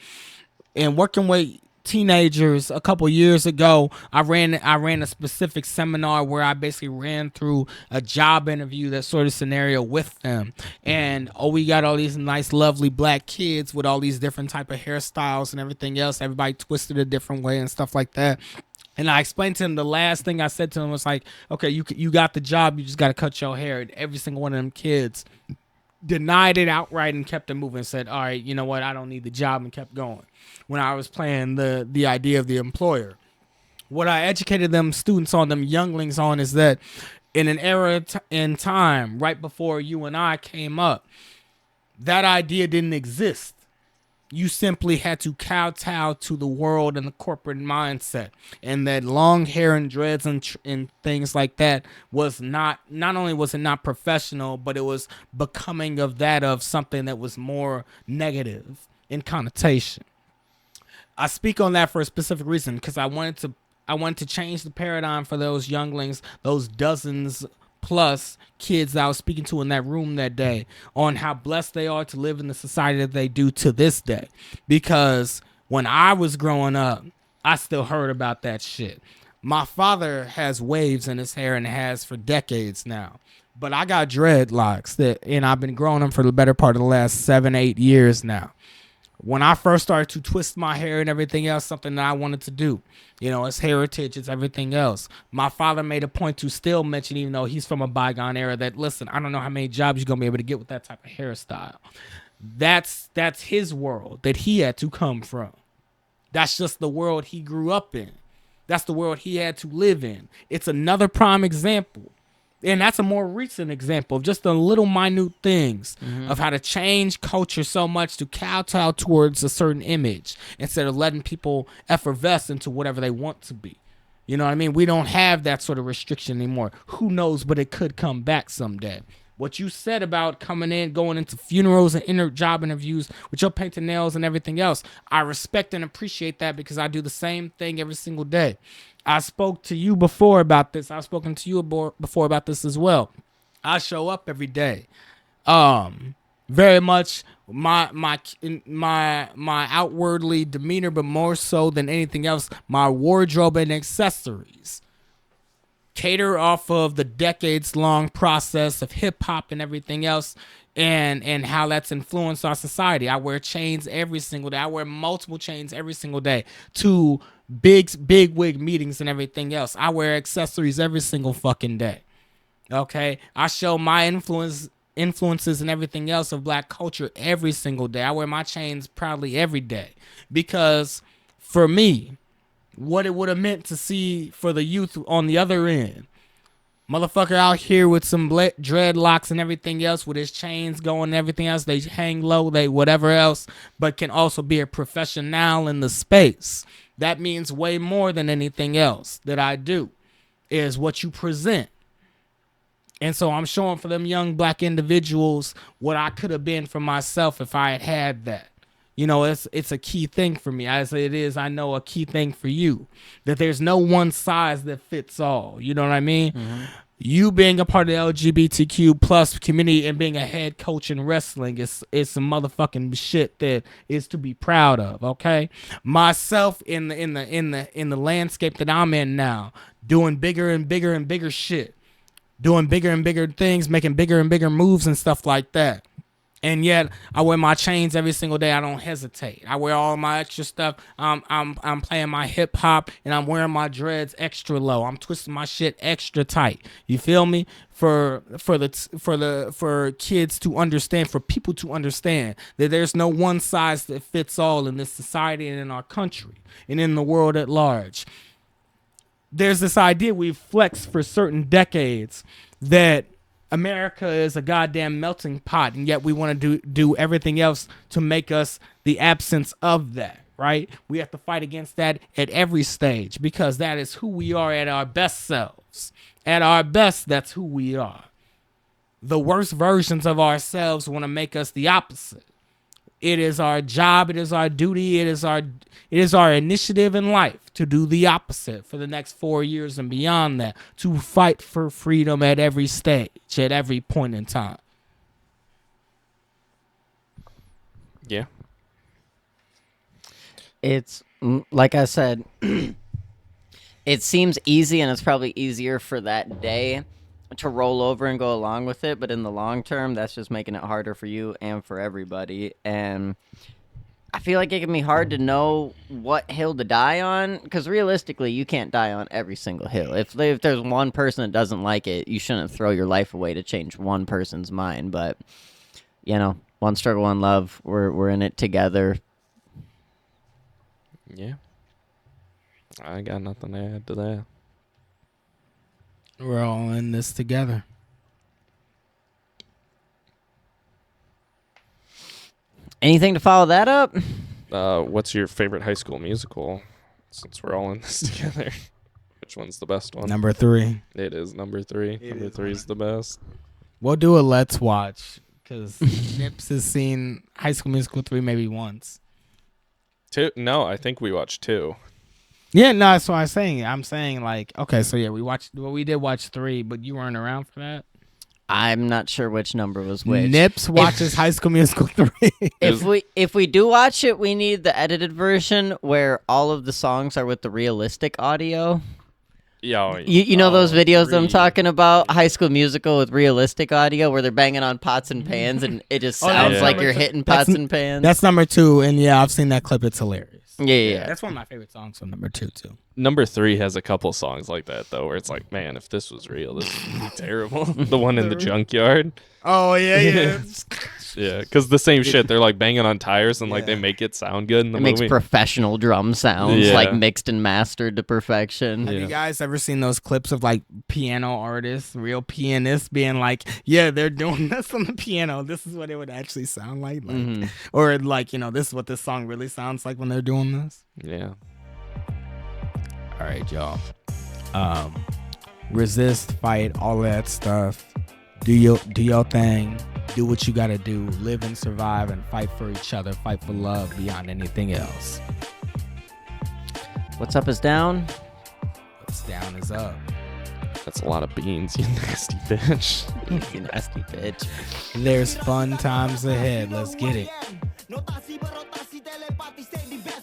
[SPEAKER 2] And working with teenagers a couple years ago, I ran a specific seminar where I basically ran through a job interview, that sort of scenario with them. And we got all these nice lovely black kids with all these different type of hairstyles and everything else, everybody twisted a different way and stuff like that. And I explained to him, the last thing I said to him was like, okay, you got the job, you just got to cut your hair. And every single one of them kids denied it outright and kept it moving and said, all right, you know what, I don't need the job, and kept going. When I was playing the idea of the employer, what I educated them students on, them younglings on, is that in an era in time right before you and I came up, that idea didn't exist. You simply had to kowtow to the world and the corporate mindset, and that long hair and dreads and things like that was not only was it not professional, but it was becoming of something that was more negative in connotation. I speak on that for a specific reason, because I wanted to change the paradigm for those younglings, those dozens plus kids that I was speaking to in that room that day, on how blessed they are to live in the society that they do to this day. Because when I was growing up, I still heard about that shit. My father has waves in his hair and has for decades now. But I got dreadlocks and I've been growing them for the better part of the last 7-8 years now. When I first started to twist my hair and everything else, something that I wanted to do, it's heritage, it's everything else. My father made a point to still mention, even though he's from a bygone era, that, listen, I don't know how many jobs you're going to be able to get with that type of hairstyle. That's his world that he had to come from. That's just the world he grew up in. That's the world he had to live in. It's another prime example. And that's a more recent example of just the little minute things of how to change culture so much to kowtow towards a certain image instead of letting people effervesce into whatever they want to be. You know what I mean? We don't have that sort of restriction anymore. Who knows, but it could come back someday. What you said about coming in, going into funerals and job interviews with your painted nails and everything else, I respect and appreciate that, because I do the same thing every single day. I spoke to you before about this. I've spoken to you before about this as well. I show up every day. Very much my outwardly demeanor, but more so than anything else, my wardrobe and accessories cater off of the decades-long process of hip-hop and everything else, and how that's influenced our society. I wear chains every single day. I wear multiple chains every single day to big wig meetings and everything else. I wear accessories every single fucking day. Okay? I show my influences and everything else of black culture every single day. I wear my chains proudly every day, because for me, what it would have meant to see for the youth on the other end, motherfucker out here with some dreadlocks and everything else, with his chains going and everything else, they hang low, they whatever else, but can also be a professional in the space. That means way more than anything else that I do, is what you present. And so I'm showing for them young black individuals what I could have been for myself if I had had that. It's a key thing for me, as it is, I know, a key thing for you, that there's no one size that fits all. You know what I mean? Mm-hmm. You being a part of the LGBTQ plus community and being a head coach in wrestling is some motherfucking shit that is to be proud of. Okay, myself in the landscape that I'm in now, doing bigger and bigger and bigger shit, doing bigger and bigger things, making bigger and bigger moves and stuff like that. And yet I wear my chains every single day. I don't hesitate. I wear all my extra stuff. I'm playing my hip hop, and I'm wearing my dreads extra low. I'm twisting my shit extra tight. You feel me? For kids to understand, for people to understand that there's no one size that fits all in this society and in our country and in the world at large. There's this idea we've flexed for certain decades that America is a goddamn melting pot, and yet we want to do everything else to make us the absence of that, right? We have to fight against that at every stage, because that is who we are at our best selves. At our best, that's who we are. The worst versions of ourselves want to make us the opposite. It is our job, it is our duty, it is our initiative in life to do the opposite for the next 4 years and beyond that, to fight for freedom at every stage, at every point in time.
[SPEAKER 3] Yeah.
[SPEAKER 1] It's, like I said, it seems easy, and it's probably easier for that day to roll over and go along with it, but in the long term, that's just making it harder for you and for everybody. And I feel like it can be hard to know what hill to die on, because realistically, you can't die on every single hill. If there's one person that doesn't like it, you shouldn't throw your life away to change one person's mind. But one struggle, one love. We're in it together.
[SPEAKER 3] Yeah. I got nothing to add to that.
[SPEAKER 2] We're all in this together.
[SPEAKER 1] Anything to follow that up?
[SPEAKER 3] What's your favorite High School Musical? Since we're all in this together, which one's the best one?
[SPEAKER 2] Number 3.
[SPEAKER 3] It is number 3. Number 3 is the best.
[SPEAKER 2] We'll do a let's watch because Nips has seen High School Musical 3 maybe once.
[SPEAKER 3] 2? No, I think we watched 2.
[SPEAKER 2] Yeah, no, that's what I'm saying. I'm saying like, okay, so yeah, we did watch 3, but you weren't around for that.
[SPEAKER 1] I'm not sure which number was which.
[SPEAKER 2] Nips watches High School Musical 3.
[SPEAKER 1] If we do watch it, we need the edited version where all of the songs are with the realistic audio.
[SPEAKER 3] Yeah,
[SPEAKER 1] You know those videos that I'm
[SPEAKER 3] 3.
[SPEAKER 1] talking about? High School Musical with realistic audio where they're banging on pots and pans and it just sounds
[SPEAKER 3] yeah.
[SPEAKER 1] like you're hitting pots and pans.
[SPEAKER 2] That's number 2, and yeah, I've seen that clip. It's hilarious.
[SPEAKER 1] Yeah.
[SPEAKER 2] That's one of my favorite songs from number 2 too.
[SPEAKER 3] Number 3 has a couple songs like that though, where it's like, man, if this was real, this would be terrible. The one in the junkyard.
[SPEAKER 2] Oh yeah.
[SPEAKER 3] Yeah, because the same shit. They're like banging on tires and like they make it sound good in the
[SPEAKER 1] It
[SPEAKER 3] movie.
[SPEAKER 1] makes professional drum sounds,
[SPEAKER 3] Yeah.
[SPEAKER 1] like mixed and mastered to perfection.
[SPEAKER 2] Have you guys ever seen those clips of like piano artists, real pianists being like, yeah, they're doing this on the piano. This is what it would actually sound like. Or like, this is what this song really sounds like when they're doing this.
[SPEAKER 3] Yeah.
[SPEAKER 2] All right, y'all. Resist, fight, all that stuff. Do your thing. Do what you gotta do. Live and survive and fight for each other. Fight for love beyond anything else.
[SPEAKER 1] What's up is down.
[SPEAKER 2] What's down is up.
[SPEAKER 3] That's a lot of beans, you nasty bitch.
[SPEAKER 1] You nasty bitch.
[SPEAKER 2] There's fun times ahead. Let's get it.
[SPEAKER 4] Notasi, berotasi, telepati, stay the best.